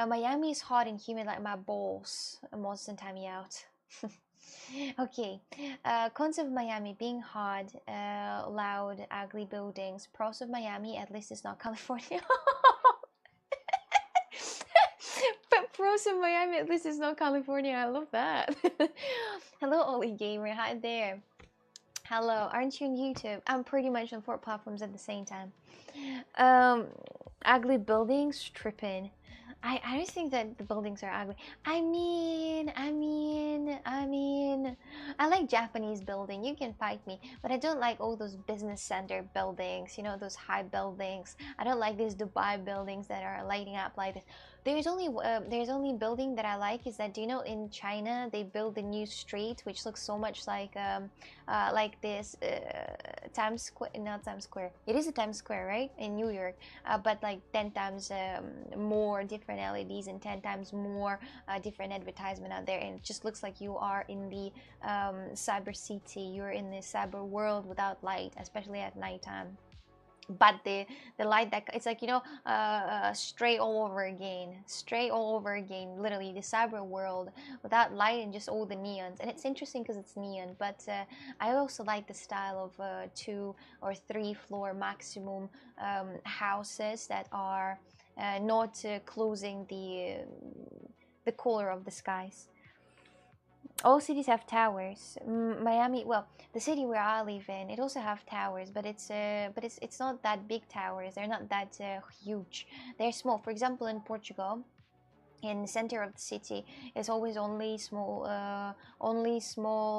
Miami is hot and humid like my balls most of the time. Out. Okay, cons of Miami: being hot, loud, ugly buildings. Pros of Miami: at least it's not California. But pros of Miami, at least it's not California. I love that. Hello, Ollie Gamer. Hi there. Hello, aren't you on YouTube? I'm pretty much on 4 platforms at the same time. Ugly buildings, tripping. I don't think that the buildings are ugly. I mean, I like Japanese building. You can fight me, but I don't like all those business center buildings. You know, those high buildings. I don't like these Dubai buildings that are lighting up like this. There's only building that I like is that, do you know, in China they build a new street which looks so much like this Times Square, not Times Square. It is a Times Square, right, in New York, but like 10 times more different LEDs and 10 times more different advertisement out there, and it just looks like you are in the cyber city. You're in the cyber world without light, especially at nighttime. But the light, that it's like, you know, stray all over again, literally the cyber world without light and just all the neons. And it's interesting because it's neon, but I also like the style of 2 or 3 floor maximum houses that are not closing the color of the skies. All cities have towers. Miami, well, the city where I live in, it also have towers, but it's not that big towers. They're not that huge. They're small. For example, in Portugal, in the center of the city, it's always only small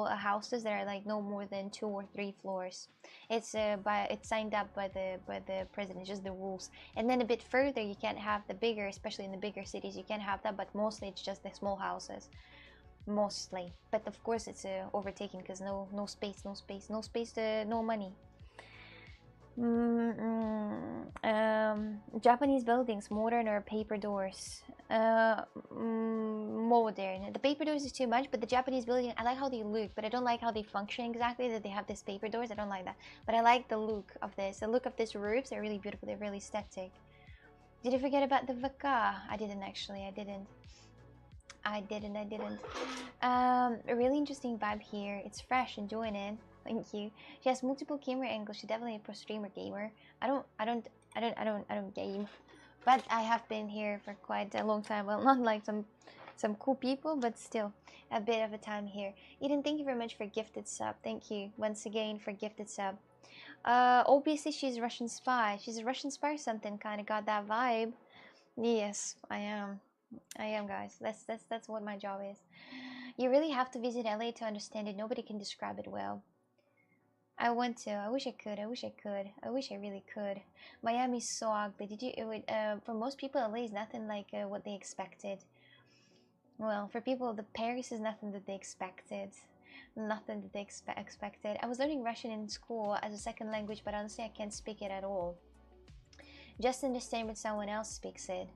houses that are like no more than 2 or 3 floors. It's signed up by the president, just the rules. And then a bit further, you can't have the bigger, especially in the bigger cities, you can't have that. But mostly, it's just the small houses. Mostly, but of course it's overtaken because no space, no money. Japanese buildings, modern or paper doors? Modern. The paper doors is too much, but the Japanese building, I like how they look, but I don't like how they function exactly, that they have these paper doors. I don't like that, but I like the look of this. The look of these roofs are really beautiful. They're really aesthetic. Did you forget about the vaka? I didn't actually. I didn't. A really interesting vibe here. It's fresh, enjoying it. Thank you. She has multiple camera angles. She's definitely a pro streamer gamer. I don't game, but I have been here for quite a long time. Well, not like some cool people, but still a bit of a time here. Eden, thank you very much for gifted sub. Thank you once again for gifted sub. Obviously she's a Russian spy. She's a Russian spy or something. Kind of got that vibe. Yes, I am, guys. That's what my job is. You really have to visit LA to understand it. Nobody can describe it well. I want to. I wish I could. I wish I really could. Miami's so ugly. Did you? For most people, LA is nothing like what they expected. Well, for people, the Paris is nothing that they expected. Nothing that they expected. I was learning Russian in school as a second language, but honestly, I can't speak it at all. Just understand when someone else speaks it.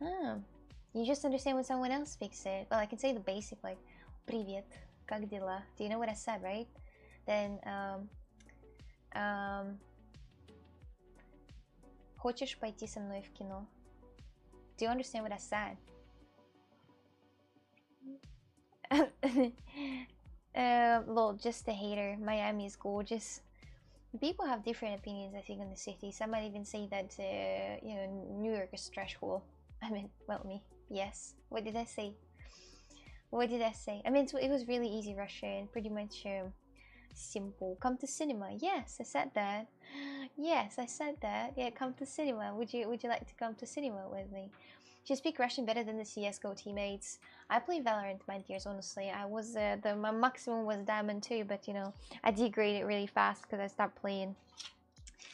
Oh. You just understand when someone else speaks it. Well, I can say the basic, like, Привет, как дела? Do you know what I said, right? Then, хочешь пойти со мной в кино? Do you understand what I said? Lol, just a hater. Miami is gorgeous. People have different opinions, I think, on the city. Some might even say that, New York is threshold. I mean, well, me. Yes. What did I say? What did I say? I mean, it was really easy Russian, pretty much simple. Come to cinema. Yes, I said that. Yes, I said that. Yeah, come to cinema. Would you like to come to cinema with me? She speak Russian better than the CS:GO teammates. I play Valorant my years, honestly. I was my maximum was Diamond 2, but you know, I degraded really fast because I stopped playing.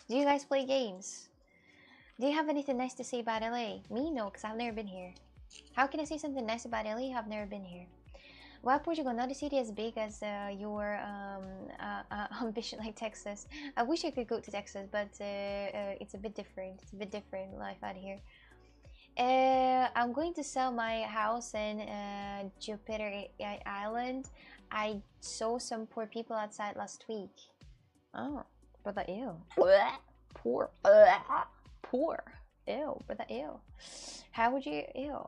Do you guys play games? Do you have anything nice to say about LA? Me, no, because I've never been here. How can I say something nice about LA? I've never been here. Why Portugal? Not a city as big as your ambition like Texas. I wish I could go to Texas, but it's a bit different. It's a bit different life out here. I'm going to sell my house in Jupiter Island. I saw some poor people outside last week. Oh, brother, ew. Poor. Poor. Ew, brother, ew. How would you? Ew.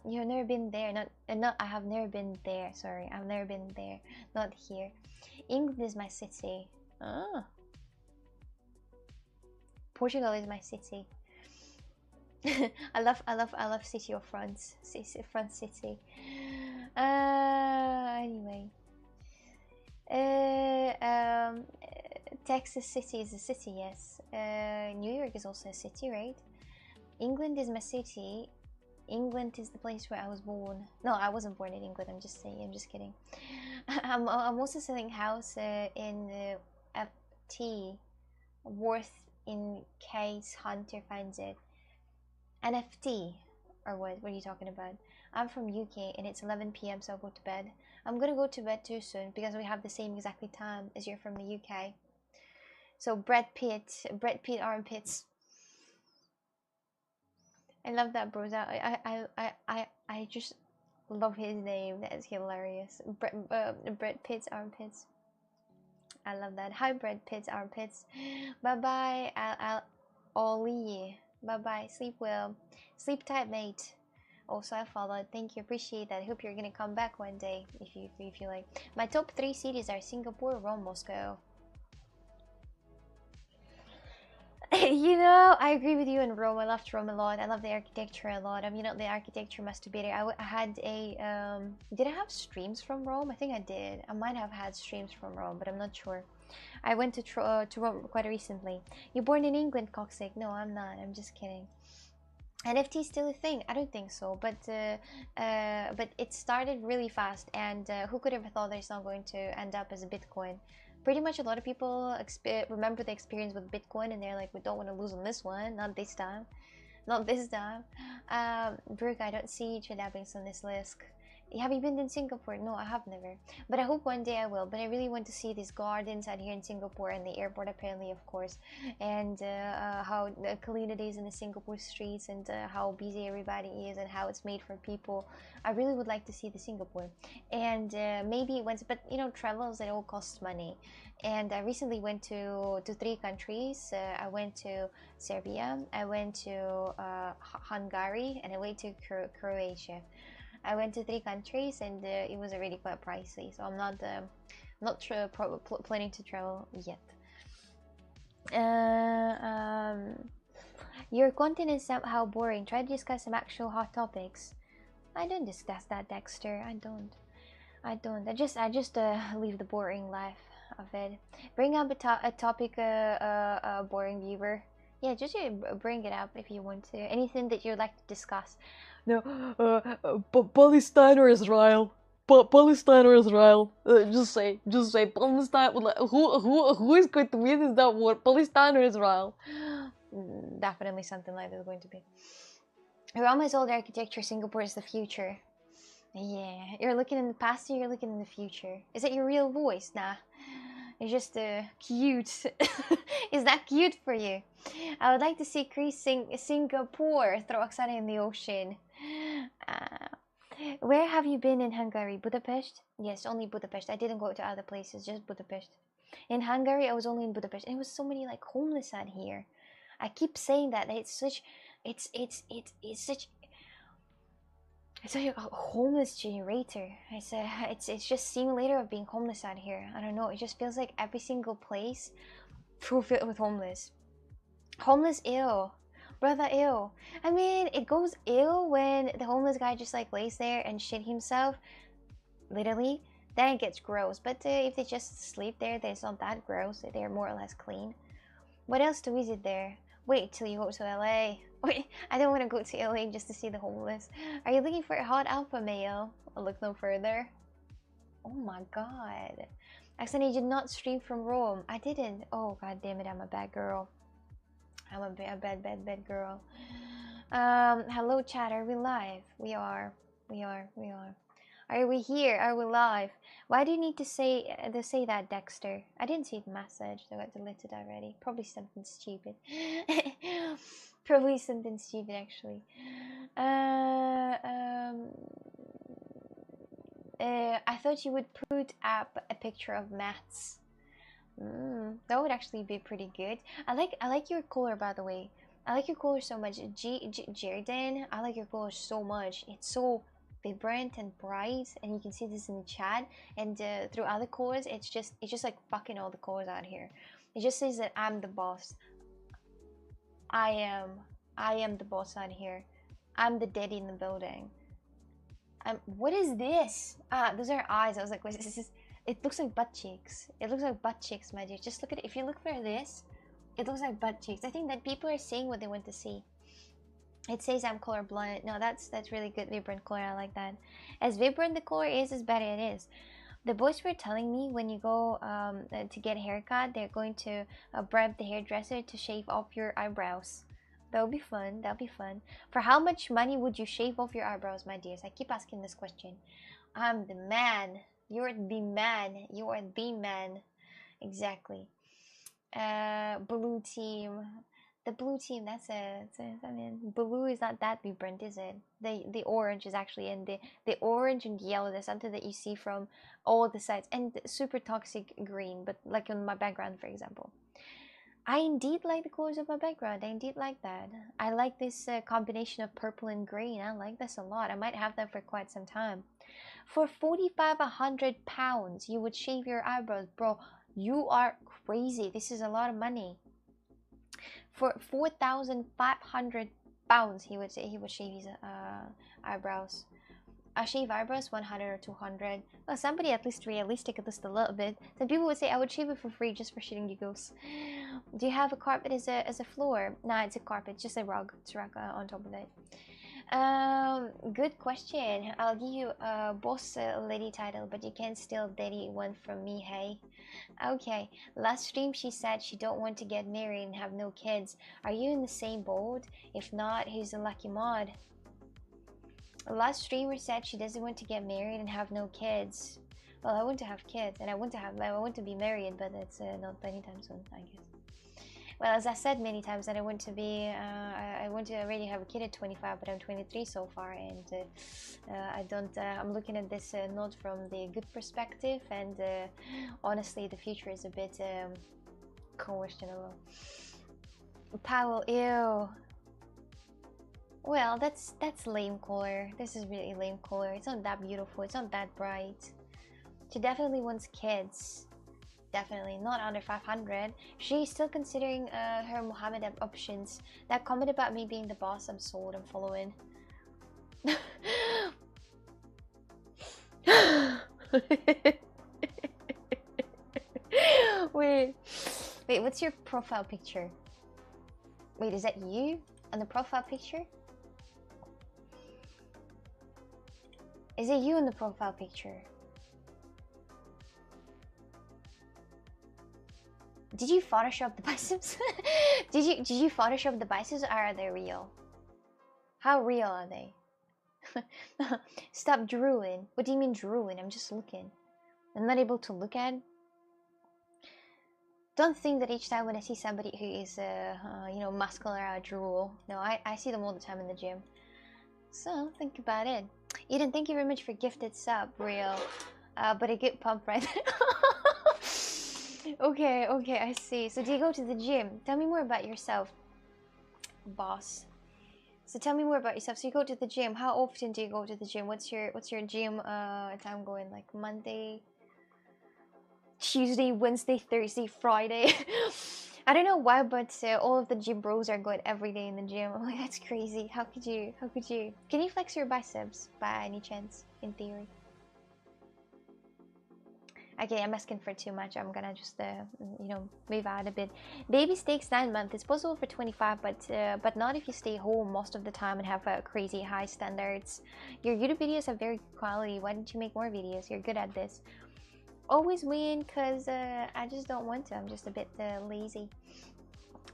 You've never been there. Not. I have never been there. Sorry, I've never been there. Not here. England is my city. Oh. Portugal is my city. I love City of France. France City. Anyway. Texas City is a city, yes. New York is also a city, right? England is my city. England is the place where I was born. No, I wasn't born in England. I'm just saying. I'm just kidding. I'm also selling house in FT, worth in case Hunter finds it. NFT, or what? What are you talking about? I'm from UK and it's 11 p.m. so I'll go to bed. I'm gonna go to bed too soon because we have the same exactly time as you're from the UK. So Brad Pitt armpits. I love that, bros. I just love his name. That is hilarious. Brad Pitt's armpits. I love that. Hi, Brad Pitt's armpits. Bye bye. I'll Ollie. Bye bye. Sleep well. Sleep tight, mate. Also, I followed. Thank you. Appreciate that. I hope you're gonna come back one day if you like. My top 3 cities are Singapore, Rome, Moscow. You know, I agree with you in Rome. I loved Rome a lot. I love the architecture a lot. You know, the architecture must be better. I had a did I have streams from Rome? I think I did. I might have had streams from Rome, but I'm not sure. I went to Rome quite recently. You're born in England, Coxic? No, I'm not. I'm just kidding. NFT is still a thing? I don't think so, but it started really fast, and who could ever thought that it's not going to end up as a Bitcoin? Pretty much a lot of people remember the experience with Bitcoin, and they're like, we don't want to lose on this one, not this time, not this time. Brooke, I don't see Chilabings on this list. Have you been in Singapore? No, I have never. But I hope one day I will. But I really want to see these gardens out here in Singapore, and the airport apparently, of course. And how clean it is in the Singapore streets, and how busy everybody is, and how it's made for people. I really would like to see the Singapore. And maybe once, but you know, travels, it all costs money. And I recently went to 3 countries. I went to Serbia, I went to Hungary, and I went to Croatia. I went to 3 countries, and it was already quite pricey, so I'm not planning to travel yet. Your content is somehow boring. Try to discuss some actual hot topics. I don't discuss that, Dexter. I don't. I just live the boring life of it. Bring up a topic, boring viewer. Yeah, just bring it up if you want to. Anything that you'd like to discuss. No, Palestine or Israel? Palestine or Israel? Just say Palestine. Who is going to win in that war? Palestine or Israel? Definitely something like that is going to be. Rome has old architecture. Singapore is the future. Yeah, you're looking in the past, or you're looking in the future. Is that your real voice? Nah, it's just cute. Is that cute for you? I would like to see Chris Singapore throw Oksana in the ocean. Where have you been in Hungary? Budapest? Yes, only Budapest. I didn't go to other places, just Budapest. In Hungary, I was only in Budapest, and there was so many like homeless out here. I keep saying that it's such a homeless generator. It's just simulator of being homeless out here. I don't know. It just feels like every single place filled with homeless. Homeless ill. Brother ill. I mean, it goes ill when the homeless guy just like lays there and shit himself. Literally. Then it gets gross. But if they just sleep there, then it's not that gross. They're more or less clean. What else to visit there? Wait till you go to LA. Wait, I don't want to go to LA just to see the homeless. Are you looking for a hot alpha male? I'll look no further. Oh my god. Actually, I did not stream from Rome. I didn't. Oh god damn it, I'm a bad girl. I'm a bad girl. Hello chat, are we live? We are. Are we here? Are we live? Why do you need to say that, Dexter? I didn't see the message. They got deleted already. Probably something stupid. Probably something stupid, actually. I thought you would put up a picture of Matt's. That would actually be pretty good. I like your color, by the way. I like your color so much. Jerden, I like your color so much. It's so vibrant and bright, and you can see this in the chat. And through other colors, it's just like fucking all the colors out here. It just says that I'm the boss. I am the boss out here. I'm the daddy in the building. What is this? Those are eyes. I was like, what is this? It looks like butt cheeks. It looks like butt cheeks, my dear. Just look at it. If you look for this, it looks like butt cheeks. I think that people are seeing what they want to see. It says I'm colorblind. No, that's really good, vibrant color. I like that. As vibrant the color is, as better it is. The boys were telling me when you go to get a haircut, they're going to bribe the hairdresser to shave off your eyebrows. That'll be fun. That'll be fun. For how much money would you shave off your eyebrows, my dears? I keep asking this question. I'm the man. You're the man. You are the man. Exactly. Blue team. The blue team. I mean, blue is not that vibrant, is it? The orange is actually, and the orange and yellow. That's something that you see from all the sides, and the super toxic green. But like on my background, for example. I indeed like the colors of my background. I indeed like that. I like this combination of purple and green. I like this a lot. I might have that for quite some time. For 4,500 pounds, you would shave your eyebrows, bro. You are crazy. This is a lot of money. For 4,500 pounds, he would say he would shave his eyebrows. I shave eyebrows 100 or 200. Well, somebody at least realistic, at least a little bit. Some people would say I would shave it for free just for shitting giggles. Do you have a carpet as a floor? Nah, it's a carpet, just a rug. It's a rug on top of it. Good question. I'll give you a boss lady title, but you can still daddy one from me, hey? Okay, last stream she said she don't want to get married and have no kids. Are you in the same boat? If not, who's a lucky mod? Last streamer said she doesn't want to get married and have no kids. Well, I want to have kids and I want to be married, but it's not anytime soon, I guess. Well, as I said many times, that I want to be, I want to already have a kid at 25, but I'm 23 so far, and I don't. I'm looking at this not from the good perspective, and honestly, the future is a bit questionable. Powell, ew. Well, that's lame color. This is really lame color. It's not that beautiful. It's not that bright. She definitely wants kids. Definitely not under 500. She's still considering her Mohammed options. That comment about me being the boss, I'm sold. I'm following. Wait, what's your profile picture? Wait, is that you on the profile picture? Is it you in the profile picture? Did you Photoshop the biceps? Did you Photoshop the biceps, or are they real? How real are they? Stop drooling. What do you mean drooling? I'm just looking. I'm not able to look at. Don't think that each time when I see somebody who is, you know, muscular, I drool. No, I see them all the time in the gym. So think about it. Eden, thank you very much for gifted sub, real. But a good pump right there. Okay, I see. So do you go to the gym? Tell me more about yourself, boss. So tell me more about yourself. So you go to the gym. How often do you go to the gym? What's your gym time going? Like Monday, Tuesday, Wednesday, Thursday, Friday. I don't know why, but all of the gym bros are going every day in the gym. I'm like, that's crazy. How could you? How could you? Can you flex your biceps by any chance? In theory. Okay, I'm asking for too much. I'm gonna just, you know, move out a bit. Baby takes 9 months. It's possible for 25, but not if you stay home most of the time and have crazy high standards. Your YouTube videos have very good quality. Why didn't you make more videos? You're good at this. Always win, cause I just don't want to. I'm just a bit lazy.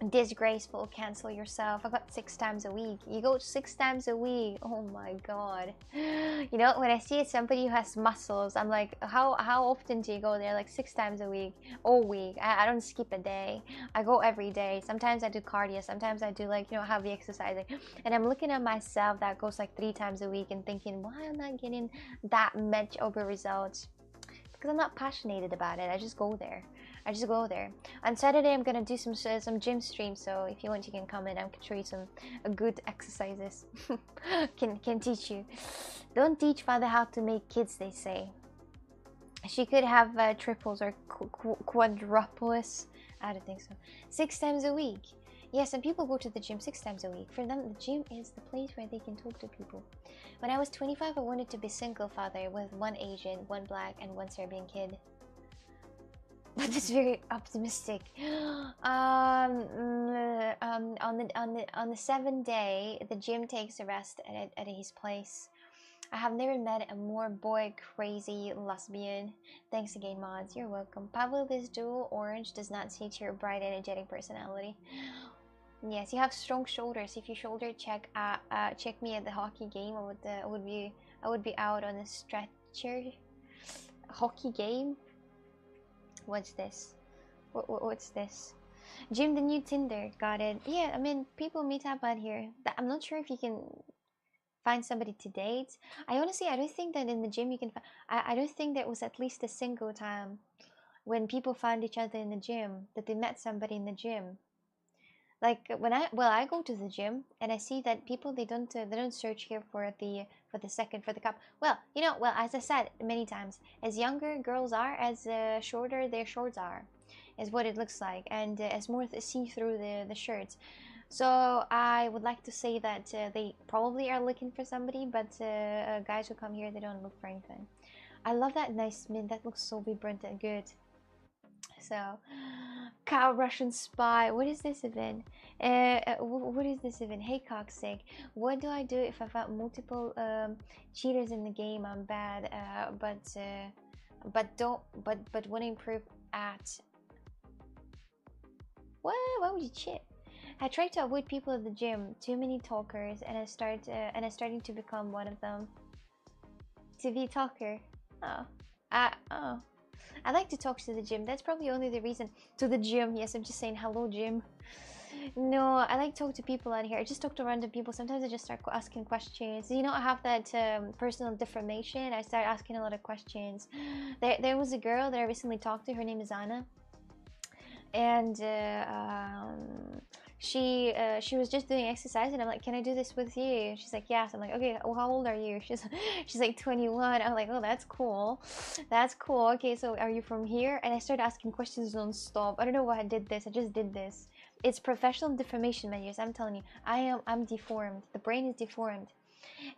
Disgraceful. Cancel yourself. I got 6 times a week. You go 6 times a week. Oh my god. You know, when I see somebody who has muscles, I'm like, how often do you go there? Like 6 times a week, all week. I don't skip a day. I go every day. Sometimes I do cardio. Sometimes I do, like, you know, heavy exercising. And I'm looking at myself that goes like 3 times a week and thinking, why am I getting that much over results? Because I'm not passionate about it. I just go there. On Saturday, I'm gonna do some gym streams. So if you want, you can come in. I can show you some good exercises. can teach you. Don't teach father how to make kids, they say. She could have triples or quadruples. I don't think so. 6 times a week. Yeah, some people go to the gym 6 times a week. For them, the gym is the place where they can talk to people. When I was 25, I wanted to be single father with 1 Asian, 1 black, and 1 Serbian kid. But that's very optimistic. On the 7th day, the gym takes a rest at his place. I have never met a more boy crazy lesbian. Thanks again, mods. You're welcome. Pablo, this dual orange does not suit your bright, energetic personality. Yes, you have strong shoulders. If you shoulder check me at the hockey game, I would be out on a stretcher. Hockey game. What's this? What's this? Gym, the new Tinder. Got it. Yeah, I mean, people meet up out here. I'm not sure if you can find somebody to date. I don't think that in the gym you can I don't think there was at least a single time when people found each other in the gym, that they met somebody in the gym. Like when I go to the gym and I see that people, they don't search here for the cup. Well, you know, as I said many times, as younger girls are, as shorter their shorts are. is what it looks like, and it's more see through the shirts. So I would like to say that they probably are looking for somebody, but guys who come here, they don't look for anything. I love that nice mint. That looks so vibrant and good. So, cow Russian spy. What is this event? What is this event? Hey, cockstick. What do I do if I found multiple cheaters in the game? I'm bad, but want to improve at. What? Why would you cheat? I try to avoid people at the gym. Too many talkers, and I'm starting to become one of them. TV talker. Oh, oh. I like to talk to the gym. That's probably only the reason. To the gym. Yes, I'm just saying hello, gym. No, I like to talk to people out here. I just talk to random people. Sometimes I just start asking questions. You know, I have that personal deformation. I start asking a lot of questions. There was a girl that I recently talked to. Her name is Anna. And she was just doing exercise, and I'm like, can I do this with you? She's like, yes. I'm like, okay, well, how old are you? She's like 21. I'm like, oh, that's cool. That's cool. Okay, so are you from here? And I started asking questions non-stop. I don't know why I did this. I just did this. It's professional deformation, measures. I'm telling you, I'm deformed. The brain is deformed.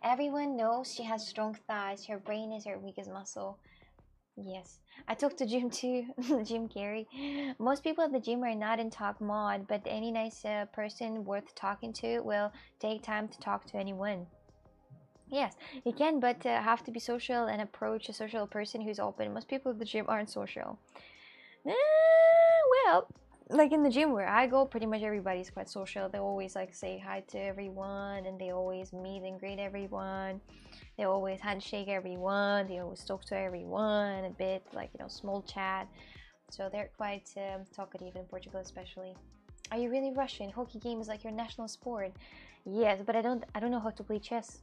Everyone knows she has strong thighs. Her brain is her weakest muscle. Yes, I talked to Jim too. Jim Carrey. Most people at the gym are not in talk mode, but any nice person worth talking to will take time to talk to anyone. Yes, you can, but have to be social and approach a social person who's open. Most people at the gym aren't social. Well, like in the gym where I go, pretty much everybody's quite social. They always like say hi to everyone, and they always meet and greet everyone. They always handshake everyone. They always talk to everyone a bit, like, you know, small chat. So they're quite talkative in Portugal, especially. Are you really Russian? Hockey game is like your national sport. Yes, but I don't know how to play chess.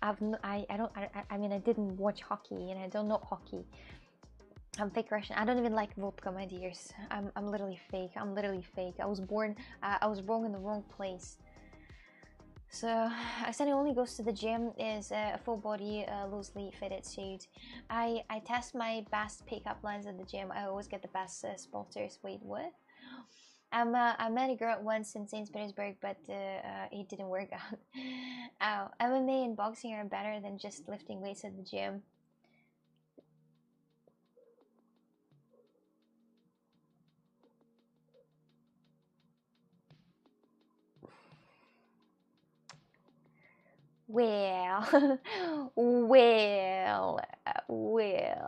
I mean, I didn't watch hockey, and I don't know hockey. I'm fake Russian. I don't even like vodka, my dears. I'm literally fake. I'm literally fake. I was born in the wrong place. So I said it only goes to the gym is a full body loosely fitted suit. I test my best pickup lines at the gym. I always get the best spotters. Wait, what? I met a girl once in St. Petersburg, but it didn't work out. Ow. MMA and boxing are better than just lifting weights at the gym. Well, well,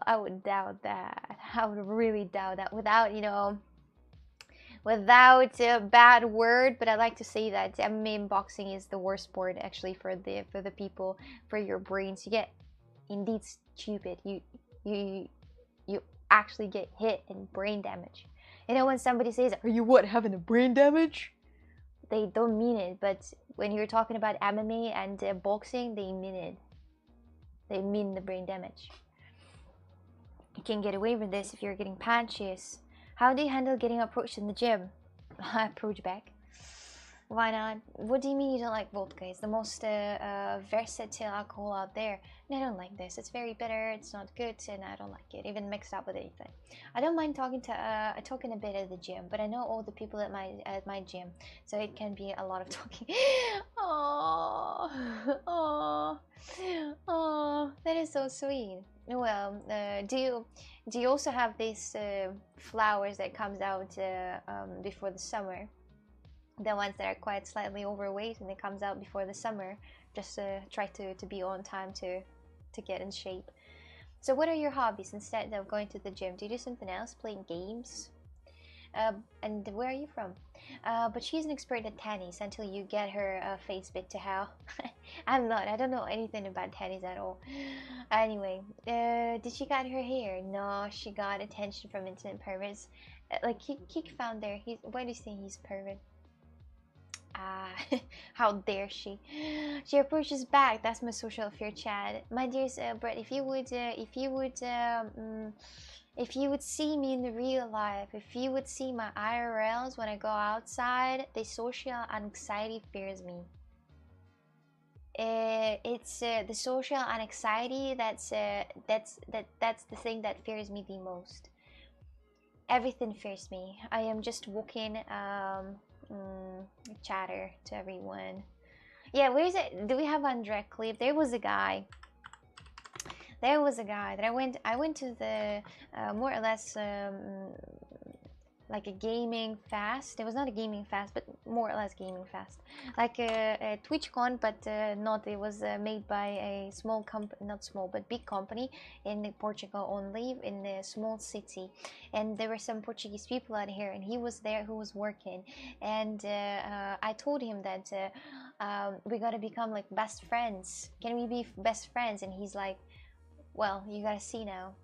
I would doubt that. I would really doubt that without, you know, without a bad word. But I like to say that MMA and boxing is the worst sport actually for the people, for your brains. You get indeed stupid. You actually get hit and brain damage. You know when somebody says, "Are you what having a brain damage?" They don't mean it, but when you're talking about MMA and boxing, they mean it. They mean the brain damage. You can get away with this if you're getting punches. How do you handle getting approached in the gym? I approach back. Why not? What do you mean you don't like vodka? It's the most versatile alcohol out there. And I don't like this. It's very bitter. It's not good, and I don't like it, even mixed up with anything. I don't mind talking a bit at the gym, but I know all the people at my gym, so it can be a lot of talking. Oh, oh, oh, that is so sweet. Well, do you also have these flowers that comes out before the summer? The ones that are quite slightly overweight, and it comes out before the summer, just try to be on time to get in shape. So what are your hobbies instead of going to the gym? Do you do something else, playing games? And where are you from? But she's an expert at tennis until you get her face bit to hell. I'm not. I don't know anything about tennis at all. Anyway, did she cut her hair? No, she got attention from internet perverts. Like Kik found there. Why do you think he's pervert? Ah, how dare she? She approaches back. That's my social fear chat. My dears, Brett, if you would see me in the real life, if you would see my IRLs when I go outside, the social anxiety fears me. It's the social anxiety that's the thing that fears me the most. everything fears me. I am just walking chatter to everyone. Yeah, where is it? Do we have Andre clip? There was a guy. There was a guy that I went to the more or less like a gaming fast. It was not a gaming fast, but more or less gaming fast, like a TwitchCon, but not. It was made by a small company, not small, but big company in Portugal only, in a small city. And there were some Portuguese people out here, and he was there who was working. And I told him that we gotta become like best friends. Can we be best friends? And he's like, well, you gotta see now.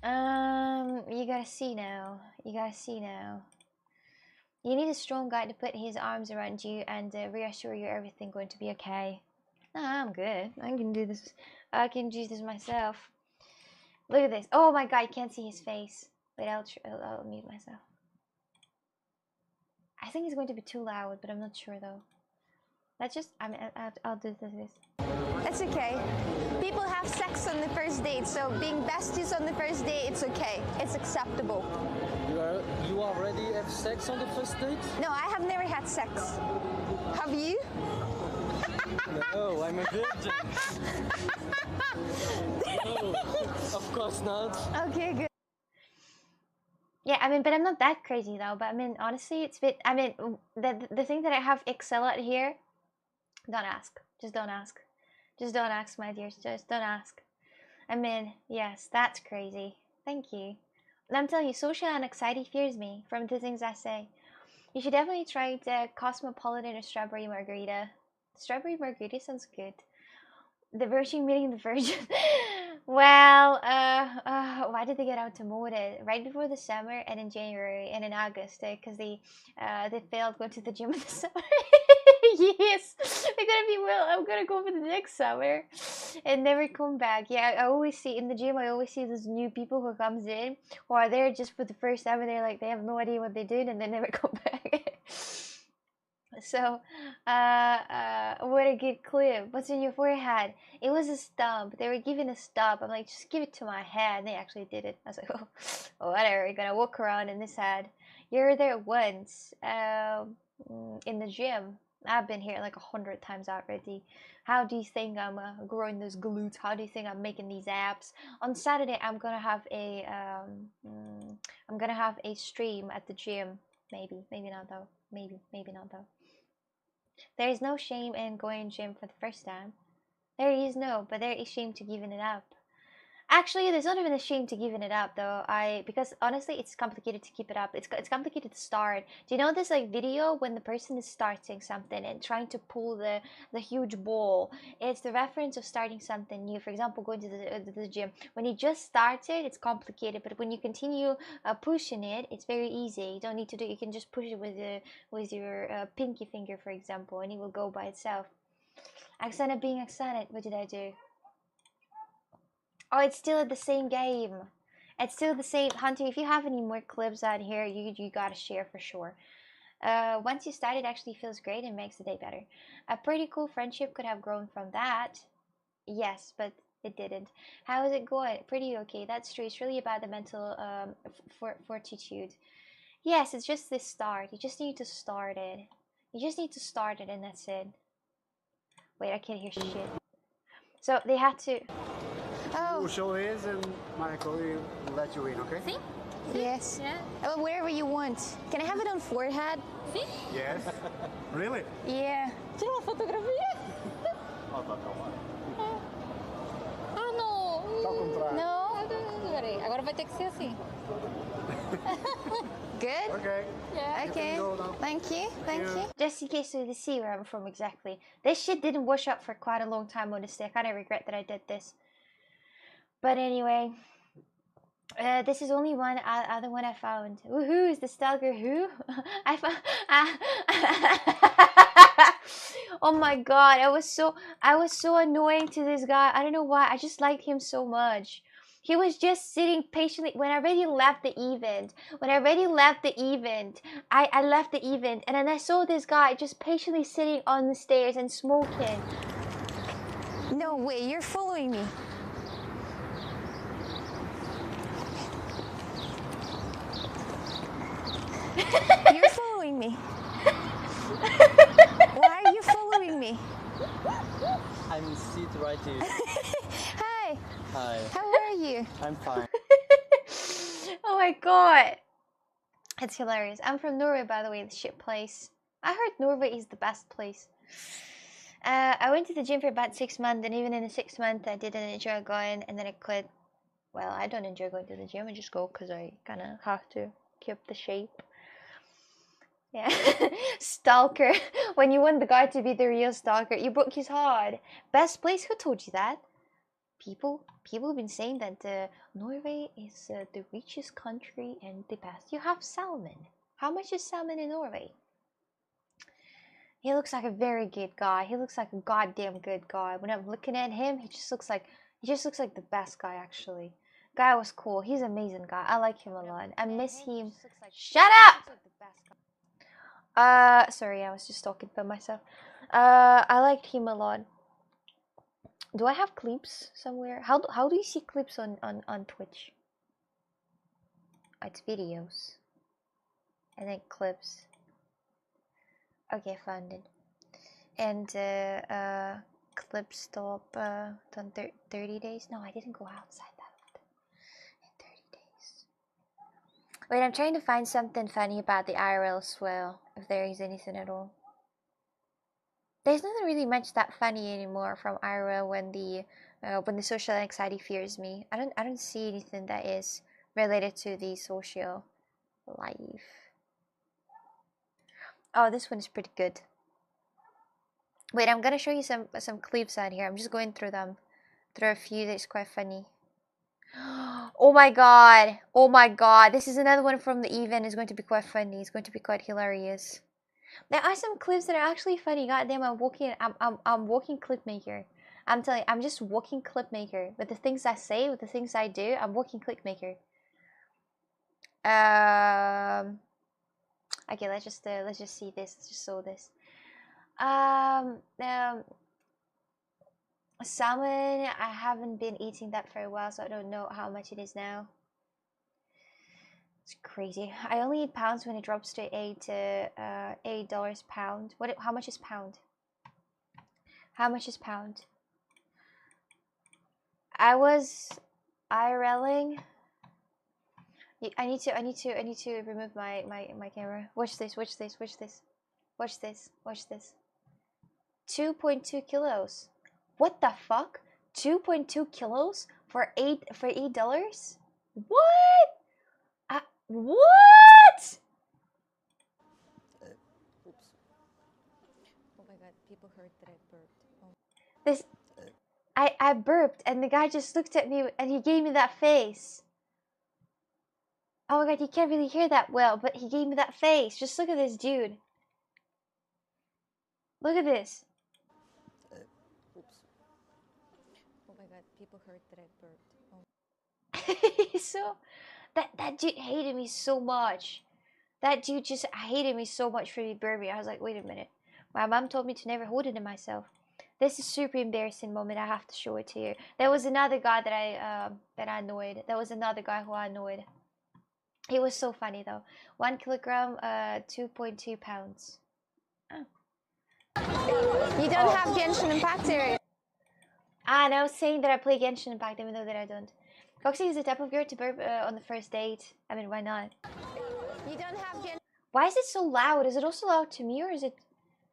You gotta see now. You gotta see now. You need a strong guy to put his arms around you and reassure you everything going to be okay. Nah, I'm good. I can do this. I can do this myself. Look at this. Oh my god, you can't see his face. Wait, I'll mute myself. I think it's going to be too loud, but I'm not sure though. Let's just, I'll do this. It's okay. People have sex on the first date, so being besties on the first date, it's okay. It's acceptable. You already have sex on the first date? No, I have never had sex. Have you? No, I'm a virgin. No, of course not. Okay, good. Yeah, I mean, but I'm not that crazy though. But I mean, honestly, it's a bit. I mean, the thing that I have Excel out here. Don't ask. Just don't ask. Just don't ask, my dears. Just don't ask. I mean, yes, that's crazy. Thank you. And I'm telling you, social anxiety fears me from the things I say. You should definitely try the Cosmopolitan or Strawberry Margarita. Strawberry Margarita sounds good. The Virgin meeting the Virgin. Well, why did they get automoted right before the summer and in January and in August? Because they failed going to the gym in the summer. Yes, they're gonna be, well, I'm gonna go for the next summer and never come back. Yeah, I always see in the gym, I always see those new people who comes in who are there just for the first time and they're like, they have no idea what they're doing and they never come back. So, what a good clip. What's in your forehead? It was a stump. They were giving a stump. I'm like, just give it to my head. And they actually did it. I was like, oh, whatever. You're gonna walk around in this head. You're there once, in the gym. I've been here like 100 times already. How do you think I'm growing those glutes? How do you think I'm making these abs? On Saturday, I'm gonna have a stream at the gym. Maybe not though. Maybe not though. There is no shame in going gym for the first time. There is no, but there is shame to giving it up. Actually, there's not even a shame to giving it up though. Because honestly, it's complicated to keep it up. It's complicated to start. Do you know this like video when the person is starting something and trying to pull the huge ball? It's the reference of starting something new. For example, going to the gym. When you just started, it's complicated, but when you continue pushing it, it's very easy. You don't need to do. You can just push it with your pinky finger, for example, and it will go by itself. Accented being accented. What did I do? Oh, it's still the same game. It's still the same. Hunter, if you have any more clips out here, you gotta share for sure. Once you start, it actually feels great and makes the day better. A pretty cool friendship could have grown from that. Yes, but it didn't. How is it going? Pretty okay. That's true. It's really about the mental fortitude. Yes, it's just this start. You just need to start it. You just need to start it and that's it. Wait, I can't hear shit. So they had to... Oh. We'll show his and Michael will let you in, okay? See? Yes. Yeah. Wherever you want. Can I have it on forehead? See? Yes. Really? Yeah. Tira uma fotografia? Ah, não. Tá ao contrário. No? Peraí, agora vai ter que ser assim. Good? Okay. Yeah. Okay. Thank you. Thank you. Just in case you see where I'm from exactly. This shit didn't wash up for quite a long time, honestly. I kind of regret that I did this. But anyway, this is only one other one I found. Woohoo! Is the stalker who? I found. Oh my god! I was so annoying to this guy. I don't know why. I just liked him so much. He was just sitting patiently. When I already left the event, I left the event, and then I saw this guy just patiently sitting on the stairs and smoking. No way! You're following me. You're following me. Why are you following me? I'm sit right here. Hi, Hi. how are you? I'm fine. Oh my god. It's hilarious. I'm from Norway, by the way, the shit place. I heard Norway is the best place. I went to the gym for about 6 months, and even in the 6 months, I didn't enjoy going, and then I quit. Well, I don't enjoy going to the gym. I just go because I kind of have to keep the shape. Yeah. Stalker. When you want the guy to be the real stalker, you broke his heart. Best place? Who told you that? People have been saying that Norway is the richest country and the best. You have salmon. How much is salmon in Norway? He looks like a very good guy. He looks like a goddamn good guy. When I'm looking at him, he just looks like the best guy actually. Guy was cool. He's an amazing guy. I like him a lot. I miss him. Shut up! Sorry, I was just talking about myself. I liked him a lot. Do I have clips somewhere? How do you see clips on Twitch? It's videos. And then clips. Okay, found it. And clip stop done 30 days. No, I didn't go outside that often. In 30 days. Wait, I'm trying to find something funny about the IRL as well, if there is anything at all. There's nothing really much that funny anymore from IRL when the social anxiety fears me. I don't see anything that is related to the social life. Oh, this one is pretty good. Wait, I'm gonna show you some clips out here. I'm just going through them. There are a few that's quite funny. Oh my god! Oh my god! This is another one from the event. It's going to be quite funny. It's going to be quite hilarious. There are some clips that are actually funny. Goddamn, I'm walking clip maker. I'm telling you, I'm just walking clip maker. With the things I say, with the things I do, I'm walking clip maker. Okay, let's just see this. Let's just show this. Salmon, I haven't been eating that for a while, so I don't know how much it is now. It's crazy. I only eat pounds when it drops to $8 pound. How much is pound? How much is pound? I was IRLing. I need to remove my camera. Watch this. 2.2 kilos. What the fuck? 2.2 kilos for $8? What? What? Oops. Oh my god, people heard that I burped. Oh. This, I burped and the guy just looked at me and he gave me that face. Oh my god, you can't really hear that well, but he gave me that face. Just look at this dude. Look at this. Oops. Oh my god, people heard that I burped. Oh. So that dude hated me so much. That dude just hated me so much for me burping. I was like, wait a minute. My mom told me to never hold it in myself. This is a super embarrassing moment. I have to show it to you. There was another guy that I annoyed. There was another guy who I annoyed. He was so funny though. 1 kilogram, 2.2 pounds. Oh. You don't have Genshin Impact area. And I was saying that I play Genshin Impact even though that I don't. Foxy is the type of girl to burp on the first date. I mean, why not? You don't have Genshin. Why is it so loud? Is it also loud to me, or is it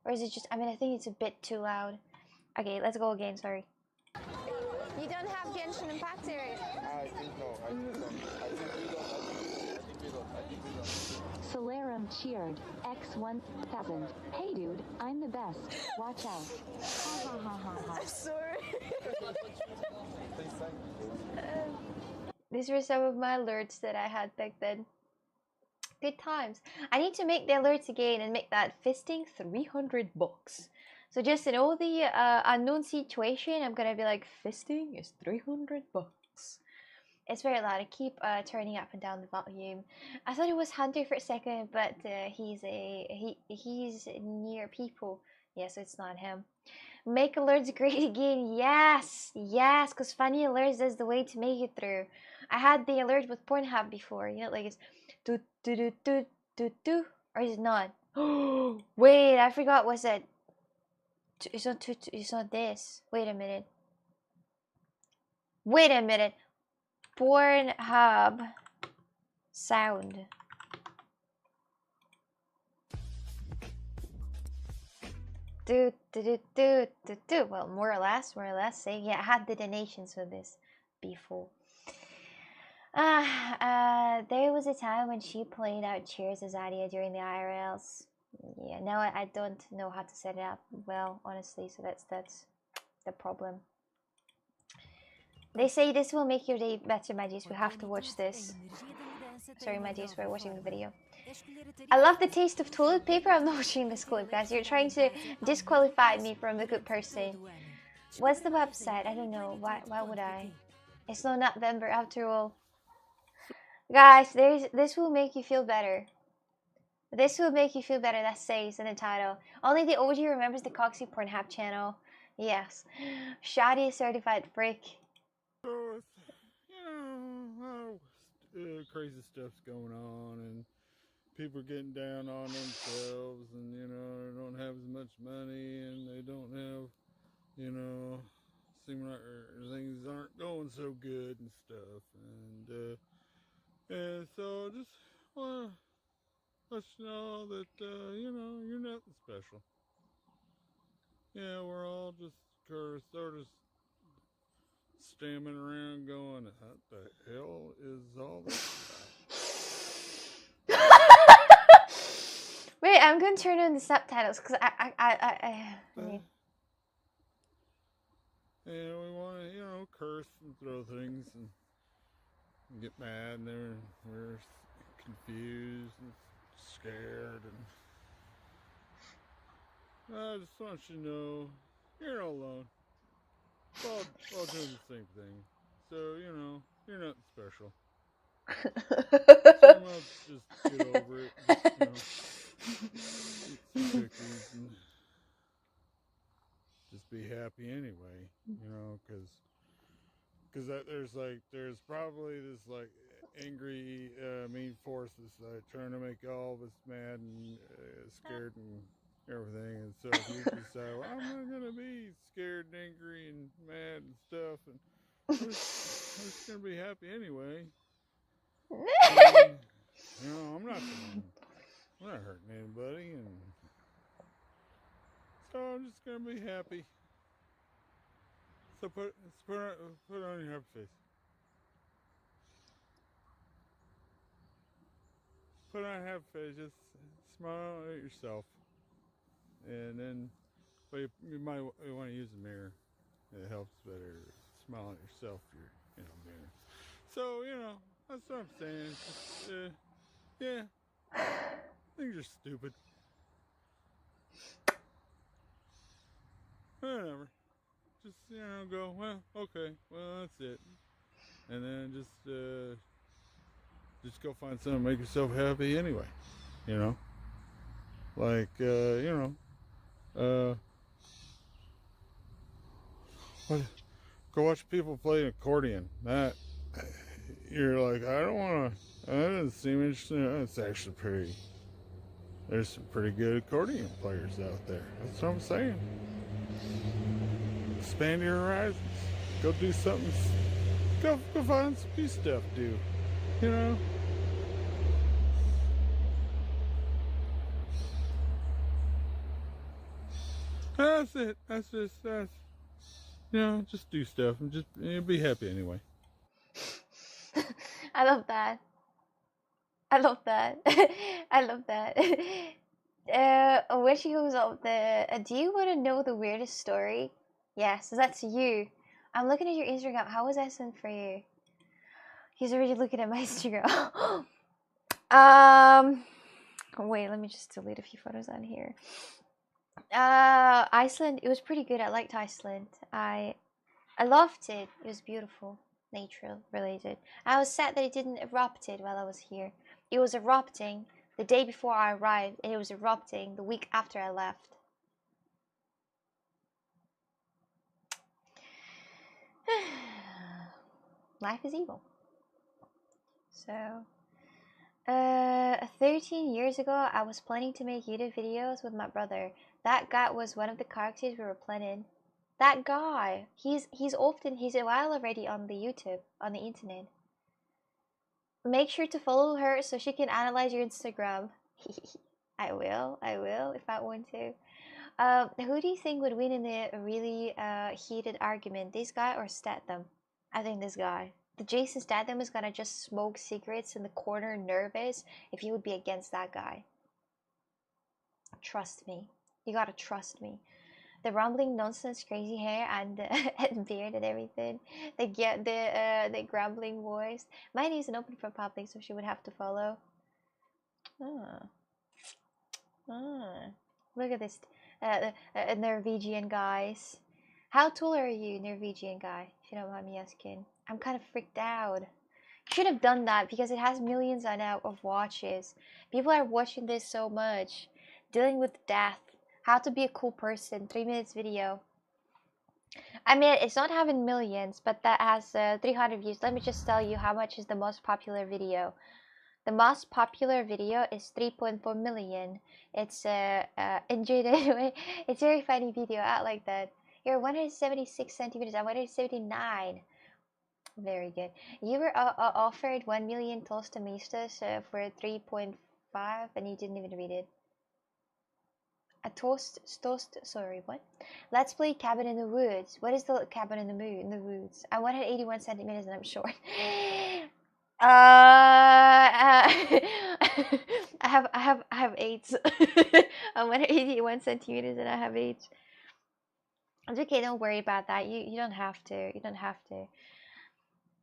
just? I mean, I think it's a bit too loud. Okay, let's go again. Sorry. You don't have Genshin Impact area. I think no. I think we don't. Solarum cheered. X1000. Hey dude, I'm the best. Watch out. Ha ha ha ha ha. I'm sorry. These were some of my alerts that I had back then. Good times. I need to make the alerts again and make that fisting $300. So just in all the unknown situation, I'm gonna be like, fisting is $300. It's very loud. I keep turning up and down the volume. I thought it was Hunter for a second, but he's near people. Yeah, so it's not him. Make alerts great again. Yes, because funny alerts is the way to make it through. I had the alert with Pornhub before. You know, like it's doot doot doot do, or is it not? Wait, I forgot. Was it? It's not it's not this. Wait a minute. Wait a minute. Pornhub sound. Do. Well, more or less. Saying, yeah, I had the donations for this before. There was a time when she played out Cheers as Adia during the IRLs. Yeah, now I don't know how to set it up well, honestly. So that's the problem. They say this will make your day better, Magis. We have to watch this. Sorry, Magis, we're watching the video. I love the taste of toilet paper. I'm not watching this clip, guys. You're trying to disqualify me from a good person. What's the website? I don't know. Why would I? It's not November after all. Guys, this will make you feel better. This will make you feel better, that says in the title. Only the OG remembers the Coxie Pornhub channel. Yes. Shoddy certified freak. So, crazy stuff's going on, and people are getting down on themselves, and, they don't have as much money, and they don't have, seem like things aren't going so good and stuff, and so just want to let you know that, you're nothing special. Yeah, we're all just sort of stammering around going, what the hell is all this about? Wait, I'm going to turn on the subtitles because and we want to, curse and throw things and get mad, and then we're confused and scared, and I just want you to know you're not alone. We're all doing the same thing. So, you're nothing special. So just get over it. Eat some cookies and just be happy anyway. Because there's probably this angry, mean force that's trying to make all of us mad and scared and everything. And so if you decide, well, I'm not gonna be scared and angry and mad and stuff, and I'm just gonna be happy anyway. And, I'm not hurting anybody, and so I'm just gonna be happy. So put on your happy face. Put on a happy face. Just smile at yourself, and then you might want to use a mirror. It helps better. Smile at yourself. Your mirror. So that's what I'm saying. Just, yeah, things are stupid. Whatever. Just go. Well, okay. Well, that's it. And then just go find something to make yourself happy anyway. What? Go watch people play an accordion. That you're like, I don't want to. That doesn't seem interesting. It's actually pretty. There's some pretty good accordion players out there. That's what I'm saying. Expand your horizons. Go do something. Go find some new stuff to do. That's it. That's just do stuff and just be happy anyway. I love that. I love that. When she goes up there, do you want to know the weirdest story? Yes, that's you. I'm looking at your Instagram. How was that sent for you? He's already looking at my Instagram. Wait, let me just delete a few photos on here. Iceland, it was pretty good. I liked Iceland. I loved it. It was beautiful, nature related. I was sad that it didn't erupt it while I was here. It was erupting the day before I arrived, and it was erupting the week after I left. Life is evil. So, 13 years ago, I was planning to make YouTube videos with my brother. That guy was one of the characters we were planning. That guy, he's a while already on the YouTube, on the internet. Make sure to follow her so she can analyze your Instagram. I will if I want to. Who do you think would win in a really heated argument? This guy or Statham? I think this guy. The Jason Statham is gonna just smoke cigarettes in the corner, nervous, if you would be against that guy. Trust me. You gotta trust me. The rambling nonsense, crazy hair, and and beard and everything. They get the grumbling voice. Mine isn't open for public, so she would have to follow. Look at this, Norwegian guys. How tall are you, Norwegian guy? If you don't mind me asking. I'm kind of freaked out. Should have done that because it has millions of watches. People are watching this so much. Dealing with death. How to be a cool person. 3 minutes video. I mean, it's not having millions, but that has 300 views. Let me just tell you how much is the most popular video. The most popular video is 3.4 million. It's enjoyed anyway. It's a very funny video. I like that. You're 176 centimeters. I'm 179. Very good. You were offered 1 million tostomistas for 3.5 and you didn't even read it. A toast, sorry, what? Let's play Cabin in the Woods. What is the cabin in the woods? I'm 181 centimeters and I'm short. I have AIDS. I'm 181 centimeters and I have AIDS. It's okay, don't worry about that. You don't have to. You don't have to.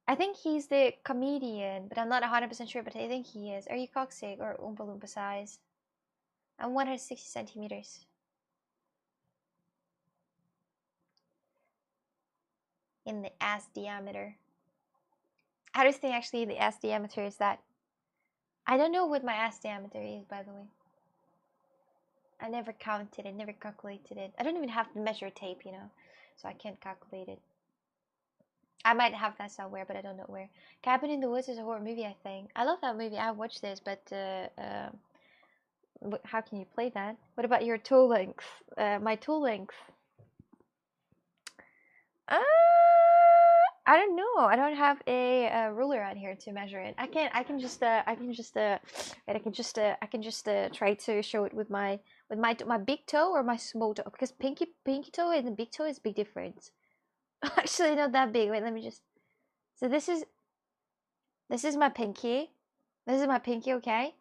I think he's the comedian, but I'm not 100% sure, but I think he is. Are you coccyx or Oompa Loompa size? I'm 160 centimeters. In the ass diameter. How do you think actually the ass diameter is that? I don't know what my ass diameter is, by the way. I never counted it, never calculated it. I don't even have the measure tape, you know, so I can't calculate it. I might have that somewhere, but I don't know where. Cabin in the Woods is a horror movie, I think. I love that movie. I watched this, but how can you play that? What about your toe length? My toe length. I don't know. I don't have a ruler on here to measure it. I can just try to show it with my big toe or my small toe, because pinky toe and the big toe is big difference. Actually, not that big. Wait, let me just. So this is my pinky. This is my pinky, okay?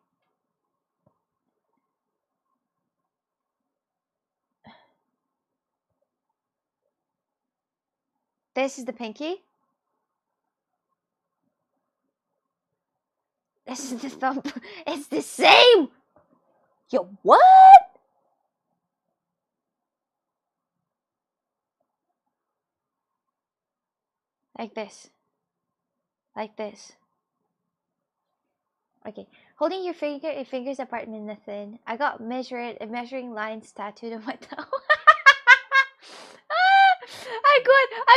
This is the pinky. This is the thumb. It's the same! Yo, what? Like this. Like this. Okay. Holding your fingers apart means nothing. I got measuring lines tattooed on my toe. I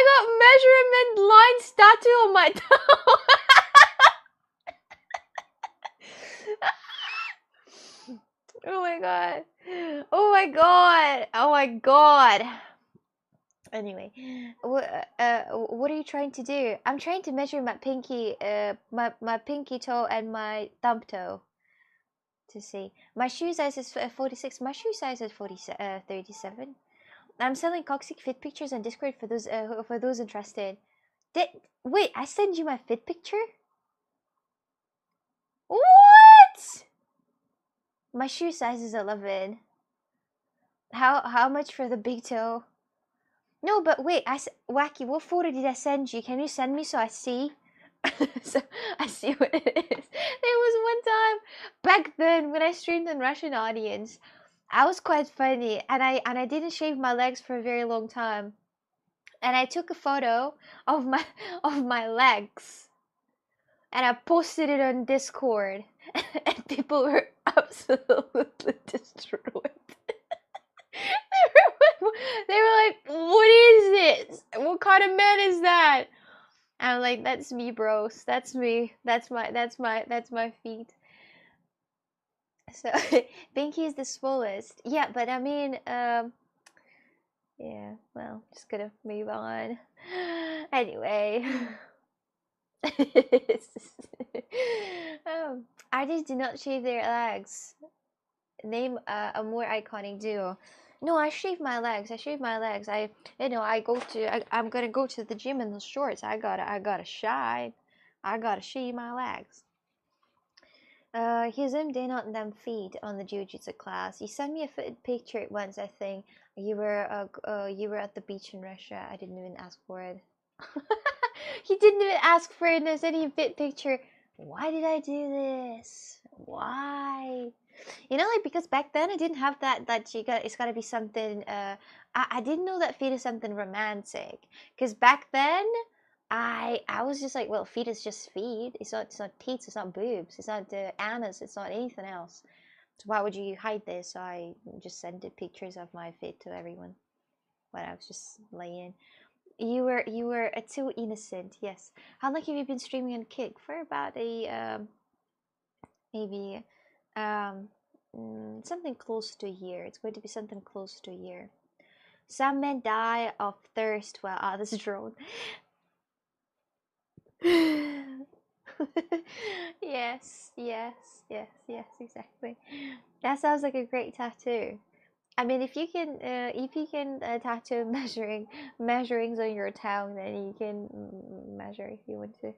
got measurement lines tattooed on my toe. Oh my god. Oh my god. Oh my god. Anyway, what are you trying to do? I'm trying to measure my pinky, my pinky toe and my thumb toe. To see. My shoe size is 46. My shoe size is 37. I'm selling coccyx fit pictures on Discord for those interested. Wait, I send you my fit picture? What? My shoe size is 11. How much for the big toe? No, but wait, Wacky, what photo did I send you? Can you send me so I see? So I see what it is. There was one time back then when I streamed in Russian audience, I was quite funny, and I didn't shave my legs for a very long time, and I took a photo of my legs, and I posted it on Discord, and people were absolutely destroyed. They were like, "What is this? What kind of man is that?" I'm like, "That's me, bros. That's me. That's my feet." So Pinky is the smallest. Yeah, but I mean, yeah. Well, just gonna move on. Anyway. Artists do not shave their legs. Name a more iconic duo. No, I shave my legs. I shave my legs. I'm gonna go to the gym in the shorts. I gotta shine. I gotta shave my legs. He zoomed in on them feet on the jiu-jitsu class. You sent me a picture once, I think. You were at the beach in Russia. I didn't even ask for it. He didn't even ask for it. And sent me a fit picture. Why did I do this? Why? You know, like, because back then I didn't have that it's gotta be something. I didn't know that feet is something romantic. Because back then, I was just like, well, feet is just feet. It's not teeth. It's not boobs. It's not anus. It's not anything else. So why would you hide this? So I just sent the pictures of my feet to everyone when I was just laying. You were too innocent. Yes. How long have you been streaming on Kick? For about a maybe something close to a year. It's going to be something close to a year. Some men die of thirst while others drown. Yes, exactly. That sounds like a great tattoo. I mean, if you can tattoo measurings on your tongue, then you can measure if you want to.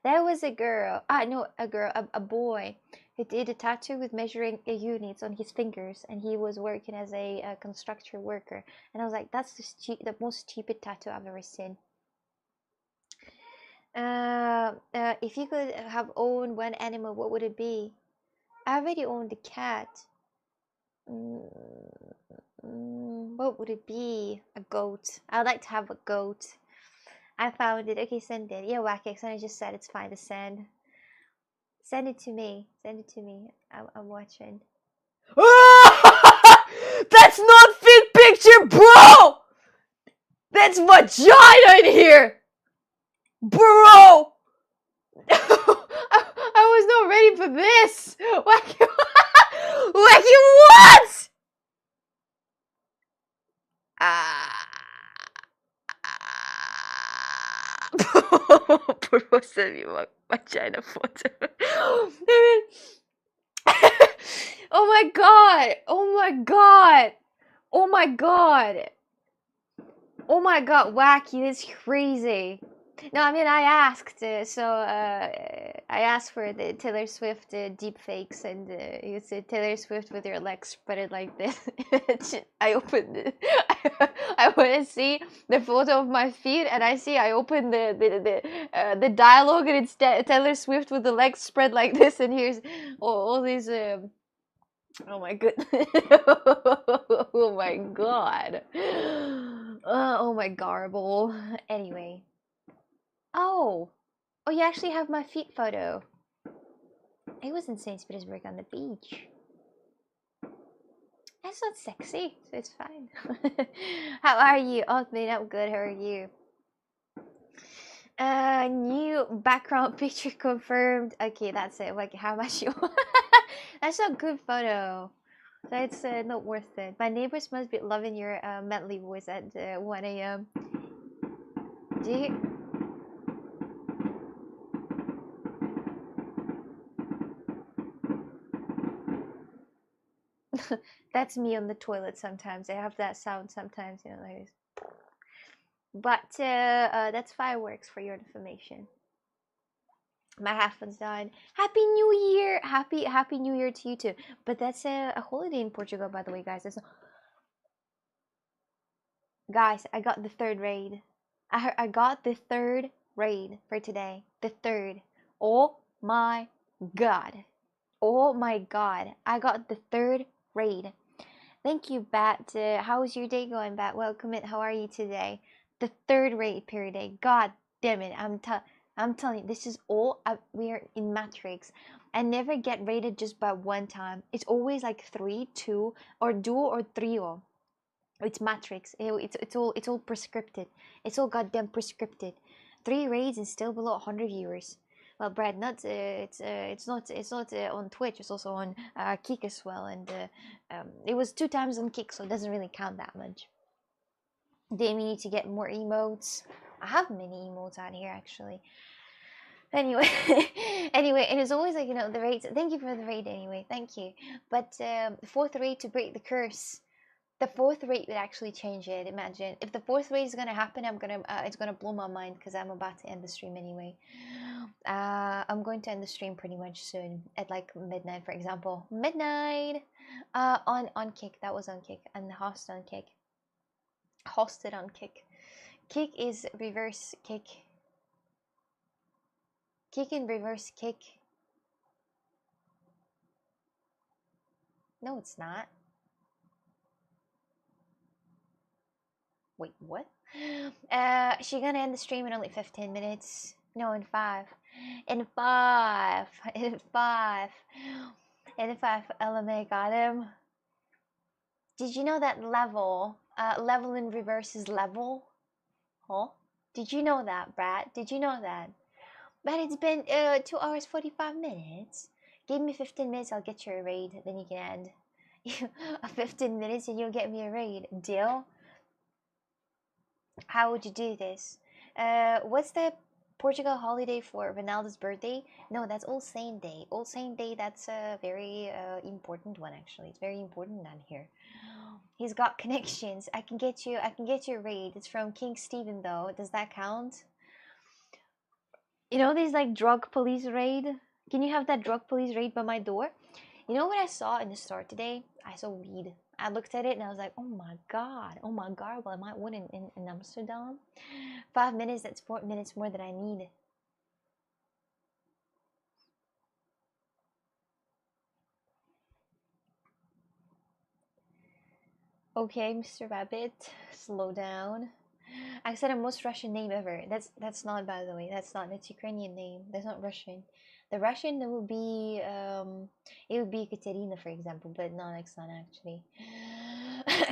There was a girl, a boy who did a tattoo with measuring units on his fingers, and he was working as a construction worker. And I was like, that's the most stupid tattoo I've ever seen. If you could have owned one animal, what would it be? I already owned a cat. What would it be? A goat. I'd like to have a goat. I found it. Okay, send it. Yeah, Wackix. I just said it's fine to send. Send it to me. Send it to me. I'm watching. That's not fit picture, bro! That's vagina in here! Bro! I was not ready for this! Wacky, Wacky, what? Bro, send me my vagina photo. Oh my god! Oh my god! Oh my god! Oh my god, Wacky, that's crazy. No, I mean, I asked, I asked for the Taylor Swift deep fakes, and you said Taylor Swift with your legs spread like this. I opened it. I want to see the photo of my feet, and I opened the dialogue, and it's Taylor Swift with the legs spread like this, and here's all these. Oh my goodness. Oh my god. Oh my garble. Anyway. Oh, you actually have my feet photo. I was in St. Petersburg on the beach. That's not sexy, so it's fine. How are you? Oh, man, I'm good. How are you? New background picture confirmed. Okay, that's it. Like, how much you want? That's a good photo. So it's not worth it. My neighbors must be loving your medley voice at 1 a.m. Do you? That's me on the toilet sometimes. I have that sound sometimes, you know, like this. But that's fireworks for your information. My headphones died. Happy New Year! Happy New Year to you too. But that's a holiday in Portugal, by the way, guys. Guys, I got the third raid. I got the third raid for today. The third. Oh my god. Oh my god. I got the third raid. Thank you, Bat. How's your day going, Bat? Welcome in. How are you today? The third raid per day. God damn it. I'm telling you, this is all we're in Matrix. I never get raided just by one time. It's always like 3, 2, or duo or trio. It's Matrix. It's all prescripted. It's all goddamn prescripted. 3 raids and still below 100 viewers. Well, Brad, not it's not on Twitch. It's also on Kick as well, and it was 2 times on Kick, so it doesn't really count that much. Do we need to get more emotes? I have many emotes out here actually. Anyway, anyway, and it's always like, you know, the raid. Thank you for the raid anyway. Thank you. But the 4th raid to break the curse. The 4th raid would actually change it. Imagine if the 4th raid is gonna happen. It's gonna blow my mind because I'm about to end the stream anyway. I'm going to end the stream pretty much soon at like midnight, for example. Midnight. On Kick. That was on Kick, and hosted on Kick. Hosted on Kick. Kick is reverse kick. Kick and reverse kick. No, it's not. Wait, what? She gonna end the stream in only 15 minutes. No, in 5. In 5. In 5. In 5. LMA got him. Did you know that level? Level in reverse is level? Huh? Did you know that, Brad? Did you know that? But it's been 2 hours 45 minutes. Give me 15 minutes, I'll get you a raid. Then you can end. 15 minutes and you'll get me a raid. Deal? How would you do this? What's the Portugal holiday for Ronaldo's birthday? No, that's All Saint Day. All Saint Day, that's a very important one actually. It's very important down here. He's got connections. I can get you a raid. It's from King Stephen though. Does that count? You know these like drug police raid? Can you have that drug police raid by my door? You know what I saw in the store today? I saw weed. I looked at it and I was like, oh my god, well I might win in Amsterdam. 5 minutes, that's 4 minutes more than I need. Okay, Mr. Rabbit, slow down. I said a most Russian name ever. That's not, by the way. That's Ukrainian name. That's not Russian. The Russian that would be it would be Katerina, for example, but not Oksana actually.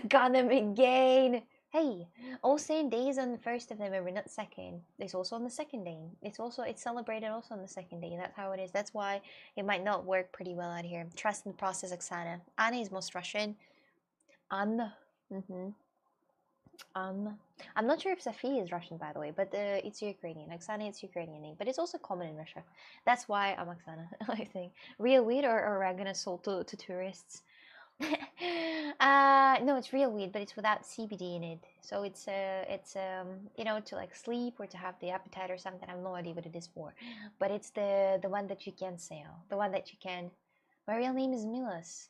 Got them again. Hey, All Saint Day is on the 1st of November, not 2nd. It's also on the 2nd day. It's celebrated also on the 2nd day. That's how it is. That's why it might not work pretty well out here. Trust in the process, Oksana. Anna is most Russian. Anna. I'm not sure if Sophie is Russian, by the way, but it's Ukrainian. Oksana, it's Ukrainian name, but it's also common in Russia. That's why I'm Oksana, I think. Real weed or oregano sold to tourists? No, it's real weed, but it's without CBD in it. So it's you know, to like sleep or to have the appetite or something. I have no idea what it is for, but it's the one that you can sell, the one that you can. My real name is Milas.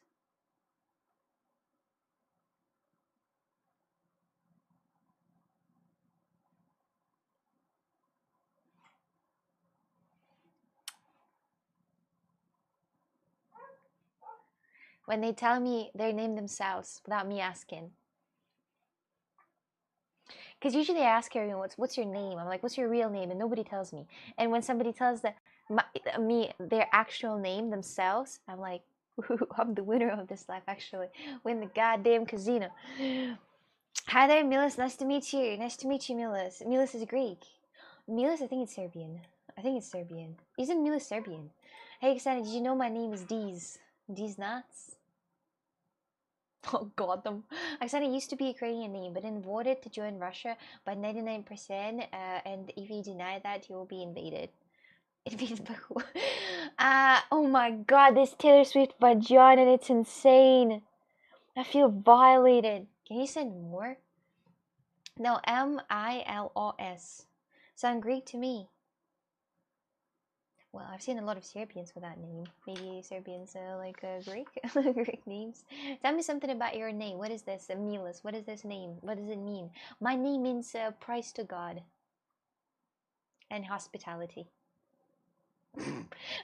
When they tell me their name themselves without me asking. Because usually I ask everyone, what's your name? I'm like, what's your real name? And nobody tells me. And when somebody tells me their actual name themselves, I'm like, I'm the winner of this life, actually. Win the goddamn casino. Hi there, Milas. Nice to meet you. Nice to meet you, Milas. Milas is Greek. Milas, I think it's Serbian. Isn't Milas Serbian? Hey, Oksana, did you know my name is Deez? Deez Nuts? Oh god, them. Oksana used to be a Ukrainian name, but then voted to join Russia by 99%, and if he denied that, he will be invaded. Oh my god, this Taylor Swift vagina, and it's insane. I feel violated. Can you send more? No, Milos. Sound Greek to me. Well, I've seen a lot of Serbians with that name. Maybe Serbians like Greek Greek names. Tell me something about your name. What is this, Milas? What is this name? What does it mean? My name means price to God and hospitality.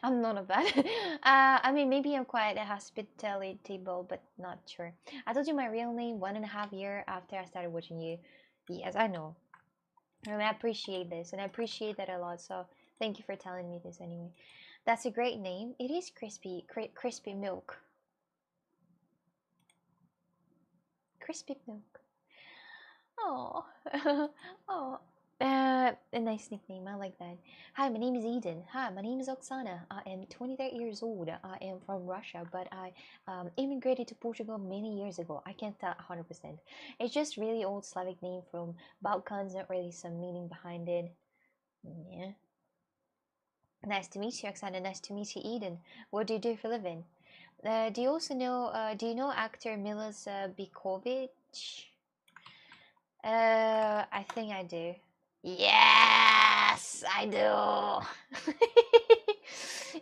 I'm none of that. I mean, maybe I'm quite a hospitable, but not sure. I told you my real name 1.5 years after I started watching you. Yes, I know. And I appreciate this, and I appreciate that a lot. So thank you for telling me this anyway. That's a great name. It is crispy, crispy milk. Crispy milk. Oh, oh. A nice nickname. I like that. Hi, my name is Eden. Hi, my name is Oksana. I am 23 years old. I am from Russia, but I immigrated to Portugal many years ago. I can't tell 100%. It's just really old Slavic name from Balkans. Not really some meaning behind it. Yeah. Nice to meet you, Oksana. Nice to meet you, Eden. What do you do for a living? Do you also know? Do you know actor Milos Bikovic? I think I do. Yes, I do.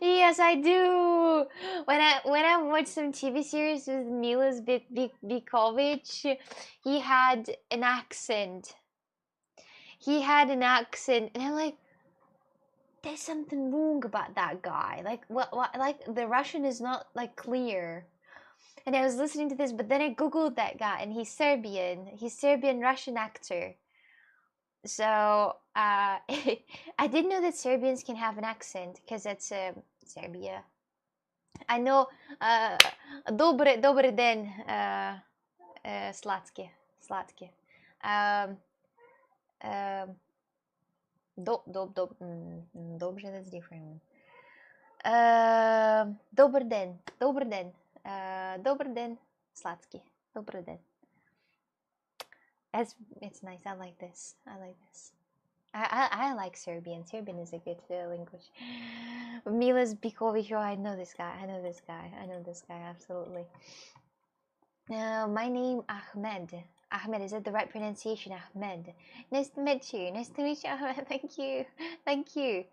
Yes, I do. When I watched some TV series with Milos Bikovic, he had an accent. He had an accent, and I'm like, there's something wrong about that guy. Like, what? Like, the Russian is not like clear. And I was listening to this, but then I googled that guy, and he's Serbian. He's Serbian Russian actor. So I didn't know that Serbians can have an accent because it's Serbia. I know dobre den slatke. Dobrze, that's different one. Dober den slatki. Dober den. It's nice. I like this. I like Serbian. Serbian is a good language. Milos Bikovic. I know this guy. Absolutely. My name Ahmed. Ahmed, is that the right pronunciation? Ahmed. Nice to meet you, Ahmed. Thank you.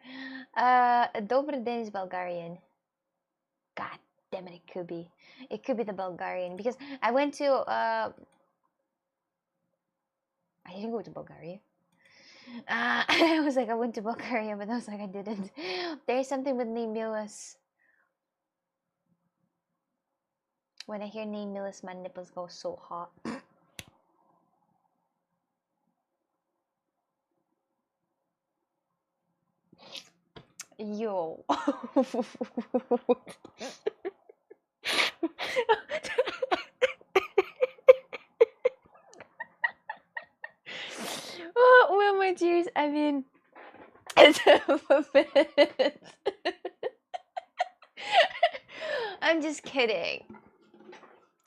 Dober den is Bulgarian. God damn it, it could be the Bulgarian, because I went to I didn't go to Bulgaria. I was like, I went to Bulgaria, but I was like, I didn't. There's something with name Milos. When I hear name Milos, my nipples go so hot. Yo. Well, my dears, I mean, I'm just kidding.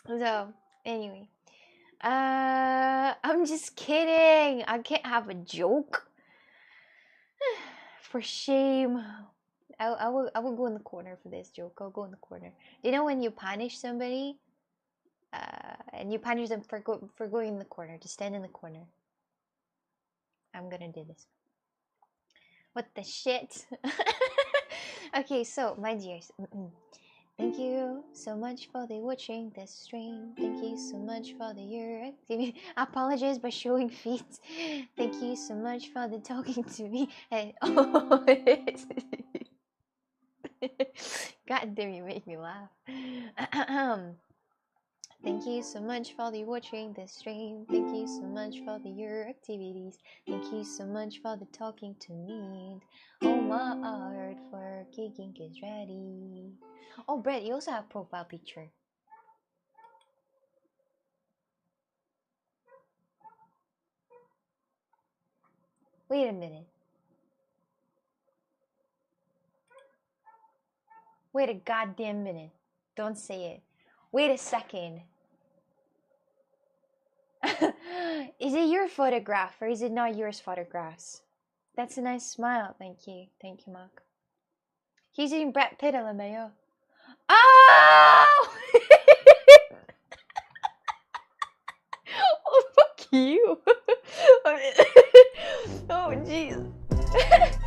So, anyway, I'm just kidding. I can't have a joke. For shame. I will go in the corner for this joke. I'll go in the corner. Do you know when you punish somebody, and you punish them for going in the corner, to stand in the corner? I'm gonna do this. What the shit? Okay, so my dears, thank you so much for watching this stream. Thank you so much for your activity. I apologize by showing feet. Thank you so much for talking to me. Hey, oh, God damn, you make me laugh. Thank you so much for watching this stream. Thank you so much for your activities. Thank you so much for talking to me. Oh, my art for kicking is ready. Oh, Brett, you also have a profile picture. Wait a minute. Wait a goddamn minute. Don't say it. Wait a second. Is it your photograph or is it not yours photographs? That's a nice smile. Thank you. Thank you, Mark. He's eating Brett Pitt, LMAO. Oh! Oh, fuck you. Oh, jeez.